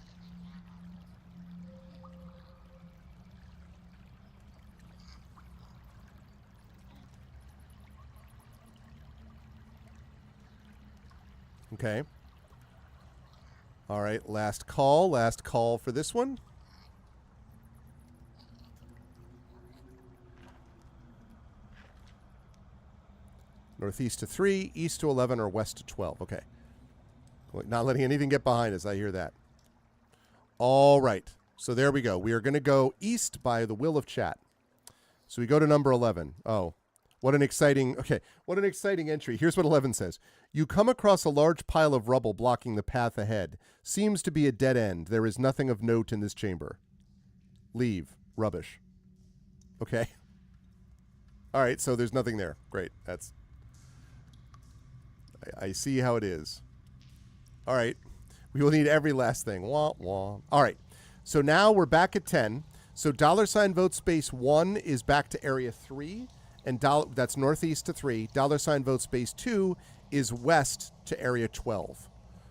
Speaker 2: Okay. All right, last call for this one. Northeast to 3, east to 11, or west to 12. Okay. Not letting anything get behind us. I hear that. All right. So there we go. We are going to go east by the will of chat. So we go to number 11. Oh, what an exciting entry. Here's what 11 says. You come across a large pile of rubble blocking the path ahead. Seems to be a dead end. There is nothing of note in this chamber. Leave. Rubbish. Okay. All right, so there's nothing there. Great. I see how it is. All right. We will need every last thing. Wah, wah. All right. So now we're back at 10. So $ vote space 1 is back to area 3, and that's northeast to 3. $ vote space 2 is west to area 12.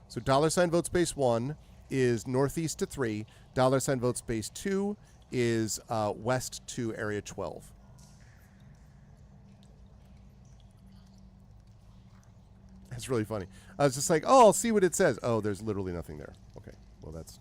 Speaker 2: So $ vote space 1 is northeast to 3. $ vote space 2 is west to area 12. That's really funny. I was just like, oh, I'll see what it says. Oh, there's literally nothing there. Okay, well, that's...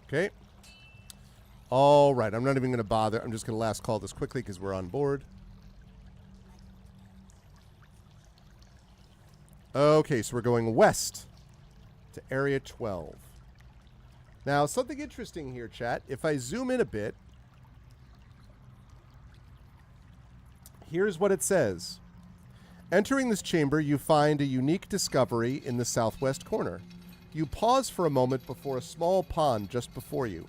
Speaker 2: Okay. All right. I'm not even going to bother. I'm just going to last call this quickly because we're on board. Okay, so we're going west to area 12. Now, something interesting here, chat. If I zoom in a bit, here's what it says. Entering this chamber, you find a unique discovery in the southwest corner. You pause for a moment before a small pond just before you.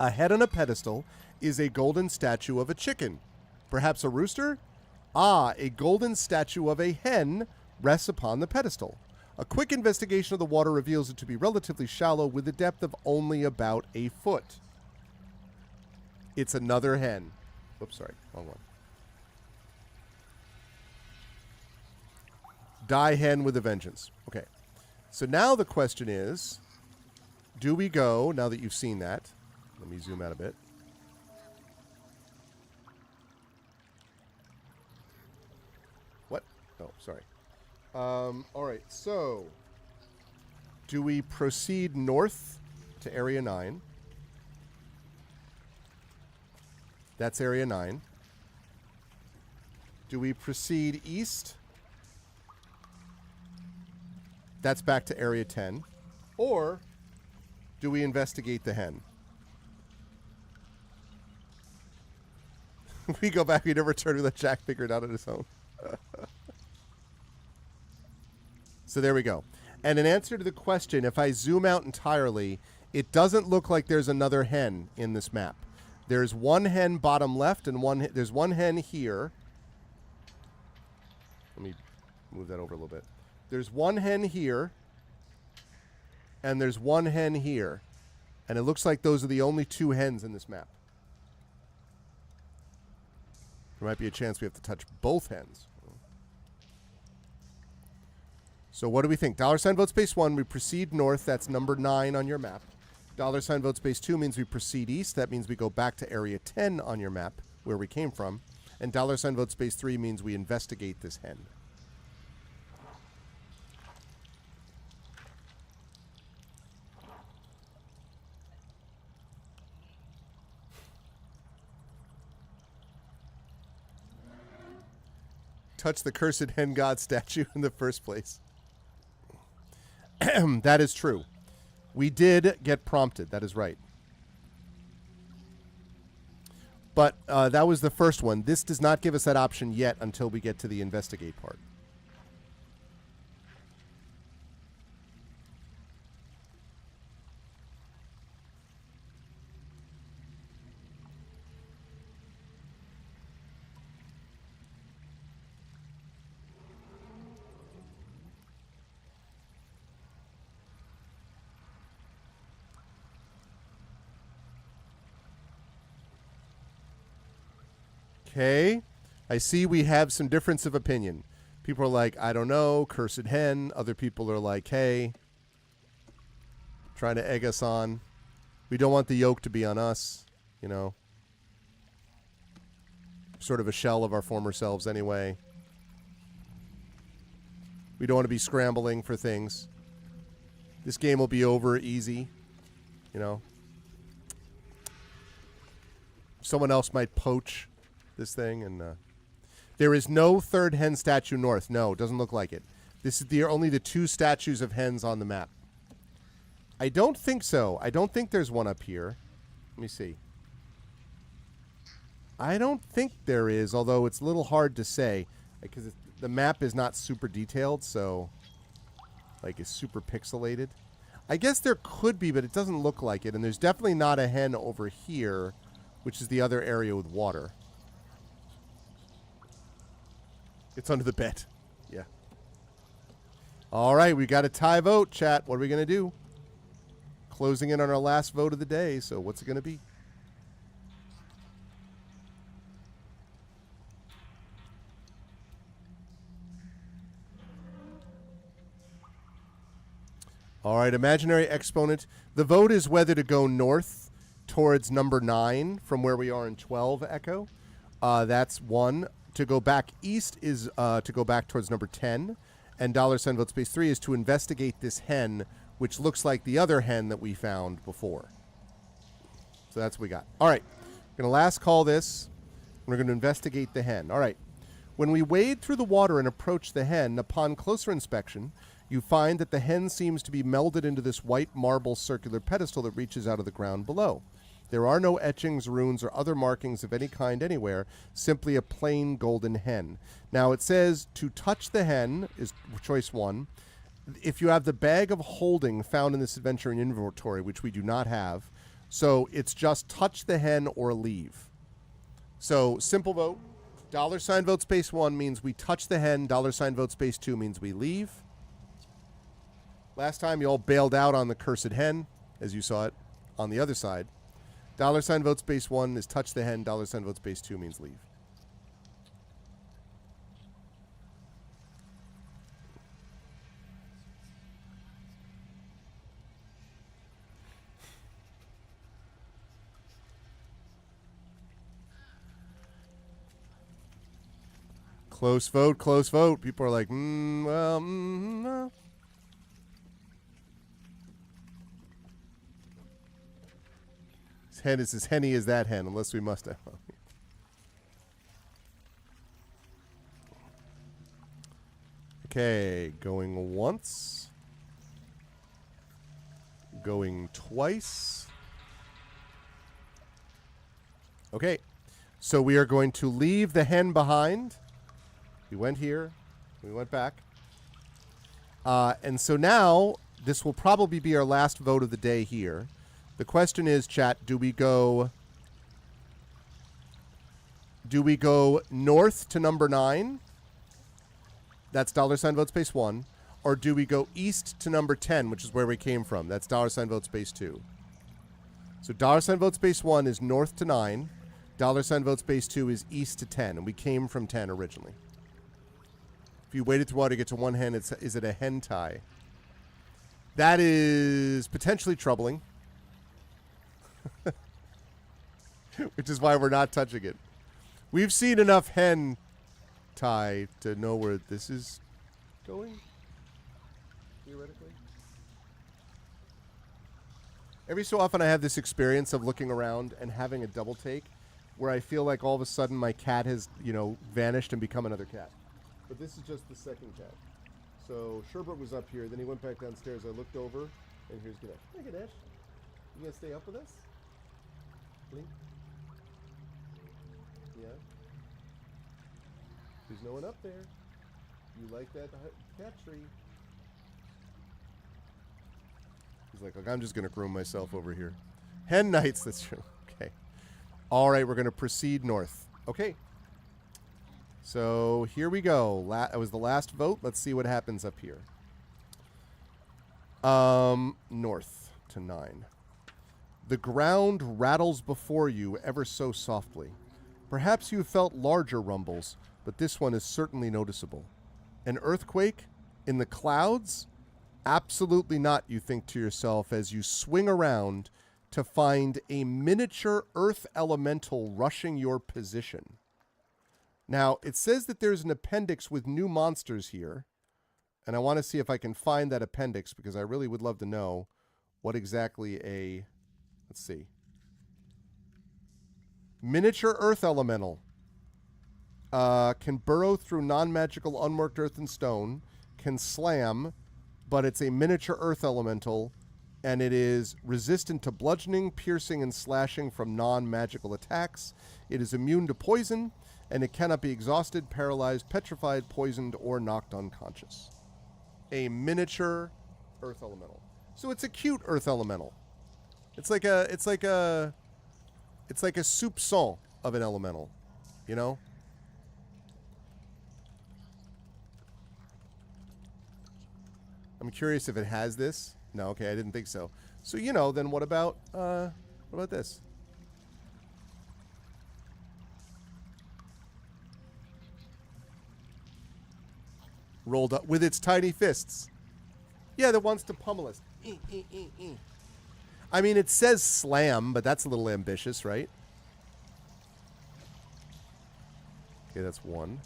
Speaker 2: Ahead on a pedestal is a golden statue of a chicken. Perhaps a rooster? Ah, a golden statue of a hen rests upon the pedestal. A quick investigation of the water reveals it to be relatively shallow with a depth of only about a foot. It's another hen. Oops, sorry, wrong one. Die hen with a vengeance. Okay. So now the question is, do we go, now that you've seen that, let me zoom out a bit. What? Oh, sorry. All right, so do we proceed north to Area 9? That's Area 9. Do we proceed east? That's back to Area 10. Or do we investigate the hen? We go back, we never return, we let Jack figure it out on his own. So there we go. And in answer to the question, if I zoom out entirely, it doesn't look like there's another hen in this map. There's one hen bottom left and there's one hen here. Let me move that over a little bit. There's one hen here, and there's one hen here. And it looks like those are the only two hens in this map. There might be a chance we have to touch both hens. So what do we think? $ vote space 1, we proceed north. That's number 9 on your map. $ vote space 2 means we proceed east. That means we go back to area 10 on your map, where we came from. And $ vote space 3 means we investigate this hen. Touch the cursed hen god statue in the first place. That is true. We did get prompted. That is right. But that was the first one. This does not give us that option yet until we get to the investigate part. Okay, I see we have some difference of opinion. People are like, I don't know, cursed hen. Other people are like, hey. trying to egg us on. We don't want the yoke to be on us, you know. Sort of a shell of our former selves anyway. We don't want to be scrambling for things. This game will be over easy, you know. Someone else might poach this thing, and there is no third hen statue north. No, doesn't look like it. This is only the 2 statues of hens on the map. I don't think so. I don't think there's one up here. Let me see. I don't think there is, although it's a little hard to say because the map is not super detailed, so like it's super pixelated. I guess there could be, but it doesn't look like it. And there's definitely not a hen over here, which is the other area with water. It's under the bed. Yeah. All right, we got a tie vote, chat. What are we going to do? Closing in on our last vote of the day, so what's it going to be? All right, imaginary exponent. The vote is whether to go north towards number 9 from where we are in 12, Echo. That's 1. To go back east is to go back towards number 10. And $sign vote space 3 is to investigate this hen, which looks like the other hen that we found before. So that's what we got. All right. We're going to last call this. We're going to investigate the hen. All right. When we wade through the water and approach the hen, upon closer inspection, you find that the hen seems to be melded into this white marble circular pedestal that reaches out of the ground below. There are no etchings, runes, or other markings of any kind anywhere, simply a plain golden hen. Now it says to touch the hen is choice 1. If you have the bag of holding found in this adventure in inventory, which we do not have, so it's just touch the hen or leave. So simple vote. $sign vote space 1 means we touch the hen. $sign vote space 2 means we leave. Last time you all bailed out on the cursed hen, as you saw it on the other side. $sign vote space 1 is touch the hen. $sign vote space 2 means leave. Close vote, close vote. People are like, no. This hen is as henny as that hen, unless we must have. Okay, going once. Going twice. Okay, so we are going to leave the hen behind. We went here. We went back. And so now, this will probably be our last vote of the day here. The question is, chat, do we go north to number 9? That's $sign vote space 1. Or do we go east to number 10, which is where we came from? That's $sign vote space 2. So $sign vote space 1 is north to 9. $sign vote space 2 is east to 10. And we came from 10 originally. If you waded through water to get to one hen, is it a hen tie? That is potentially troubling. Which is why we're not touching it. We've seen enough hen tie to know where this is going, theoretically. Every so often I have this experience of looking around and having a double take where I feel like all of a sudden my cat has, vanished and become another cat. But this is just the second cat. So Sherbert was up here, then he went back downstairs. I looked over, and here's Ganesh. Hey, Ganesh. You gonna stay up with us? Blink. Yeah. There's no one up there. You like that cat tree? He's like, look, I'm just gonna groom myself over here. Hen nights, that's true. Okay. All right, we're gonna proceed north. Okay. So here we go. That was the last vote. Let's see what happens up here. North to 9. The ground rattles before you ever so softly. Perhaps you felt larger rumbles, but this one is certainly noticeable. An earthquake in the clouds? Absolutely not, you think to yourself as you swing around to find a miniature earth elemental rushing your position. Now, it says that there's an appendix with new monsters here, and I want to see if I can find that appendix because I really would love to know what exactly a, let's see, miniature earth elemental. Can burrow through non-magical unmarked earth and stone, can slam, but it's a miniature earth elemental, and it is resistant to bludgeoning, piercing, and slashing from non-magical attacks. It is immune to poison, and it cannot be exhausted, paralyzed, petrified, poisoned, or knocked unconscious. A miniature earth elemental. So it's a cute earth elemental. It's like a soupçon of an elemental, you know? I'm curious if it has this. No, okay, I didn't think so. So, you know, then what about this? Rolled up with its tiny fists. Yeah, that wants to pummel us. I mean, it says slam, but that's a little ambitious, right? Okay, that's one.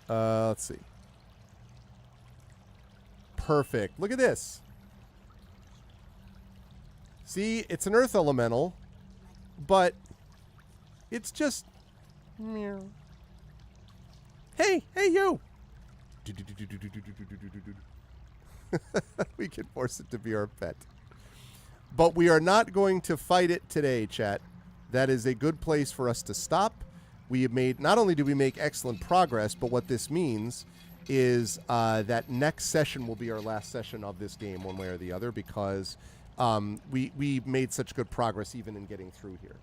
Speaker 2: Let's see. Perfect. Look at this. See, it's an earth elemental, but it's just... Hey, you! We can force it to be our pet. But we are not going to fight it today, chat. That is a good place for us to stop. We have made, not only do we make excellent progress, but what this means is that next session will be our last session of this game, one way or the other, because we made such good progress even in getting through here.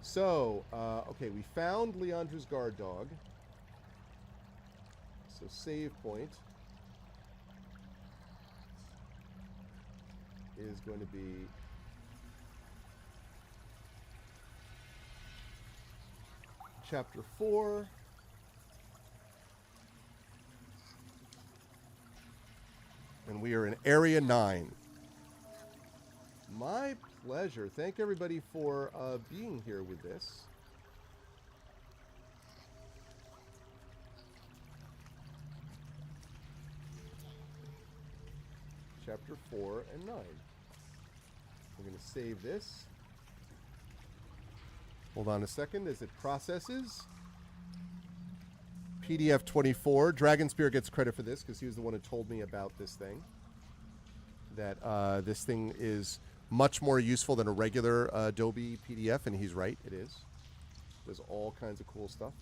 Speaker 2: So, okay, we found Leandra's guard dog. So save point is going to be Chapter 4. And we are in Area 9. My pleasure. Thank everybody for being here with this. Chapter 4 and 9. We're going to save this. Hold on a second as it processes. PDF 24. Dragonspear gets credit for this because he was the one who told me about this thing. That this thing is much more useful than a regular Adobe PDF, and he's right, it is. There's all kinds of cool stuff.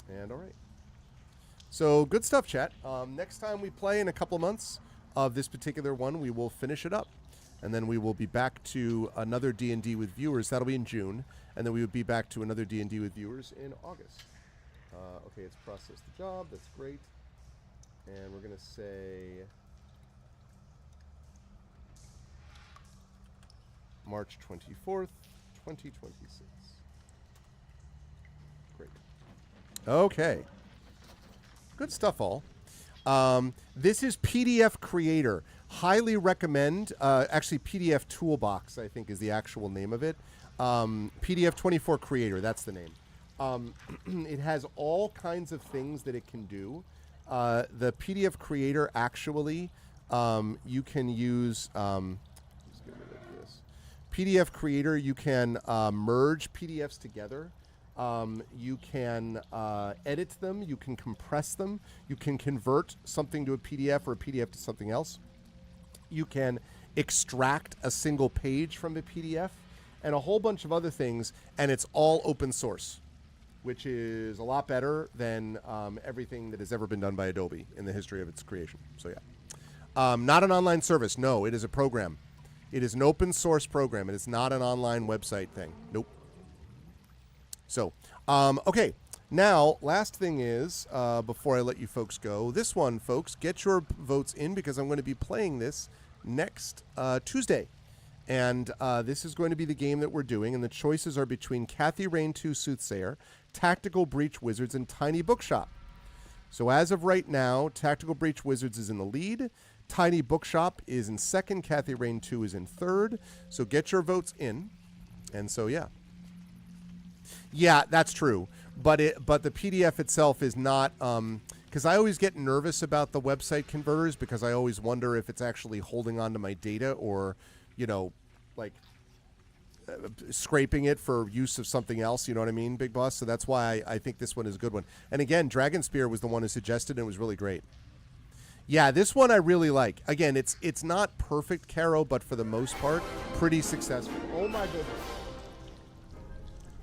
Speaker 2: And all right. So good stuff, chat. Next time we play in a couple of months of this particular one, we will finish it up. And then we will be back to another D&D with viewers. That'll be in June. And then we will be back to another D&D with viewers in August. Okay, it's processed the job. That's great. And we're going to say March 24th, 2026. Great. Okay. Good stuff, all. This is PDF Creator. Highly recommend. Actually, PDF Toolbox, I think, is the actual name of it. PDF 24 Creator, that's the name. It has all kinds of things that it can do. The PDF Creator, actually, you can use... let's get rid of this. PDF Creator, you can merge PDFs together. You can edit them. You can compress them. You can convert something to a PDF or a PDF to something else. You can extract a single page from a PDF and a whole bunch of other things, and it's all open source, which is a lot better than everything that has ever been done by Adobe in the history of its creation. So, yeah. Not an online service. No, it is a program. It is an open source program. It is not an online website thing. Nope. So, okay. Now, last thing is, before I let you folks go, this one, folks, get your votes in because I'm going to be playing this next Tuesday. And this is going to be the game that we're doing, and the choices are between Kathy Rain 2 Soothsayer, Tactical Breach Wizards, and Tiny Bookshop. So as of right now, Tactical Breach Wizards is in the lead. Tiny Bookshop is in second. Kathy Rain 2 is in third. So get your votes in. And so, yeah. Yeah, that's true. But the PDF itself is not... because I always get nervous about the website converters because I always wonder if it's actually holding on to my data or, like scraping it for use of something else. You know what I mean, Big Boss? So that's why I think this one is a good one. And again, Dragon Spear was the one who suggested it. It was really great. Yeah, this one I really like. Again, it's not perfect, Caro, but for the most part, pretty successful. Oh, my goodness.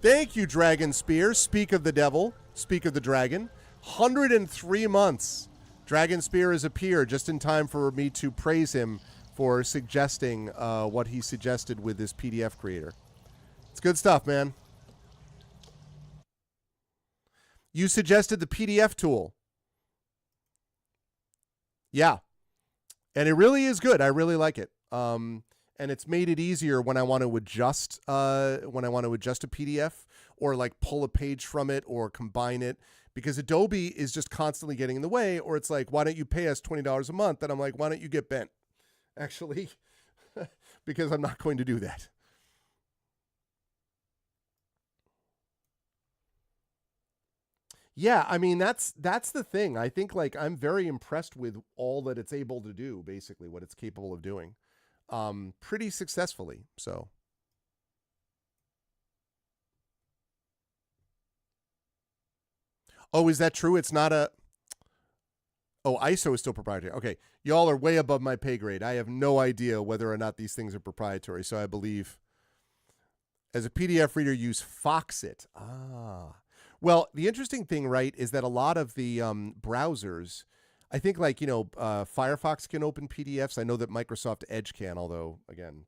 Speaker 2: Thank you, Dragon Spear. Speak of the devil. Speak of the dragon. 103 months. Dragon Spear has appeared just in time for me to praise him for suggesting what he suggested with this PDF creator. It's good stuff, man. You suggested the PDF tool. Yeah. And it really is good. I really like it. And it's made it easier when I want to adjust a PDF or like pull a page from it or combine it, because Adobe is just constantly getting in the way, or it's like, why don't you pay us $20 a month? And I'm like, why don't you get bent? Actually, because I'm not going to do that. Yeah, I mean, that's the thing. I think like I'm very impressed with all that it's able to do, basically what it's capable of doing. Pretty successfully. So oh, is that true? It's not a Oh, ISO is still proprietary. Okay. Y'all are way above my pay grade. I have no idea whether or not these things are proprietary. So I believe as a PDF reader, use Foxit. Ah. Well, the interesting thing, right, is that a lot of the browsers, I think like, Firefox can open PDFs. I know that Microsoft Edge can, although, again,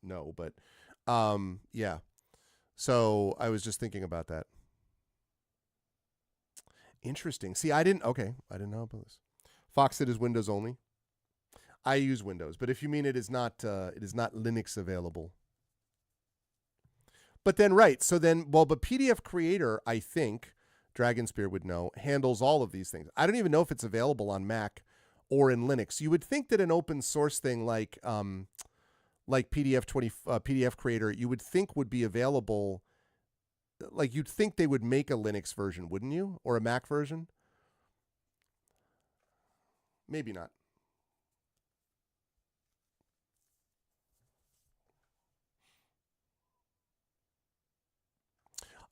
Speaker 2: no. But, yeah. So I was just thinking about that. Interesting. See, I didn't know about this. Foxit is Windows only. I use Windows, but if you mean it is not Linux available. But then, right, so then, but PDF Creator, I think, Dragonspear would know, handles all of these things. I don't even know if it's available on Mac or in Linux. You would think that an open source thing like PDF Creator, you would think would be available. Like you'd think they would make a Linux version, wouldn't you? Or a Mac version? Maybe not.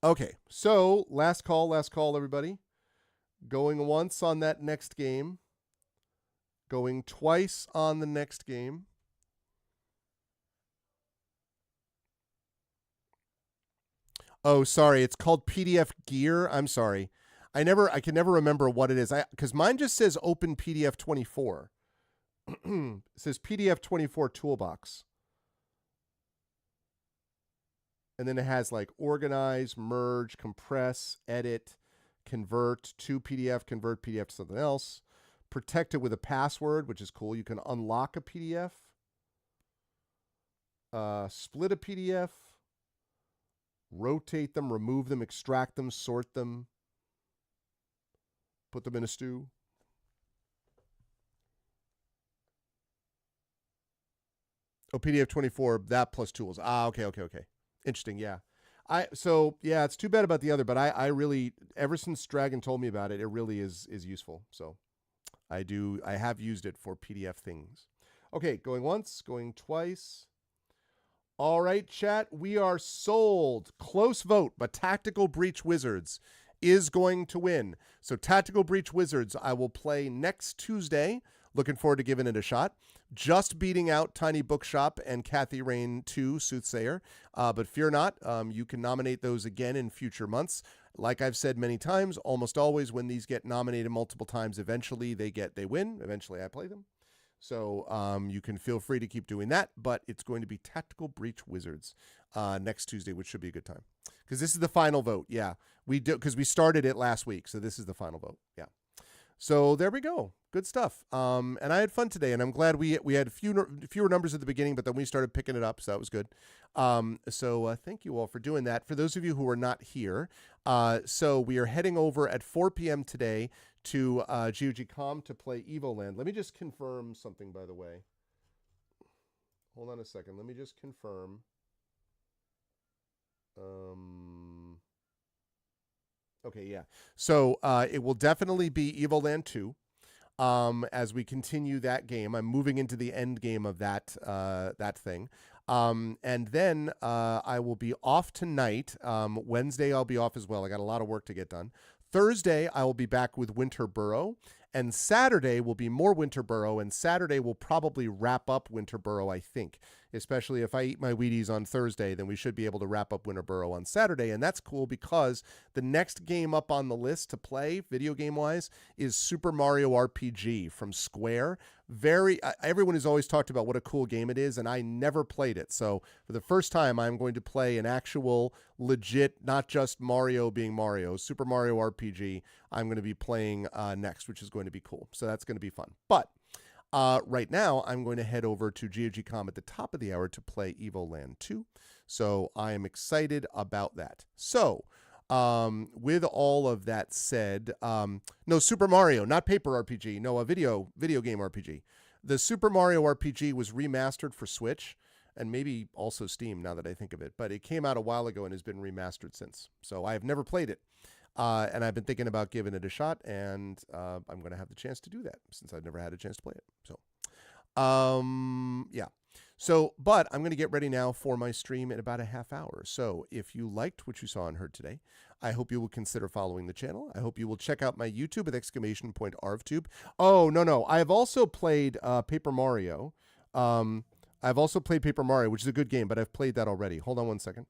Speaker 2: Okay, so last call, everybody. Going once on that next game. Going twice on the next game. Oh, sorry. It's called PDF Gear. I'm sorry. I can never remember what it is. Because mine just says Open PDF 24. It says PDF 24 Toolbox. And then it has like organize, merge, compress, edit, convert to PDF, convert PDF to something else, protect it with a password, which is cool. You can unlock a PDF, split a PDF, rotate them, remove them, extract them, sort them, put them in a stew. Oh, PDF 24, that plus tools. Ah, okay. Interesting, yeah. It's too bad about the other, but I really, ever since Dragon told me about it, it really is useful. So I have used it for PDF things. Okay, going once, going twice. All right, chat, we are sold. Close vote, but Tactical Breach Wizards is going to win. So Tactical Breach Wizards, I will play next Tuesday. Looking forward to giving it a shot. Just beating out Tiny Bookshop and Kathy Rain 2 Soothsayer. But fear not, you can nominate those again in future months. Like I've said many times, almost always when these get nominated multiple times, eventually they win. Eventually I play them. So you can feel free to keep doing that, but it's going to be Tactical Breach Wizards next Tuesday, which should be a good time. Because this is the final vote. Yeah, we do, because we started it last week, so this is the final vote. Yeah. So there we go. Good stuff. And I had fun today, and I'm glad we had fewer numbers at the beginning, but then we started picking it up, so that was good. So thank you all for doing that. For those of you who are not here, so we are heading over at 4 p.m. today to GOG.com to play Evoland. Let me just confirm something, by the way. Hold on a second. Let me just confirm. Okay, yeah. So it will definitely be Evoland 2. As we continue that game, I'm moving into the end game of that thing. And then I will be off tonight. Wednesday I'll be off as well. I got a lot of work to get done. Thursday I will be back with Winterboro. And Saturday will be more Winterboro, and Saturday will probably wrap up Winterboro, I think. Especially if I eat my Wheaties on Thursday, then we should be able to wrap up Winterboro on Saturday. And that's cool because the next game up on the list to play, video game-wise, is Super Mario RPG from Square. Everyone has always talked about what a cool game it is, and I never played it. So for the first time, I'm going to play an actual, legit, not just Mario being Mario, Super Mario RPG. I'm going to be playing next, which is going to be cool. So that's going to be fun. But right now, I'm going to head over to GOG.com at the top of the hour to play Evoland 2. So I am excited about that. So with all of that said, no, Super Mario, not paper RPG, no, a video game RPG. The Super Mario RPG was remastered for Switch and maybe also Steam now that I think of it, but it came out a while ago and has been remastered since. So I have never played it. And I've been thinking about giving it a shot, and I'm going to have the chance to do that since I've never had a chance to play it. So, yeah. So, but I'm going to get ready now for my stream in about a half hour. So if you liked what you saw and heard today, I hope you will consider following the channel. I hope you will check out my YouTube with !ArvTube. Oh, no. I have also played Paper Mario. I've also played Paper Mario, which is a good game, but I've played that already. Hold on one second.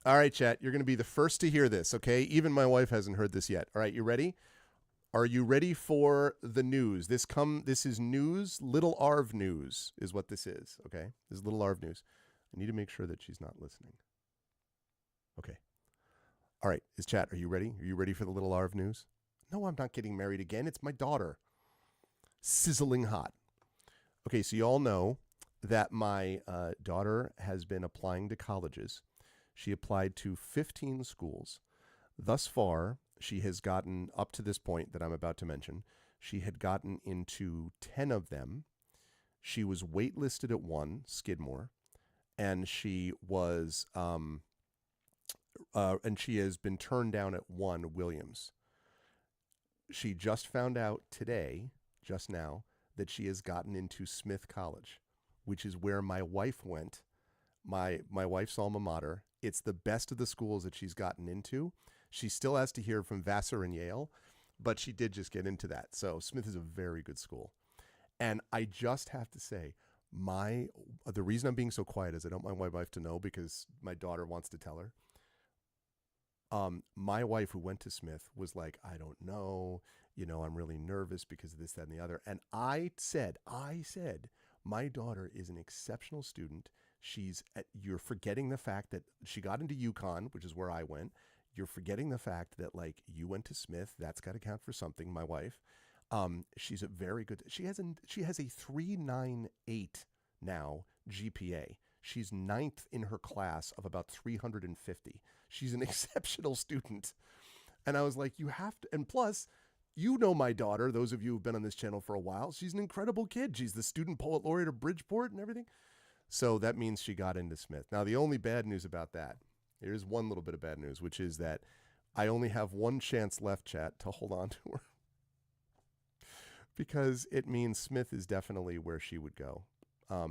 Speaker 2: All right, chat, you're going to be the first to hear this, okay? Even my wife hasn't heard this yet. All right, you ready? Are you ready for the news? This is news. Little Arv news is what this is, okay? This is Little Arv news. I need to make sure that she's not listening. Okay. All right, chat, are you ready? Are you ready for the Little Arv news? No, I'm not getting married again. It's my daughter. Sizzling hot. Okay, so you all know that my daughter has been applying to colleges. She applied to 15 schools. Thus far, she has gotten up to this point that I'm about to mention. She had gotten into 10 of them. She was waitlisted at one, Skidmore, and she was and she has been turned down at one, Williams. She just found out today, just now, that she has gotten into Smith College, which is where my wife went. My wife's alma mater. It's the best of the schools that she's gotten into. She still has to hear from Vassar and Yale, but she did just get into that. So Smith is a very good school. And I just have to say, the reason I'm being so quiet is I don't want my wife to know because my daughter wants to tell her. My wife who went to Smith was like, I don't know, I'm really nervous because of this, that, and the other. And I said, my daughter is an exceptional student. You're forgetting the fact that she got into UConn, which is where I went. You're forgetting the fact that you went to Smith. That's got to count for something. My wife, she's a very good. She has a 3.98 now GPA. She's 9th in her class of about 350. She's an exceptional student. And I was like, you have to. And plus, You know my daughter, those of you who've been on this channel for a while. She's an incredible kid. She's the student poet laureate of Bridgeport and everything. So that means she got into Smith. Now, the only bad news about that, here's one little bit of bad news, which is that I only have one chance left, chat, to hold on to her. Because it means Smith is definitely where she would go.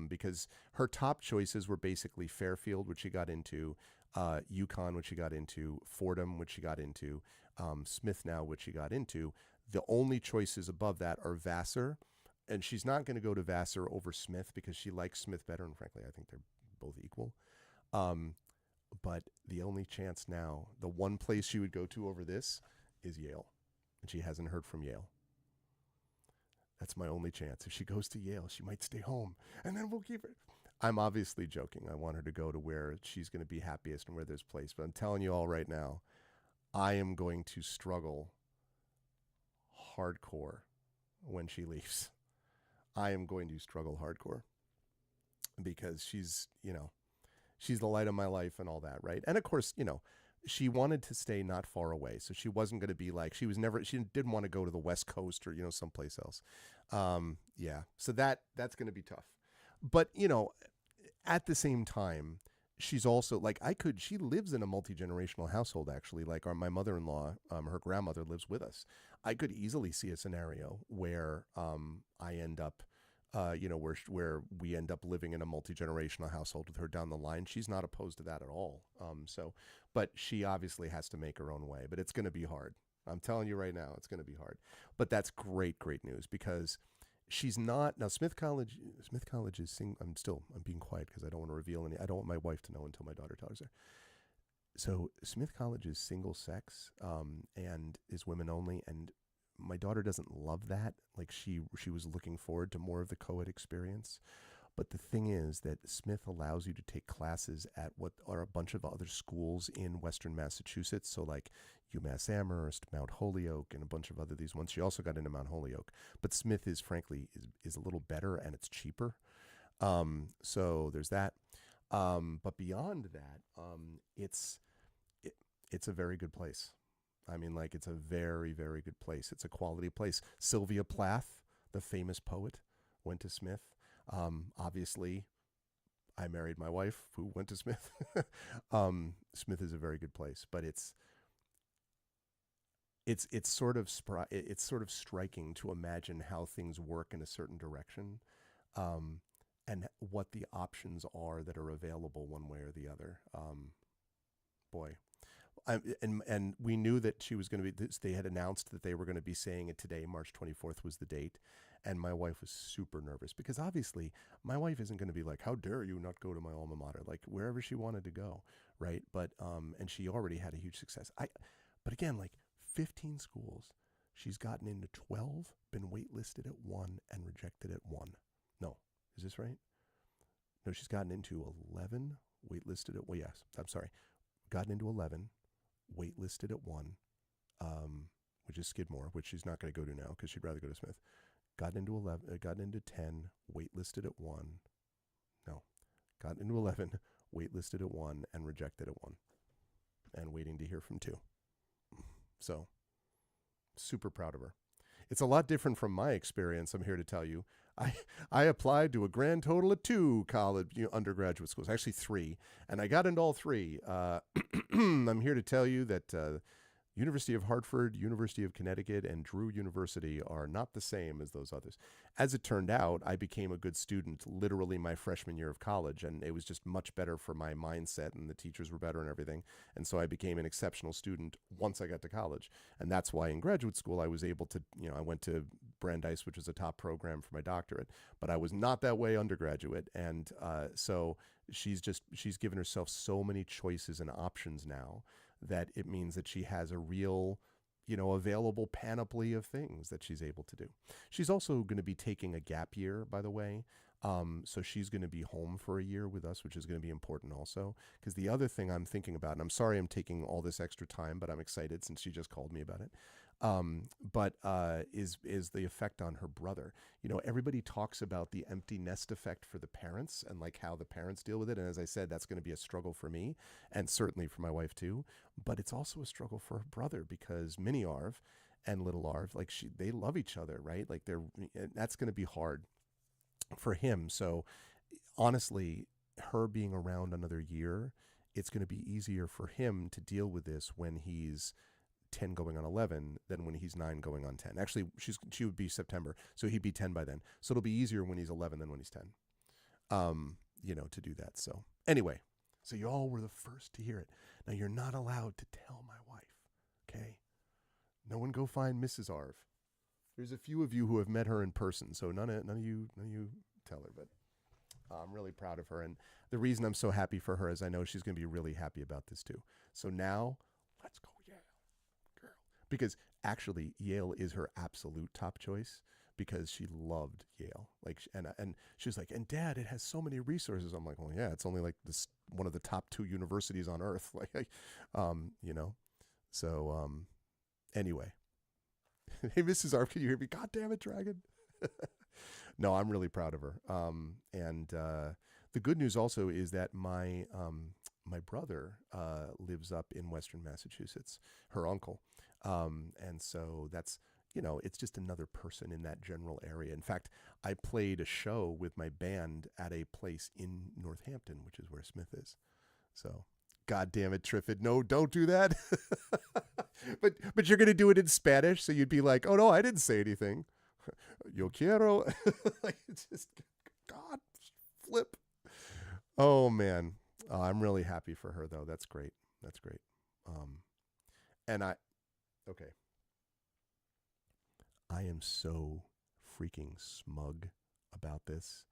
Speaker 2: Because her top choices were basically Fairfield, which she got into, UConn, which she got into, Fordham, which she got into, Smith now, which she got into. The only choices above that are Vassar, and she's not going to go to Vassar over Smith because she likes Smith better, and frankly, I think they're both equal. But the only chance now, the one place she would go to over this is Yale, and she hasn't heard from Yale. That's my only chance. If she goes to Yale, she might stay home, and then we'll keep her. I'm obviously joking. I want her to go to where she's going to be happiest and where there's place. But I'm telling you all right now, I am going to struggle hardcore when she leaves. I am going to struggle hardcore because she's the light of my life and all that, right? And of course, she wanted to stay not far away. So she wasn't going to be like, she didn't want to go to the West Coast or, someplace else. Yeah. So that's going to be tough. But, at the same time, she's also like, she lives in a multi-generational household, actually. Like my mother-in-law, her grandmother lives with us. I could easily see a scenario where I end up, where we end up living in a multi-generational household with her down the line. She's not opposed to that at all. But she obviously has to make her own way, but it's going to be hard. I'm telling you right now, it's going to be hard. But that's great news because she's not now. Smith College is I'm being quiet because I don't want to reveal any. I don't want my wife to know until my daughter tells her. So Smith College is single sex and is women only, and my daughter doesn't love that. Like she was looking forward to more of the co-ed experience. But the thing is that Smith allows you to take classes at what are a bunch of other schools in Western Massachusetts. So like UMass Amherst, Mount Holyoke, and a bunch of other these ones. She also got into Mount Holyoke. But Smith is frankly is a little better and it's cheaper. So there's that. But beyond that, it's a very good place. I mean, like, it's a very, very good place. It's a quality place. Sylvia Plath, the famous poet, went to Smith. Obviously, I married my wife who went to Smith. Smith is a very good place, but it's sort of striking to imagine how things work in a certain direction, and what the options are that are available one way or the other. Boy. And we knew that she was going to be, they had announced that they were going to be saying it today. March 24th was the date. And my wife was super nervous because obviously my wife isn't going to be like, how dare you not go to my alma mater, like wherever she wanted to go. Right. But, and she already had a huge success. But again, like 15 schools, she's gotten into 12, been waitlisted at 1 and rejected at 1. No, is this right? No, she's gotten into 11, waitlisted at, well, yes, I'm sorry. Gotten into 11, waitlisted at 1, which is Skidmore, which she's not going to go to now because she'd rather go to Smith. Gotten into 11, gotten into 10, waitlisted at 1. No, gotten into 11, waitlisted at 1, and rejected at 1, and waiting to hear from 2. So, super proud of her. It's a lot different from my experience, I'm here to tell you. I applied to a grand total of 2 college, undergraduate schools, actually 3, and I got into all 3. I'm here to tell you that University of Hartford, University of Connecticut, and Drew University are not the same as those others. As it turned out, I became a good student literally my freshman year of college, and it was just much better for my mindset, and the teachers were better and everything. And so I became an exceptional student once I got to college. And that's why in graduate school I was able to, I went to Brandeis, which was a top program for my doctorate, but I was not that way undergraduate. And so she's given herself so many choices and options now that it means that she has a real, available panoply of things that she's able to do. She's also going to be taking a gap year, by the way. So she's going to be home for a year with us, which is going to be important also. Because the other thing I'm thinking about, and I'm sorry I'm taking all this extra time, but I'm excited since she just called me about it, is the effect on her brother. Everybody talks about the empty nest effect for the parents and like how the parents deal with it. And as I said, that's going to be a struggle for me and certainly for my wife too. But it's also a struggle for her brother because Mini Arv, and little Arv, like they love each other, right? Like that's going to be hard for him. So honestly, her being around another year, it's going to be easier for him to deal with this when he's 10 going on 11 than when he's 9 going on 10. Actually, she would be September, so he'd be 10 by then. So it'll be easier when he's 11 than when he's 10. To do that. So anyway, so you all were the first to hear it. Now you're not allowed to tell my wife, okay? No one go find Mrs. Arv. There's a few of you who have met her in person, so none of you tell her. But I'm really proud of her, and the reason I'm so happy for her is I know she's going to be really happy about this too. So now, let's go Yale, girl, because actually Yale is her absolute top choice because she loved Yale. Like, and she was like, and Dad, it has so many resources. I'm like, well, yeah, it's only like this one of the top 2 universities on earth. Like, So anyway, hey, Mrs. Arp, can you hear me? God damn it, Dragon. No, I'm really proud of her. And the good news also is that my brother lives up in Western Massachusetts, her uncle. And so that's, it's just another person in that general area. In fact, I played a show with my band at a place in Northampton, which is where Smith is. So, God damn it, Triffid. No, don't do that. but you're going to do it in Spanish. So you'd be like, oh no, I didn't say anything. Yo quiero. Like, it's just, God, flip. Oh man. I'm really happy for her though. That's great. That's great. Okay. I am so freaking smug about this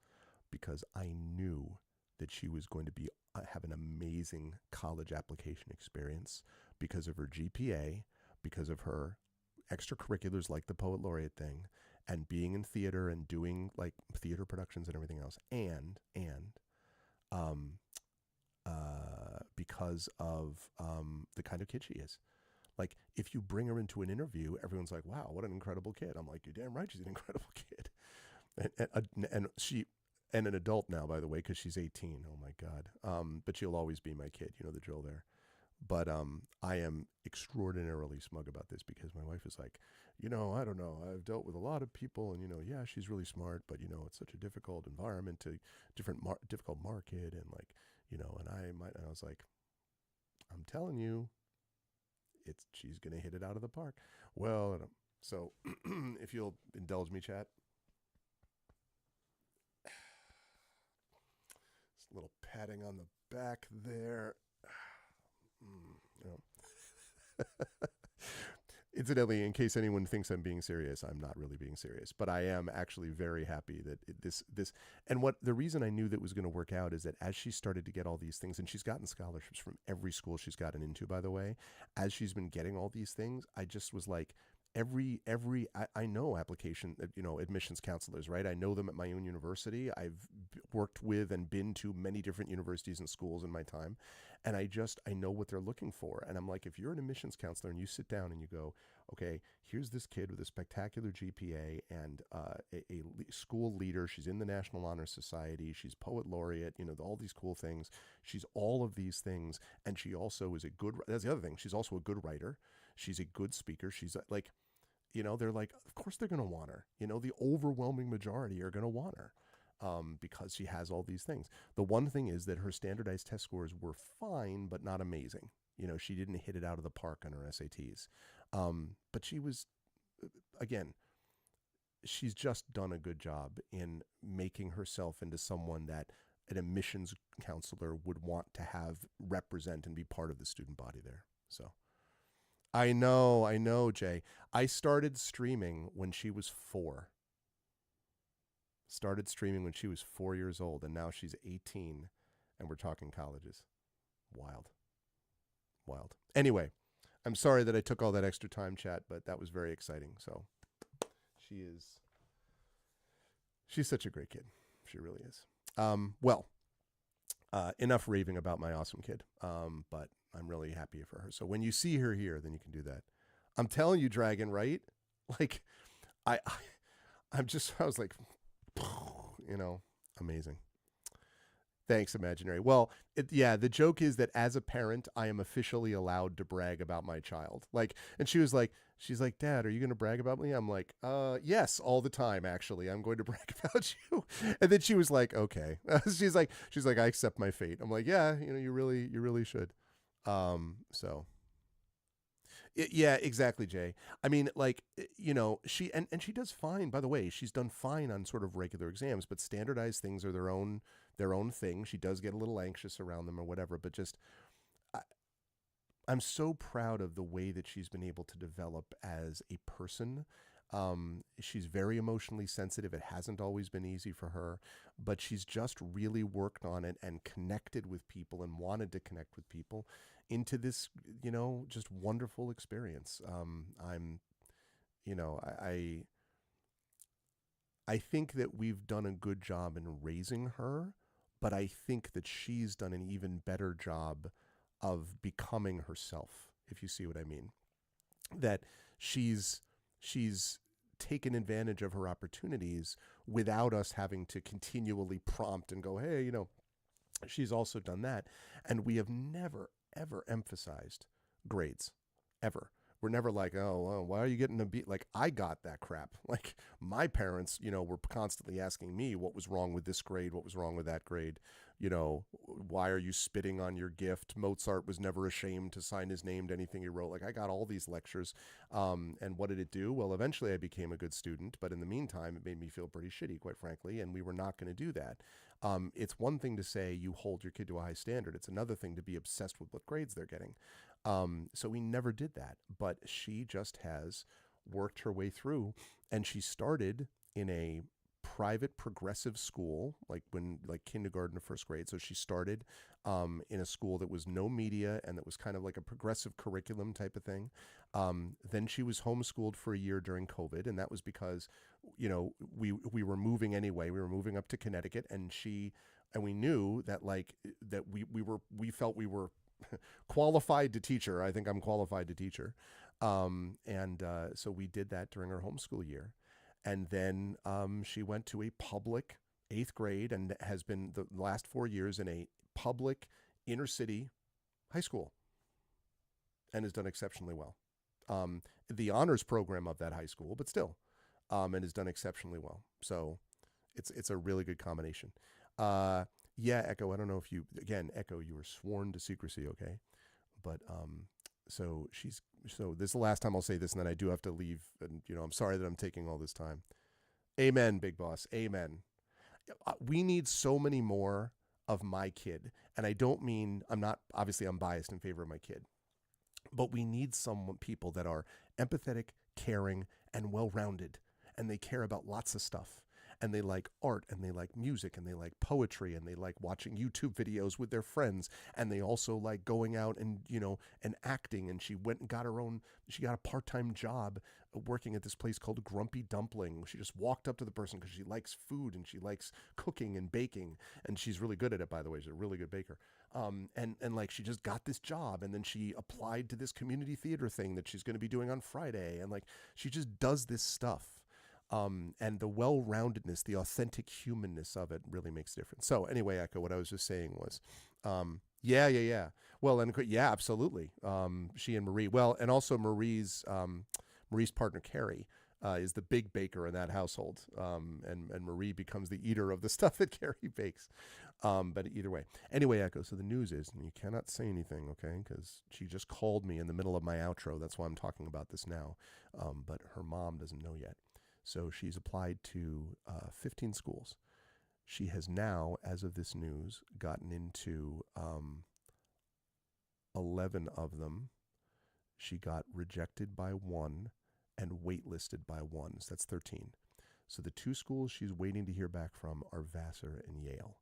Speaker 2: because I knew that she was going to have an amazing college application experience because of her GPA, because of her extracurriculars like the Poet Laureate thing, and being in theater and doing like theater productions and everything else, and because of the kind of kid she is. Like, if you bring her into an interview, everyone's like, wow, what an incredible kid. I'm like, you're damn right, she's an incredible kid. And an adult now, by the way, because she's 18. Oh my God. But she'll always be my kid. You know the drill there. But I am extraordinarily smug about this because my wife is like, I don't know. I've dealt with a lot of people, and yeah, she's really smart, but it's such a difficult environment, difficult market, and like, and I was like, I'm telling you, she's gonna hit it out of the park. Well, so if you'll indulge me, chat. Just a little patting on the back there. Incidentally, in case anyone thinks I'm being serious, I'm not really being serious, but I am actually very happy that this and what the reason I knew that was going to work out is that as she started to get all these things, and she's gotten scholarships from every school she's gotten into, by the way, as she's been getting all these things, I just was like, I know application, admissions counselors, right? I know them at my own university. I've worked with and been to many different universities and schools in my time. And I know what they're looking for. And I'm like, if you're an admissions counselor and you sit down and you go, okay, here's this kid with a spectacular GPA and a school leader. She's in the National Honor Society. She's poet laureate, all these cool things. She's all of these things. And she also is that's the other thing. She's also a good writer. She's a good speaker. She's like, they're like, of course they're going to want her. The overwhelming majority are going to want her. Because she has all these things. The one thing is that her standardized test scores were fine, but not amazing. She didn't hit it out of the park on her SATs. But she was, again, she's just done a good job in making herself into someone that an admissions counselor would want to have represent and be part of the student body there. So I know, Jay. I started streaming when she was 4. Started streaming when she was 4 years old, and now she's 18, and we're talking colleges. Wild. Anyway, I'm sorry that I took all that extra time, chat, but that was very exciting. So she's such a great kid. She really is. Enough raving about my awesome kid, but I'm really happy for her. So when you see her here, then you can do that. I'm telling you, Dragon, right? Like, I was like, amazing. Thanks, imaginary. Well, yeah, the joke is that as a parent, I am officially allowed to brag about my child. Like, and she's like, Dad, are you going to brag about me? I'm like, yes, all the time. Actually, I'm going to brag about you. And then she was like, okay. She's like, I accept my fate. I'm like, yeah, you really should. So yeah, exactly, Jay. I mean, like, she and she does fine. By the way, she's done fine on sort of regular exams, but standardized things are their own thing. She does get a little anxious around them or whatever, but just I, I'm so proud of the way that she's been able to develop as a person. She's very emotionally sensitive. It hasn't always been easy for her, but she's just really worked on it and connected with people and wanted to connect with people into this, just wonderful experience. I'm, you know, I think that we've done a good job in raising her, but I think that she's done an even better job of becoming herself, if you see what I mean. That she's taken advantage of her opportunities without us having to continually prompt and go, hey, she's also done that. And we have never, ever emphasized grades, ever. We're never like, oh, well, why are you getting a B? Like, I got that crap. Like, my parents, were constantly asking me what was wrong with this grade, what was wrong with that grade. Why are you spitting on your gift? Mozart was never ashamed to sign his name to anything he wrote. Like, I got all these lectures. And what did it do? Well, eventually I became a good student. But in the meantime, it made me feel pretty shitty, quite frankly. And we were not going to do that. It's one thing to say you hold your kid to a high standard. It's another thing to be obsessed with what grades they're getting. So we never did that, but she just has worked her way through, and she started in a private progressive school, like kindergarten to first grade. So she started in a school that was no media and that was kind of like a progressive curriculum type of thing. Then she was homeschooled for a year during COVID, and that was because we were moving anyway. We were moving up to Connecticut, and we knew that we felt we were qualified to teach her. I think I'm qualified to teach her. So we did that during her homeschool year. And then she went to a public eighth grade and has been the last 4 years in a public inner city high school and has done exceptionally well. The honors program of that high school, but still, and has done exceptionally well. So it's a really good combination. Yeah, Echo, I don't know if Echo, you were sworn to secrecy, okay? But so this is the last time I'll say this, and then I do have to leave, and I'm sorry that I'm taking all this time. Amen, big boss. Amen. We need so many more of my kid, and I don't mean I'm biased in favor of my kid, but we need people that are empathetic, caring, and well-rounded, and they care about lots of stuff. And they like art, and they like music, and they like poetry, and they like watching YouTube videos with their friends, and they also like going out and and acting. And she went and got she got a part-time job working at this place called Grumpy Dumpling. She just walked up to the person because she likes food and she likes cooking and baking, and she's really good at it, by the way. She's a really good baker. And like she just got this job, and then she applied to this community theater thing that she's going to be doing on Friday, and like she just does this stuff. And the well-roundedness, the authentic humanness of it really makes a difference. So anyway, Echo, what I was just saying was, yeah. Well, and yeah, absolutely. She and Marie, well, and also Marie's partner, Carrie, is the big baker in that household. And Marie becomes the eater of the stuff that Carrie bakes. But either way, anyway, Echo, so the news is, and you cannot say anything, okay? Because she just called me in the middle of my outro. That's why I'm talking about this now. But her mom doesn't know yet. So she's applied to 15 schools. She has now, as of this news, gotten into 11 of them. She got rejected by one and waitlisted by one. So that's 13. So the two schools she's waiting to hear back from are Vassar and Yale.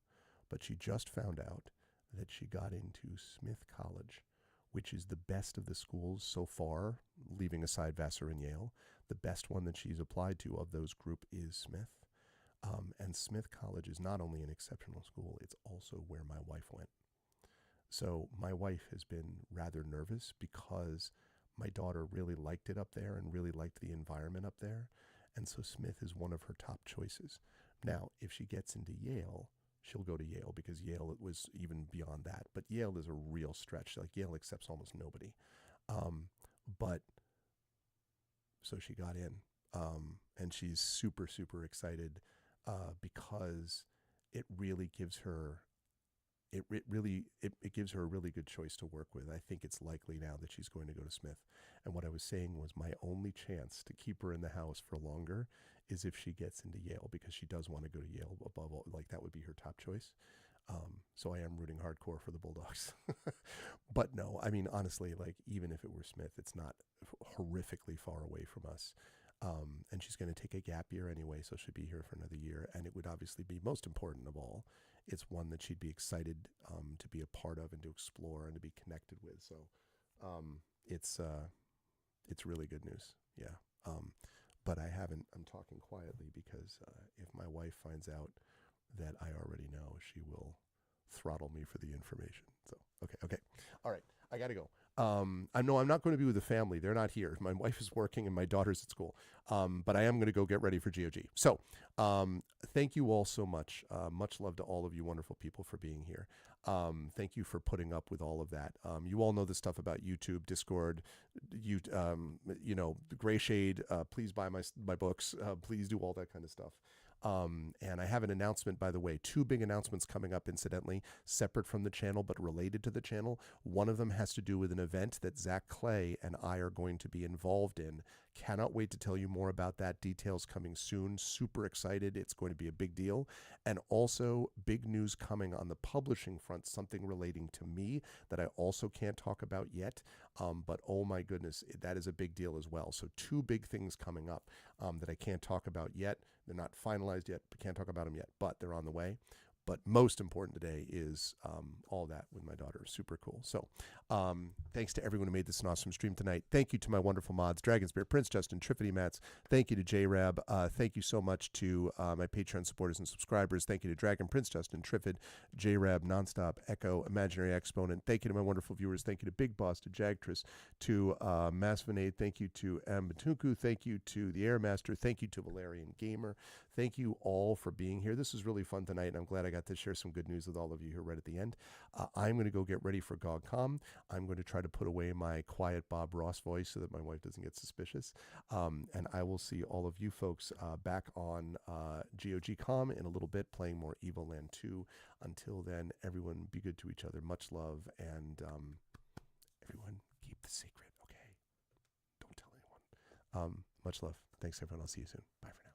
Speaker 2: But she just found out that she got into Smith College, which is the best of the schools so far, leaving aside Vassar and Yale. The best one that she's applied to of those group is Smith. And Smith College is not only an exceptional school, it's also where my wife went. So my wife has been rather nervous because my daughter really liked it up there and really liked the environment up there. And so Smith is one of her top choices. Now, if she gets into Yale, she'll go to Yale, because Yale was even beyond that. But Yale is a real stretch. Like, Yale accepts almost nobody. But so she got in, and she's super, super excited because it really gives her. It gives her a really good choice to work with. I think it's likely now that she's going to go to Smith. And what I was saying was, my only chance to keep her in the house for longer is if she gets into Yale, because she does want to go to Yale above all. Like, that would be her top choice. So I am rooting hardcore for the Bulldogs. But no, I mean, honestly, like, even if it were Smith, it's not horrifically far away from us. And she's going to take a gap year anyway, so she'll be here for another year. And it would obviously be, most important of all, it's one that she'd be excited to be a part of and to explore and to be connected with. So it's really good news. Yeah. But I'm talking quietly because if my wife finds out that I already know, she will throttle me for the information. So, okay. All right. I got to go. I'm not going to be with the family. They're not here. My wife is working and my daughter's at school. But I am going to go get ready for GOG. So, thank you all so much. Much love to all of you wonderful people for being here. Thank you for putting up with all of that. You all know the stuff about YouTube, Discord, the Gray Shade. Please buy my books. Please do all that kind of stuff. And I have an announcement, by the way, 2 big announcements coming up, incidentally, separate from the channel, but related to the channel. One of them has to do with an event that Zach Clay and I are going to be involved in. Cannot wait to tell you more about that. Details coming soon. Super excited. It's going to be a big deal. And also big news coming on the publishing front, something relating to me that I also can't talk about yet. But oh my goodness, that is a big deal as well. So 2 big things coming up that I can't talk about yet. They're not finalized yet, but can't talk about them yet, but they're on the way. But most important today is all that with my daughter. Super cool. So thanks to everyone who made this an awesome stream tonight. Thank you to my wonderful mods, Dragon Spirit, Prince Justin, Triffany Mats. Thank you to J-Rab. Thank you so much to my Patreon supporters and subscribers. Thank you to Dragon, Prince Justin, Triffid, J-Rab, Nonstop, Echo, Imaginary Exponent. Thank you to my wonderful viewers. Thank you to Big Boss, to Jagtris, to Masvinade. Thank you to Mbatuku. Thank you to the Airmaster. Thank you to Valerian Gamer. Thank you all for being here. This was really fun tonight, and I'm glad I got to share some good news with all of you here right at the end. I'm going to go get ready for GOGCOM. I'm going to try to put away my quiet Bob Ross voice so that my wife doesn't get suspicious. And I will see all of you folks back on GOGCOM in a little bit, playing more Evil Land 2. Until then, everyone be good to each other. Much love, and everyone keep the secret, okay? Don't tell anyone. Much love. Thanks, everyone. I'll see you soon. Bye for now.